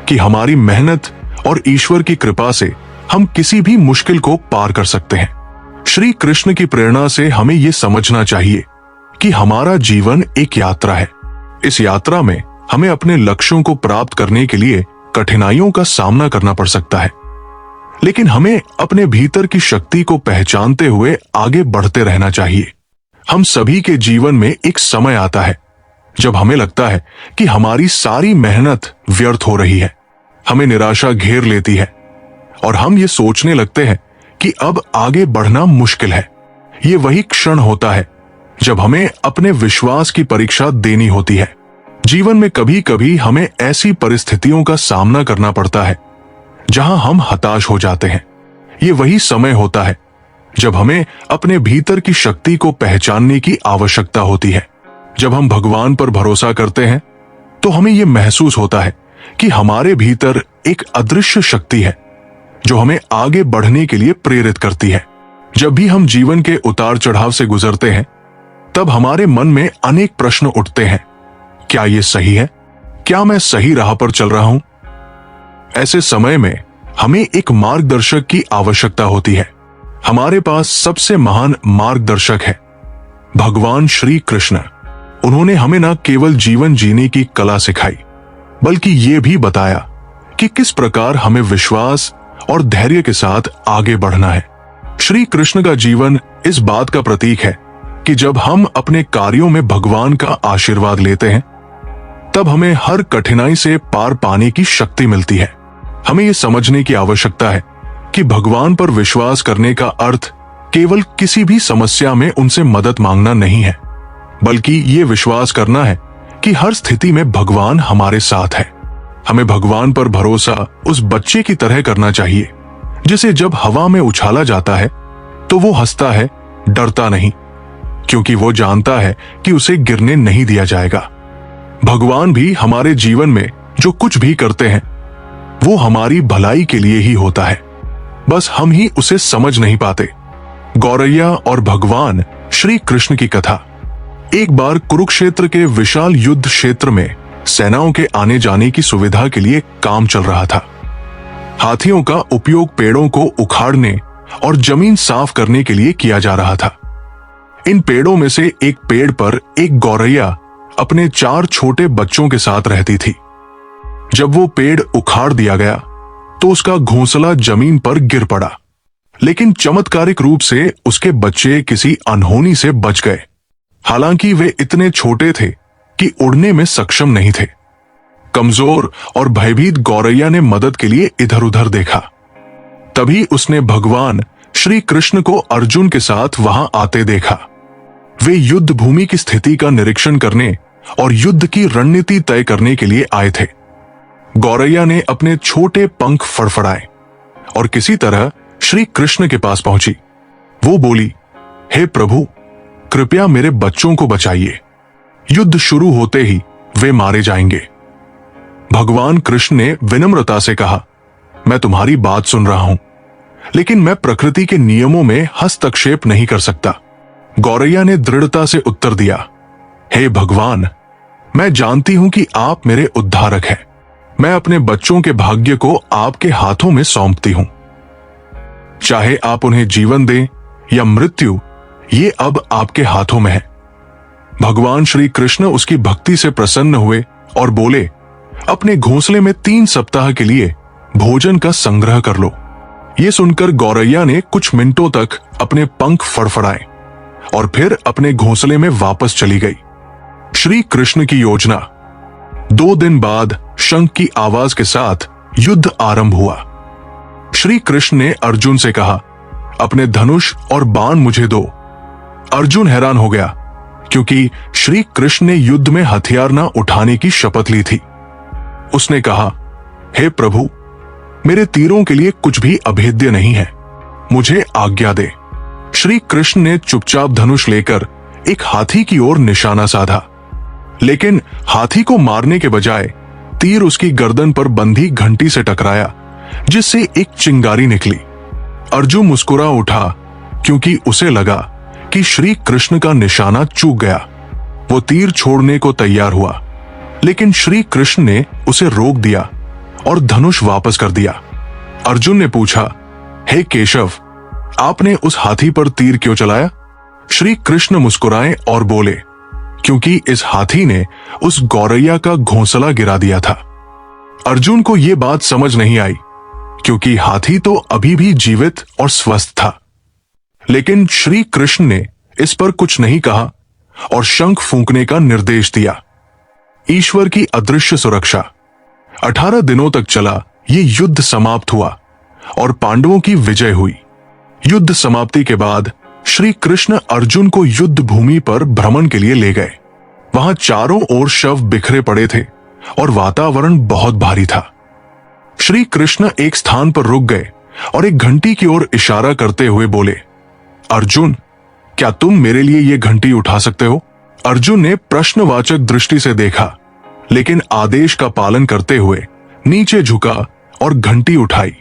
कि हमारी मेहनत और ईश्वर की कृपा से हम किसी भी मुश्किल को पार कर सकते हैं। श्री कृष्ण की प्रेरणा से हमें यह समझना चाहिए कि हमारा जीवन एक यात्रा है। इस यात्रा में हमें अपने लक्ष्यों को प्राप्त करने के लिए कठिनाइयों का सामना करना पड़ सकता है, लेकिन हमें अपने भीतर की शक्ति को पहचानते हुए आगे बढ़ते रहना चाहिए। हम सभी के जीवन में एक समय आता है जब हमें लगता है कि हमारी सारी मेहनत व्यर्थ हो रही है, हमें निराशा घेर लेती है और हम ये सोचने लगते हैं कि अब आगे बढ़ना मुश्किल है। ये वही क्षण होता है जब हमें अपने विश्वास की परीक्षा देनी होती है। जीवन में कभी कभी हमें ऐसी परिस्थितियों का सामना करना पड़ता है जहां हम हताश हो जाते हैं। ये वही समय होता है जब हमें अपने भीतर की शक्ति को पहचानने की आवश्यकता होती है। जब हम भगवान पर भरोसा करते हैं तो हमें यह महसूस होता है कि हमारे भीतर एक अदृश्य शक्ति है जो हमें आगे बढ़ने के लिए प्रेरित करती है। जब भी हम जीवन के उतार चढ़ाव से गुजरते हैं तब हमारे मन में अनेक प्रश्न उठते हैं। क्या यह सही है? क्या मैं सही राह पर चल रहा हूं? ऐसे समय में हमें एक मार्गदर्शक की आवश्यकता होती है। हमारे पास सबसे महान मार्गदर्शक है भगवान श्री कृष्ण। उन्होंने हमें न केवल जीवन जीने की कला सिखाई बल्कि ये भी बताया कि किस प्रकार हमें विश्वास और धैर्य के साथ आगे बढ़ना है। श्री कृष्ण का जीवन इस बात का प्रतीक है कि जब हम अपने कार्यों में भगवान का आशीर्वाद लेते हैं तब हमें हर कठिनाई से पार पाने की शक्ति मिलती है। हमें यह समझने की आवश्यकता है कि भगवान पर विश्वास करने का अर्थ केवल किसी भी समस्या में उनसे मदद मांगना नहीं है, बल्कि ये विश्वास करना है कि हर स्थिति में भगवान हमारे साथ है। हमें भगवान पर भरोसा उस बच्चे की तरह करना चाहिए जिसे जब हवा में उछाला जाता है तो वो हंसता है, डरता नहीं, क्योंकि वो जानता है कि उसे गिरने नहीं दिया जाएगा। भगवान भी हमारे जीवन में जो कुछ भी करते हैं वो हमारी भलाई के लिए ही होता है, बस हम ही उसे समझ नहीं पाते। गौरैया और भगवान श्री कृष्ण की कथा। एक बार कुरुक्षेत्र के विशाल युद्ध क्षेत्र में सेनाओं के आने जाने की सुविधा के लिए काम चल रहा था। हाथियों का उपयोग पेड़ों को उखाड़ने और जमीन साफ करने के लिए किया जा रहा था। इन पेड़ों में से एक पेड़ पर एक गौरैया अपने 4 छोटे बच्चों के साथ रहती थी। जब वो पेड़ उखाड़ दिया गया तो उसका घोंसला जमीन पर गिर पड़ा, लेकिन चमत्कारिक रूप से उसके बच्चे किसी अनहोनी से बच गए। हालांकि वे इतने छोटे थे कि उड़ने में सक्षम नहीं थे। कमजोर और भयभीत गौरैया ने मदद के लिए इधर उधर देखा। तभी उसने भगवान श्री कृष्ण को अर्जुन के साथ वहां आते देखा। वे युद्ध भूमि की स्थिति का निरीक्षण करने और युद्ध की रणनीति तय करने के लिए आए थे। गौरैया ने अपने छोटे पंख फड़फड़ाए और किसी तरह श्री कृष्ण के पास पहुंची। वो बोली, हे प्रभु, कृपया मेरे बच्चों को बचाइए। युद्ध शुरू होते ही वे मारे जाएंगे। भगवान कृष्ण ने विनम्रता से कहा, मैं तुम्हारी बात सुन रहा हूं, लेकिन मैं प्रकृति के नियमों में हस्तक्षेप नहीं कर सकता। गौरैया ने दृढ़ता से उत्तर दिया, हे भगवान, मैं जानती हूं कि आप मेरे उद्धारक हैं। मैं अपने बच्चों के भाग्य को आपके हाथों में सौंपती हूं। चाहे आप उन्हें जीवन दें या मृत्यु, ये अब आपके हाथों में है। भगवान श्री कृष्ण उसकी भक्ति से प्रसन्न हुए और बोले, अपने घोंसले में 3 सप्ताह के लिए भोजन का संग्रह कर लो। ये सुनकर गौरैया ने कुछ मिनटों तक अपने पंख फड़फड़ाए और फिर अपने घोंसले में वापस चली गई। श्री कृष्ण की योजना। 2 दिन बाद शंख की आवाज के साथ युद्ध आरंभ हुआ। श्री कृष्ण ने अर्जुन से कहा, अपने धनुष और बाण मुझे दो। अर्जुन हैरान हो गया, क्योंकि श्री कृष्ण ने युद्ध में हथियार न उठाने की शपथ ली थी। उसने कहा, हे प्रभु, मेरे तीरों के लिए कुछ भी अभेद्य नहीं है, मुझे आज्ञा दे। श्री कृष्ण ने चुपचाप धनुष लेकर एक हाथी की ओर निशाना साधा, लेकिन हाथी को मारने के बजाय तीर उसकी गर्दन पर बंधी घंटी से टकराया, जिससे एक चिंगारी निकली। अर्जुन मुस्कुरा उठा, क्योंकि उसे लगा कि श्री कृष्ण का निशाना चूक गया। वो तीर छोड़ने को तैयार हुआ, लेकिन श्री कृष्ण ने उसे रोक दिया और धनुष वापस कर दिया। अर्जुन ने पूछा, हे केशव, आपने उस हाथी पर तीर क्यों चलाया? श्री कृष्ण मुस्कुराए और बोले, क्योंकि इस हाथी ने उस गौरैया का घोंसला गिरा दिया था। अर्जुन को यह बात समझ नहीं आई, क्योंकि हाथी तो अभी भी जीवित और स्वस्थ था। लेकिन श्री कृष्ण ने इस पर कुछ नहीं कहा और शंख फूंकने का निर्देश दिया। ईश्वर की अदृश्य सुरक्षा। 18 दिनों तक चला ये युद्ध समाप्त हुआ और पांडवों की विजय हुई। युद्ध समाप्ति के बाद श्री कृष्ण अर्जुन को युद्ध भूमि पर भ्रमण के लिए ले गए। वहां चारों ओर शव बिखरे पड़े थे और वातावरण बहुत भारी था। श्री कृष्ण एक स्थान पर रुक गए और एक घंटी की ओर इशारा करते हुए बोले, अर्जुन, क्या तुम मेरे लिए ये घंटी उठा सकते हो? अर्जुन ने प्रश्नवाचक दृष्टि से देखा, लेकिन आदेश का पालन करते हुए नीचे झुका और घंटी उठाई।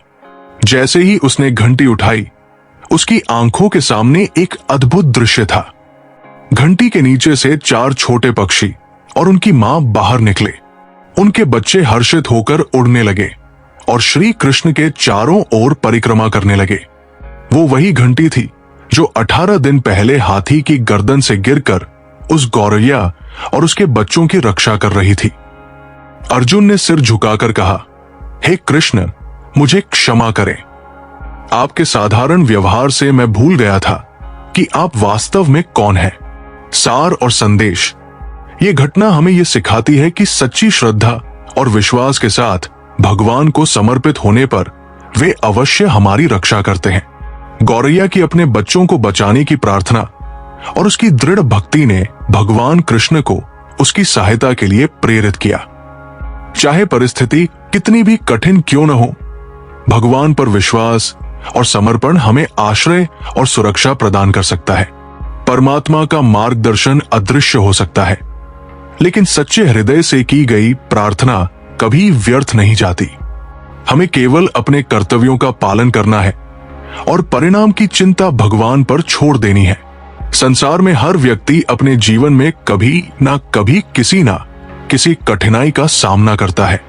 जैसे ही उसने घंटी उठाई, उसकी आंखों के सामने एक अद्भुत दृश्य था। घंटी के नीचे से 4 छोटे पक्षी और उनकी मां बाहर निकले। उनके बच्चे हर्षित होकर उड़ने लगे और श्री कृष्ण के चारों ओर परिक्रमा करने लगे। वो वही घंटी थी जो 18 दिन पहले हाथी की गर्दन से गिरकर उस गौरैया और उसके बच्चों की रक्षा कर रही थी। अर्जुन ने सिर झुकाकर कहा, हे कृष्ण, मुझे क्षमा करें। आपके साधारण व्यवहार से मैं भूल गया था कि आप वास्तव में कौन हैं। सार और संदेश। ये घटना हमें यह सिखाती है कि सच्ची श्रद्धा और विश्वास के साथ भगवान को समर्पित होने पर वे अवश्य हमारी रक्षा करते हैं। गौरैया की अपने बच्चों को बचाने की प्रार्थना और उसकी दृढ़ भक्ति ने भगवान कृष्ण को उसकी सहायता के लिए प्रेरित किया। चाहे परिस्थिति कितनी भी कठिन क्यों न हो, भगवान पर विश्वास और समर्पण हमें आश्रय और सुरक्षा प्रदान कर सकता है। परमात्मा का मार्गदर्शन अदृश्य हो सकता है, लेकिन सच्चे हृदय से की गई प्रार्थना कभी व्यर्थ नहीं जाती। हमें केवल अपने कर्तव्यों का पालन करना है और परिणाम की चिंता भगवान पर छोड़ देनी है। संसार में हर व्यक्ति अपने जीवन में कभी ना कभी किसी ना किसी कठिनाई का सामना करता है।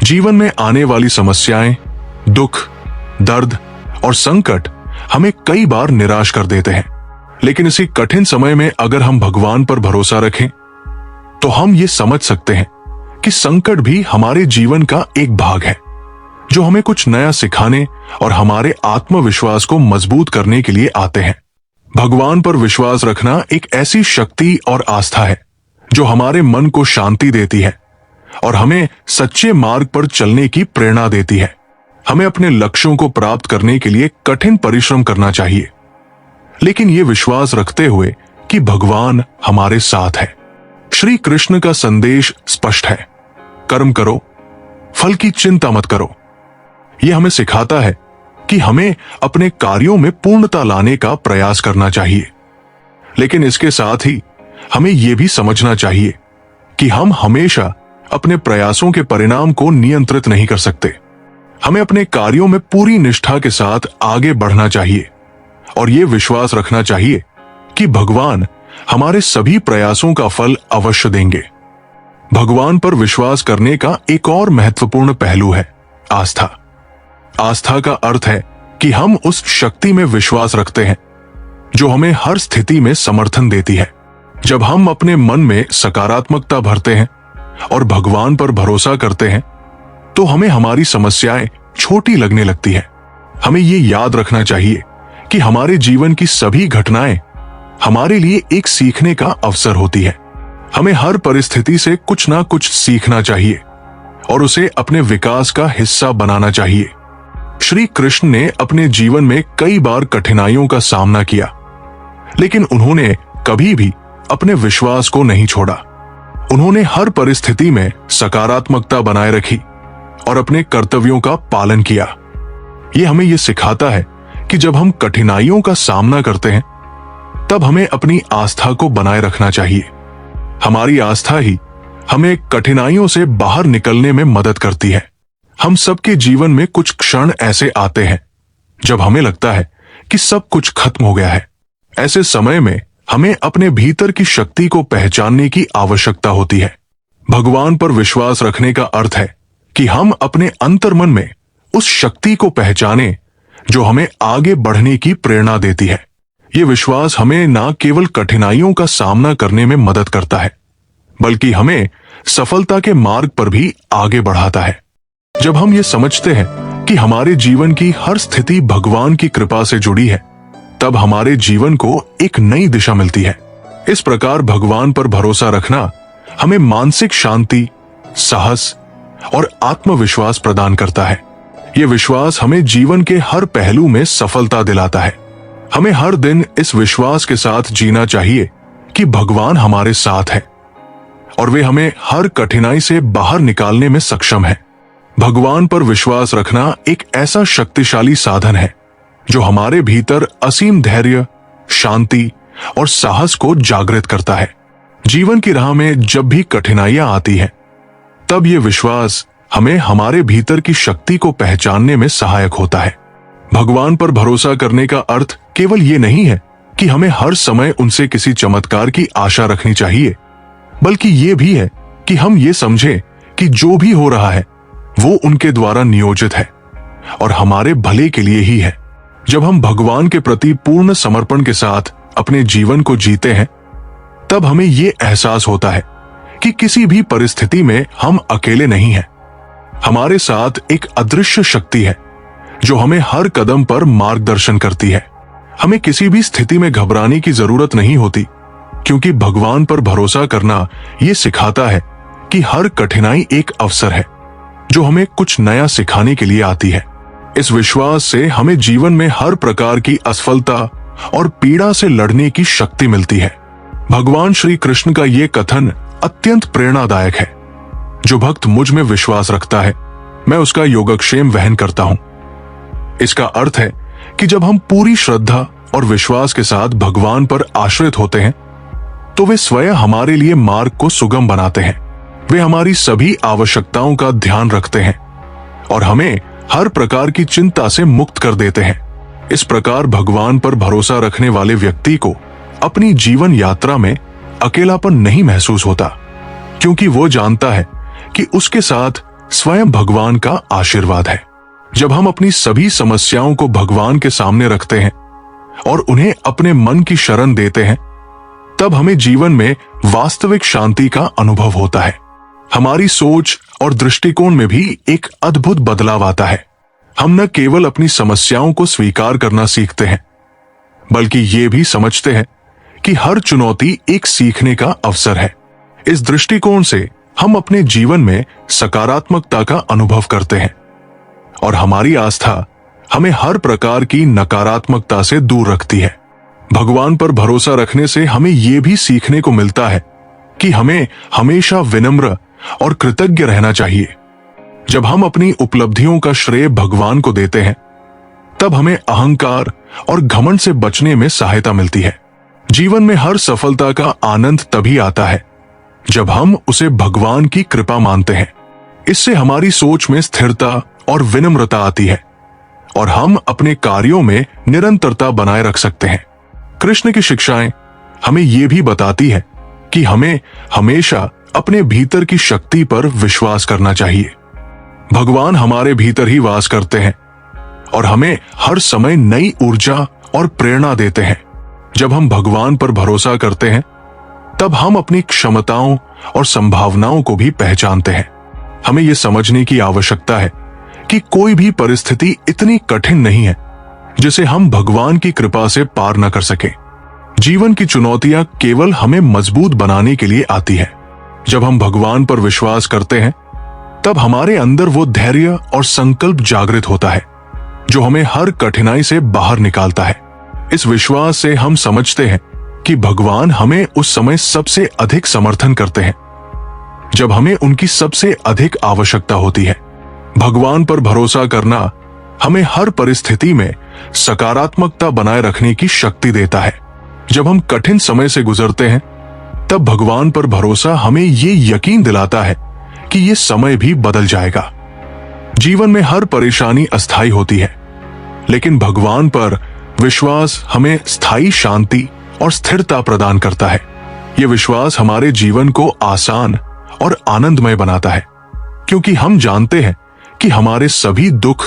जीवन में आने वाली समस्याएं, दुख, दर्द और संकट हमें कई बार निराश कर देते हैं। लेकिन इसी कठिन समय में अगर हम भगवान पर भरोसा रखें, तो हम ये समझ सकते हैं कि संकट भी हमारे जीवन का एक भाग है, जो हमें कुछ नया सिखाने और हमारे आत्मविश्वास को मजबूत करने के लिए आते हैं। भगवान पर विश्वास रखना एक ऐसी शक्ति और आस्था है जो हमारे मन को शांति देती है और हमें सच्चे मार्ग पर चलने की प्रेरणा देती है। हमें अपने लक्ष्यों को प्राप्त करने के लिए कठिन परिश्रम करना चाहिए, लेकिन ये विश्वास रखते हुए कि भगवान हमारे साथ है। श्री कृष्ण का संदेश स्पष्ट है, कर्म करो, फल की चिंता मत करो। यह हमें सिखाता है कि हमें अपने कार्यों में पूर्णता लाने का प्रयास करना चाहिए, लेकिन इसके साथ ही हमें यह भी समझना चाहिए कि हम हमेशा अपने प्रयासों के परिणाम को नियंत्रित नहीं कर सकते। हमें अपने कार्यों में पूरी निष्ठा के साथ आगे बढ़ना चाहिए और यह विश्वास रखना चाहिए कि भगवान हमारे सभी प्रयासों का फल अवश्य देंगे। भगवान पर विश्वास करने का एक और महत्वपूर्ण पहलू है आस्था। आस्था का अर्थ है कि हम उस शक्ति में विश्वास रखते हैं जो हमें हर स्थिति में समर्थन देती है। जब हम अपने मन में सकारात्मकता भरते हैं और भगवान पर भरोसा करते हैं, तो हमें हमारी समस्याएं छोटी लगने लगती हैं। हमें ये याद रखना चाहिए कि हमारे जीवन की सभी घटनाएं हमारे लिए एक सीखने का अवसर होती है। हमें हर परिस्थिति से कुछ ना कुछ सीखना चाहिए और उसे अपने विकास का हिस्सा बनाना चाहिए। श्री कृष्ण ने अपने जीवन में कई बार कठिनाइयों का सामना किया, लेकिन उन्होंने कभी भी अपने विश्वास को नहीं छोड़ा। उन्होंने हर परिस्थिति में सकारात्मकता बनाए रखी और अपने कर्तव्यों का पालन किया। यह हमें यह सिखाता है कि जब हम कठिनाइयों का सामना करते हैं, तब हमें अपनी आस्था को बनाए रखना चाहिए। हमारी आस्था ही हमें कठिनाइयों से बाहर निकलने में मदद करती है। हम सबके जीवन में कुछ क्षण ऐसे आते हैं जब हमें लगता है कि सब कुछ खत्म हो गया है। ऐसे समय में हमें अपने भीतर की शक्ति को पहचानने की आवश्यकता होती है। भगवान पर विश्वास रखने का अर्थ है कि हम अपने अंतर्मन में उस शक्ति को पहचानें जो हमें आगे बढ़ने की प्रेरणा देती है। ये विश्वास हमें न केवल कठिनाइयों का सामना करने में मदद करता है, बल्कि हमें सफलता के मार्ग पर भी आगे बढ़ाता है। जब हम ये समझते हैं कि हमारे जीवन की हर स्थिति भगवान की कृपा से जुड़ी है, तब हमारे जीवन को एक नई दिशा मिलती है। इस प्रकार भगवान पर भरोसा रखना हमें मानसिक शांति, साहस और आत्मविश्वास प्रदान करता है। यह विश्वास हमें जीवन के हर पहलू में सफलता दिलाता है। हमें हर दिन इस विश्वास के साथ जीना चाहिए कि भगवान हमारे साथ है और वे हमें हर कठिनाई से बाहर निकालने में सक्षम है। भगवान पर विश्वास रखना एक ऐसा शक्तिशाली साधन है जो हमारे भीतर असीम धैर्य, शांति और साहस को जागृत करता है। जीवन की राह में जब भी कठिनाइयां आती हैं, तब ये विश्वास हमें हमारे भीतर की शक्ति को पहचानने में सहायक होता है। भगवान पर भरोसा करने का अर्थ केवल ये नहीं है कि हमें हर समय उनसे किसी चमत्कार की आशा रखनी चाहिए, बल्कि ये भी है कि हम ये समझें कि जो भी हो रहा है वो उनके द्वारा नियोजित है और हमारे भले के लिए ही है। जब हम भगवान के प्रति पूर्ण समर्पण के साथ अपने जीवन को जीते हैं, तब हमें ये एहसास होता है कि किसी भी परिस्थिति में हम अकेले नहीं हैं। हमारे साथ एक अदृश्य शक्ति है जो हमें हर कदम पर मार्गदर्शन करती है। हमें किसी भी स्थिति में घबराने की जरूरत नहीं होती, क्योंकि भगवान पर भरोसा करना ये सिखाता है कि हर कठिनाई एक अवसर है जो हमें कुछ नया सिखाने के लिए आती है। इस विश्वास से हमें जीवन में हर प्रकार की असफलता और पीड़ा से लड़ने की शक्ति मिलती है। भगवान श्री कृष्ण का ये कथन अत्यंत प्रेरणादायक है। जो भक्त मुझ में विश्वास रखता है, मैं उसका योगक्षेम वहन करता हूं। इसका अर्थ है कि जब हम पूरी श्रद्धा और विश्वास के साथ भगवान पर आश्रित होते हैं, तो वे स्वयं हमारे लिए मार्ग को सुगम बनाते हैं। वे हमारी सभी आवश्यकताओं का ध्यान रखते हैं और हमें हर प्रकार की चिंता से मुक्त कर देते हैं। इस प्रकार भगवान पर भरोसा रखने वाले व्यक्ति को अपनी जीवन यात्रा में अकेलापन नहीं महसूस होता, क्योंकि वो जानता है कि उसके साथ स्वयं भगवान का आशीर्वाद है। जब हम अपनी सभी समस्याओं को भगवान के सामने रखते हैं और उन्हें अपने मन की शरण देते हैं, तब हमें जीवन में वास्तविक शांति का अनुभव होता है। हमारी सोच और दृष्टिकोण में भी एक अद्भुत बदलाव आता है। हम न केवल अपनी समस्याओं को स्वीकार करना सीखते हैं, बल्कि ये भी समझते हैं कि हर चुनौती एक सीखने का अवसर है। इस दृष्टिकोण से हम अपने जीवन में सकारात्मकता का अनुभव करते हैं और हमारी आस्था हमें हर प्रकार की नकारात्मकता से दूर रखती है। भगवान पर भरोसा रखने से हमें यह भी सीखने को मिलता है कि हमें हमेशा विनम्र और कृतज्ञ रहना चाहिए। जब हम अपनी उपलब्धियों का श्रेय भगवान को देते हैं, तब हमें अहंकार और घमंड से बचने में सहायता मिलती है। जीवन में हर सफलता का आनंद तभी आता है जब हम उसे भगवान की कृपा मानते हैं। इससे हमारी सोच में स्थिरता और विनम्रता आती है और हम अपने कार्यों में निरंतरता बनाए रख सकते हैं। कृष्ण की शिक्षाएं हमें ये भी बताती है कि हमें हमेशा अपने भीतर की शक्ति पर विश्वास करना चाहिए। भगवान हमारे भीतर ही वास करते हैं और हमें हर समय नई ऊर्जा और प्रेरणा देते हैं। जब हम भगवान पर भरोसा करते हैं, तब हम अपनी क्षमताओं और संभावनाओं को भी पहचानते हैं। हमें यह समझने की आवश्यकता है कि कोई भी परिस्थिति इतनी कठिन नहीं है जिसे हम भगवान की कृपा से पार न कर सके। जीवन की चुनौतियां केवल हमें मजबूत बनाने के लिए आती है। जब हम भगवान पर विश्वास करते हैं, तब हमारे अंदर वो धैर्य और संकल्प जागृत होता है जो हमें हर कठिनाई से बाहर निकालता है। इस विश्वास से हम समझते हैं कि भगवान हमें उस समय सबसे अधिक समर्थन करते हैं जब हमें उनकी सबसे अधिक आवश्यकता होती है। भगवान पर भरोसा करना हमें हर परिस्थिति में सकारात्मकता बनाए रखने की शक्ति देता है। जब हम कठिन समय से गुजरते हैं तब भगवान पर भरोसा हमें ये यकीन दिलाता है कि ये समय भी बदल जाएगा। जीवन में हर परेशानी अस्थायी होती है, लेकिन भगवान पर विश्वास हमें स्थायी शांति और स्थिरता प्रदान करता है। ये विश्वास हमारे जीवन को आसान और आनंदमय बनाता है, क्योंकि हम जानते हैं कि हमारे सभी दुख,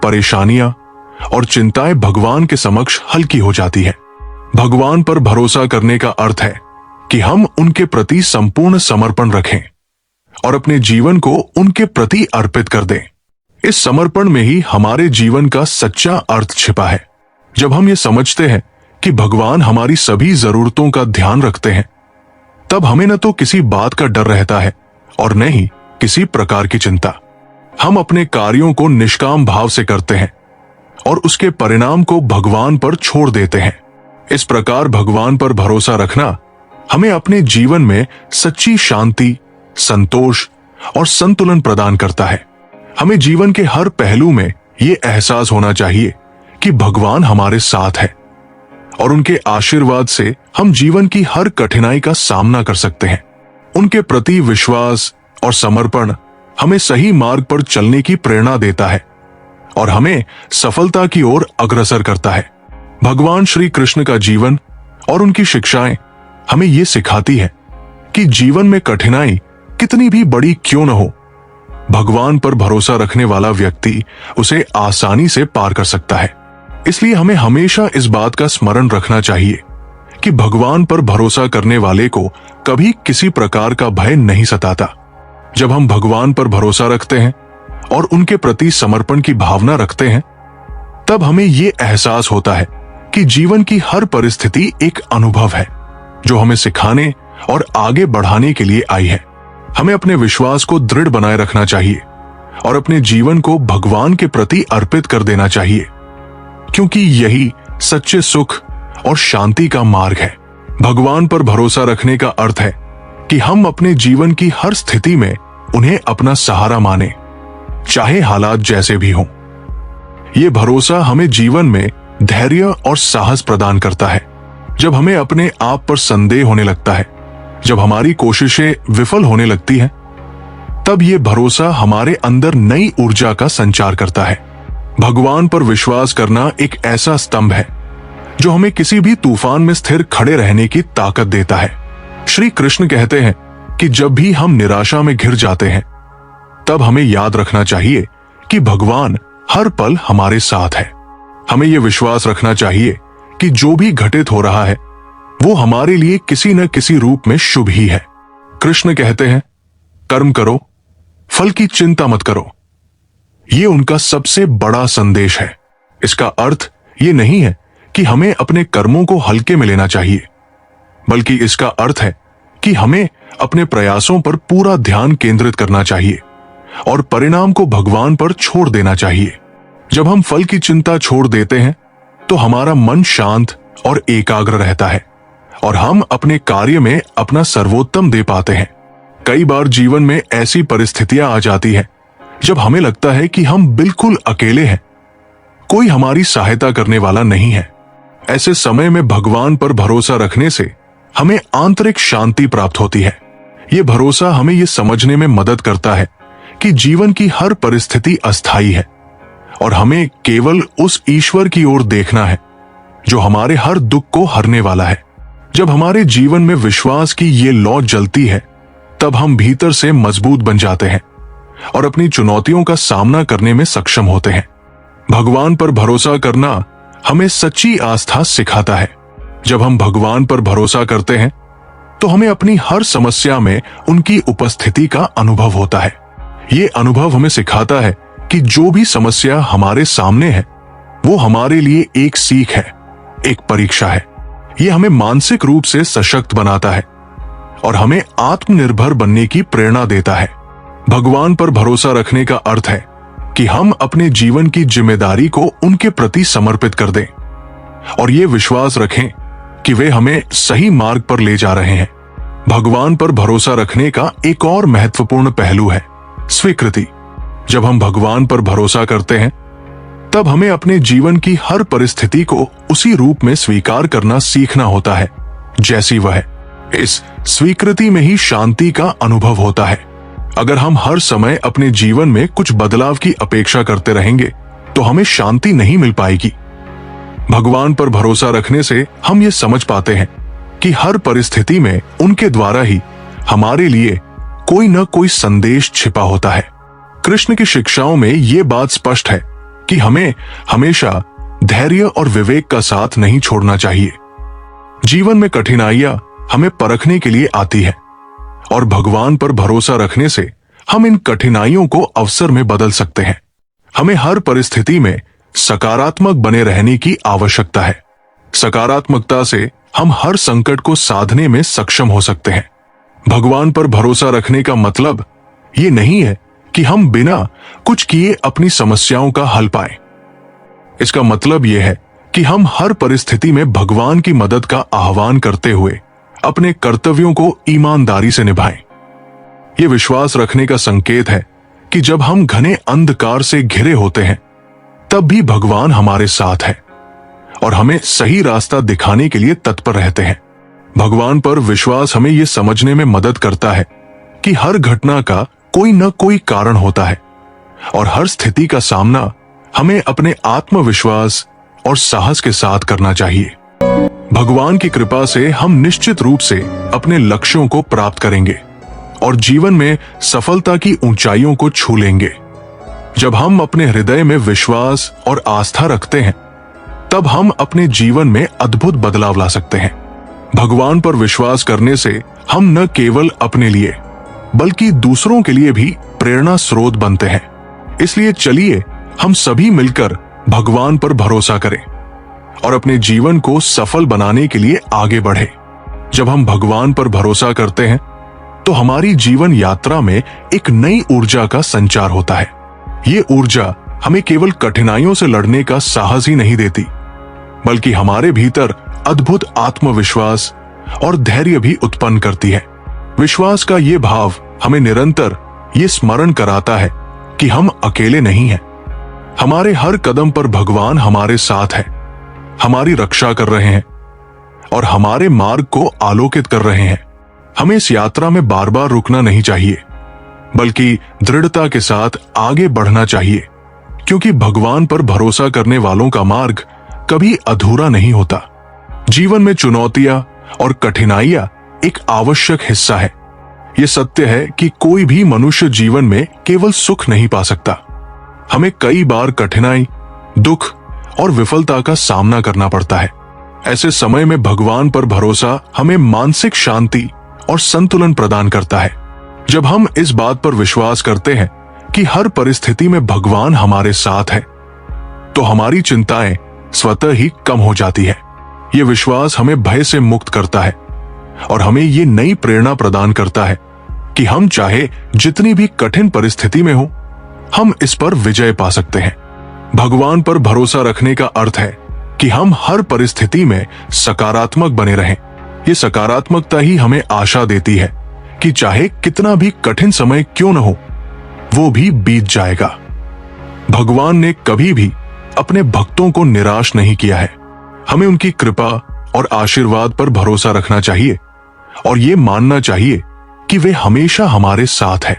परेशानियां और चिंताएं भगवान के समक्ष हल्की हो जाती है। भगवान पर भरोसा करने का अर्थ है कि हम उनके प्रति संपूर्ण समर्पण रखें और अपने जीवन को उनके प्रति अर्पित कर दें। इस समर्पण में ही हमारे जीवन का सच्चा अर्थ छिपा है। जब हम ये समझते हैं कि भगवान हमारी सभी जरूरतों का ध्यान रखते हैं, तब हमें न तो किसी बात का डर रहता है और न ही किसी प्रकार की चिंता। हम अपने कार्यों को निष्काम भाव से करते हैं और उसके परिणाम को भगवान पर छोड़ देते हैं। इस प्रकार भगवान पर भरोसा रखना हमें अपने जीवन में सच्ची शांति, संतोष और संतुलन प्रदान करता है। हमें जीवन के हर पहलू में ये एहसास होना चाहिए कि भगवान हमारे साथ है और उनके आशीर्वाद से हम जीवन की हर कठिनाई का सामना कर सकते हैं। उनके प्रति विश्वास और समर्पण हमें सही मार्ग पर चलने की प्रेरणा देता है और हमें सफलता की ओर अग्रसर करता है। भगवान श्री कृष्ण का जीवन और उनकी शिक्षाएं हमें ये सिखाती है कि जीवन में कठिनाई कितनी भी बड़ी क्यों न हो, भगवान पर भरोसा रखने वाला व्यक्ति उसे आसानी से पार कर सकता है। इसलिए हमें हमेशा इस बात का स्मरण रखना चाहिए कि भगवान पर भरोसा करने वाले को कभी किसी प्रकार का भय नहीं सताता। जब हम भगवान पर भरोसा रखते हैं और उनके प्रति समर्पण की भावना रखते हैं, तब हमें ये एहसास होता है कि जीवन की हर परिस्थिति एक अनुभव है जो हमें सिखाने और आगे बढ़ाने के लिए आई है। हमें अपने विश्वास को दृढ़ बनाए रखना चाहिए और अपने जीवन को भगवान के प्रति अर्पित कर देना चाहिए, क्योंकि यही सच्चे सुख और शांति का मार्ग है। भगवान पर भरोसा रखने का अर्थ है कि हम अपने जीवन की हर स्थिति में उन्हें अपना सहारा माने, चाहे हालात जैसे भी हों। ये भरोसा हमें जीवन में धैर्य और साहस प्रदान करता है। जब हमें अपने आप पर संदेह होने लगता है, जब हमारी कोशिशें विफल होने लगती हैं, तब ये भरोसा हमारे अंदर नई ऊर्जा का संचार करता है। भगवान पर विश्वास करना एक ऐसा स्तंभ है जो हमें किसी भी तूफान में स्थिर खड़े रहने की ताकत देता है। श्री कृष्ण कहते हैं कि जब भी हम निराशा में घिर जाते हैं, तब हमें याद रखना चाहिए कि भगवान हर पल हमारे साथ है। हमें यह विश्वास रखना चाहिए कि जो भी घटित हो रहा है वो हमारे लिए किसी न किसी रूप में शुभ ही है। कृष्ण कहते हैं, कर्म करो, फल की चिंता मत करो। ये उनका सबसे बड़ा संदेश है। इसका अर्थ ये नहीं है कि हमें अपने कर्मों को हल्के में लेना चाहिए, बल्कि इसका अर्थ है कि हमें अपने प्रयासों पर पूरा ध्यान केंद्रित करना चाहिए और परिणाम को भगवान पर छोड़ देना चाहिए। जब हम फल की चिंता छोड़ देते हैं तो हमारा मन शांत और एकाग्र रहता है और हम अपने कार्य में अपना सर्वोत्तम दे पाते हैं। कई बार जीवन में ऐसी परिस्थितियां आ जाती हैं जब हमें लगता है कि हम बिल्कुल अकेले हैं, कोई हमारी सहायता करने वाला नहीं है। ऐसे समय में भगवान पर भरोसा रखने से हमें आंतरिक शांति प्राप्त होती है। ये भरोसा हमें ये समझने में मदद करता है कि जीवन की हर परिस्थिति अस्थायी है और हमें केवल उस ईश्वर की ओर देखना है जो हमारे हर दुख को हरने वाला है। जब हमारे जीवन में विश्वास की ये लौ जलती है, तब हम भीतर से मजबूत बन जाते हैं और अपनी चुनौतियों का सामना करने में सक्षम होते हैं। भगवान पर भरोसा करना हमें सच्ची आस्था सिखाता है। जब हम भगवान पर भरोसा करते हैं तो हमें अपनी हर समस्या में उनकी उपस्थिति का अनुभव होता है। ये अनुभव हमें सिखाता है कि जो भी समस्या हमारे सामने है वो हमारे लिए एक सीख है, एक परीक्षा है। ये हमें मानसिक रूप से सशक्त बनाता है और हमें आत्मनिर्भर बनने की प्रेरणा देता है। भगवान पर भरोसा रखने का अर्थ है कि हम अपने जीवन की जिम्मेदारी को उनके प्रति समर्पित कर दें और ये विश्वास रखें कि वे हमें सही मार्ग पर ले जा रहे हैं। भगवान पर भरोसा रखने का एक और महत्वपूर्ण पहलू है स्वीकृति। जब हम भगवान पर भरोसा करते हैं तब हमें अपने जीवन की हर परिस्थिति को उसी रूप में स्वीकार करना सीखना होता है जैसी वह है। इस स्वीकृति में ही शांति का अनुभव होता है। अगर हम हर समय अपने जीवन में कुछ बदलाव की अपेक्षा करते रहेंगे तो हमें शांति नहीं मिल पाएगी। भगवान पर भरोसा रखने से हम ये समझ पाते हैं कि हर परिस्थिति में उनके द्वारा ही हमारे लिए कोई न कोई संदेश छिपा होता है। कृष्ण की शिक्षाओं में ये बात स्पष्ट है कि हमें हमेशा धैर्य और विवेक का साथ नहीं छोड़ना चाहिए। जीवन में कठिनाइयां हमें परखने के लिए आती है और भगवान पर भरोसा रखने से हम इन कठिनाइयों को अवसर में बदल सकते हैं। हमें हर परिस्थिति में सकारात्मक बने रहने की आवश्यकता है। सकारात्मकता से हम हर संकट को साधने में सक्षम हो सकते हैं। भगवान पर भरोसा रखने का मतलब ये नहीं है कि हम बिना कुछ किए अपनी समस्याओं का हल पाएं। इसका मतलब यह है कि हम हर परिस्थिति में भगवान की मदद का आह्वान करते हुए अपने कर्तव्यों को ईमानदारी से निभाएं। यह विश्वास रखने का संकेत है कि जब हम घने अंधकार से घिरे होते हैं तब भी भगवान हमारे साथ है और हमें सही रास्ता दिखाने के लिए तत्पर रहते हैं। भगवान पर विश्वास हमें यह समझने में मदद करता है कि हर घटना का कोई न कोई कारण होता है और हर स्थिति का सामना हमें अपने आत्मविश्वास और साहस के साथ करना चाहिए। भगवान की कृपा से हम निश्चित रूप से अपने लक्ष्यों को प्राप्त करेंगे और जीवन में सफलता की ऊंचाइयों को छू लेंगे। जब हम अपने हृदय में विश्वास और आस्था रखते हैं तब हम अपने जीवन में अद्भुत बदलाव ला सकते हैं। भगवान पर विश्वास करने से हम न केवल अपने लिए बल्कि दूसरों के लिए भी प्रेरणा स्रोत बनते हैं। इसलिए चलिए हम सभी मिलकर भगवान पर भरोसा करें और अपने जीवन को सफल बनाने के लिए आगे बढ़े। जब हम भगवान पर भरोसा करते हैं तो हमारी जीवन यात्रा में एक नई ऊर्जा का संचार होता है। ये ऊर्जा हमें केवल कठिनाइयों से लड़ने का साहस ही नहीं देती बल्कि हमारे भीतर अद्भुत आत्मविश्वास और धैर्य भी उत्पन्न करती है। विश्वास का ये भाव हमें निरंतर ये स्मरण कराता है कि हम अकेले नहीं हैं। हमारे हर कदम पर भगवान हमारे साथ है, हमारी रक्षा कर रहे हैं और हमारे मार्ग को आलोकित कर रहे हैं। हमें इस यात्रा में बार बार रुकना नहीं चाहिए बल्कि दृढ़ता के साथ आगे बढ़ना चाहिए, क्योंकि भगवान पर भरोसा करने वालों का मार्ग कभी अधूरा नहीं होता। जीवन में चुनौतियां और कठिनाइयां एक आवश्यक हिस्सा है। यह सत्य है कि कोई भी मनुष्य जीवन में केवल सुख नहीं पा सकता। हमें कई बार कठिनाई, दुख और विफलता का सामना करना पड़ता है। ऐसे समय में भगवान पर भरोसा हमें मानसिक शांति और संतुलन प्रदान करता है। जब हम इस बात पर विश्वास करते हैं कि हर परिस्थिति में भगवान हमारे साथ है तो हमारी चिंताएं स्वतः ही कम हो जाती है। यह विश्वास हमें भय से मुक्त करता है और हमें ये नई प्रेरणा प्रदान करता है कि हम चाहे जितनी भी कठिन परिस्थिति में हो, हम इस पर विजय पा सकते हैं। भगवान पर भरोसा रखने का अर्थ है कि हम हर परिस्थिति में सकारात्मक बने रहें। ये सकारात्मकता ही हमें आशा देती है कि चाहे कितना भी कठिन समय क्यों न हो, वो भी बीत जाएगा। भगवान ने कभी भी अपने भक्तों को निराश नहीं किया है। हमें उनकी कृपा और आशीर्वाद पर भरोसा रखना चाहिए और ये मानना चाहिए कि वे हमेशा हमारे साथ है।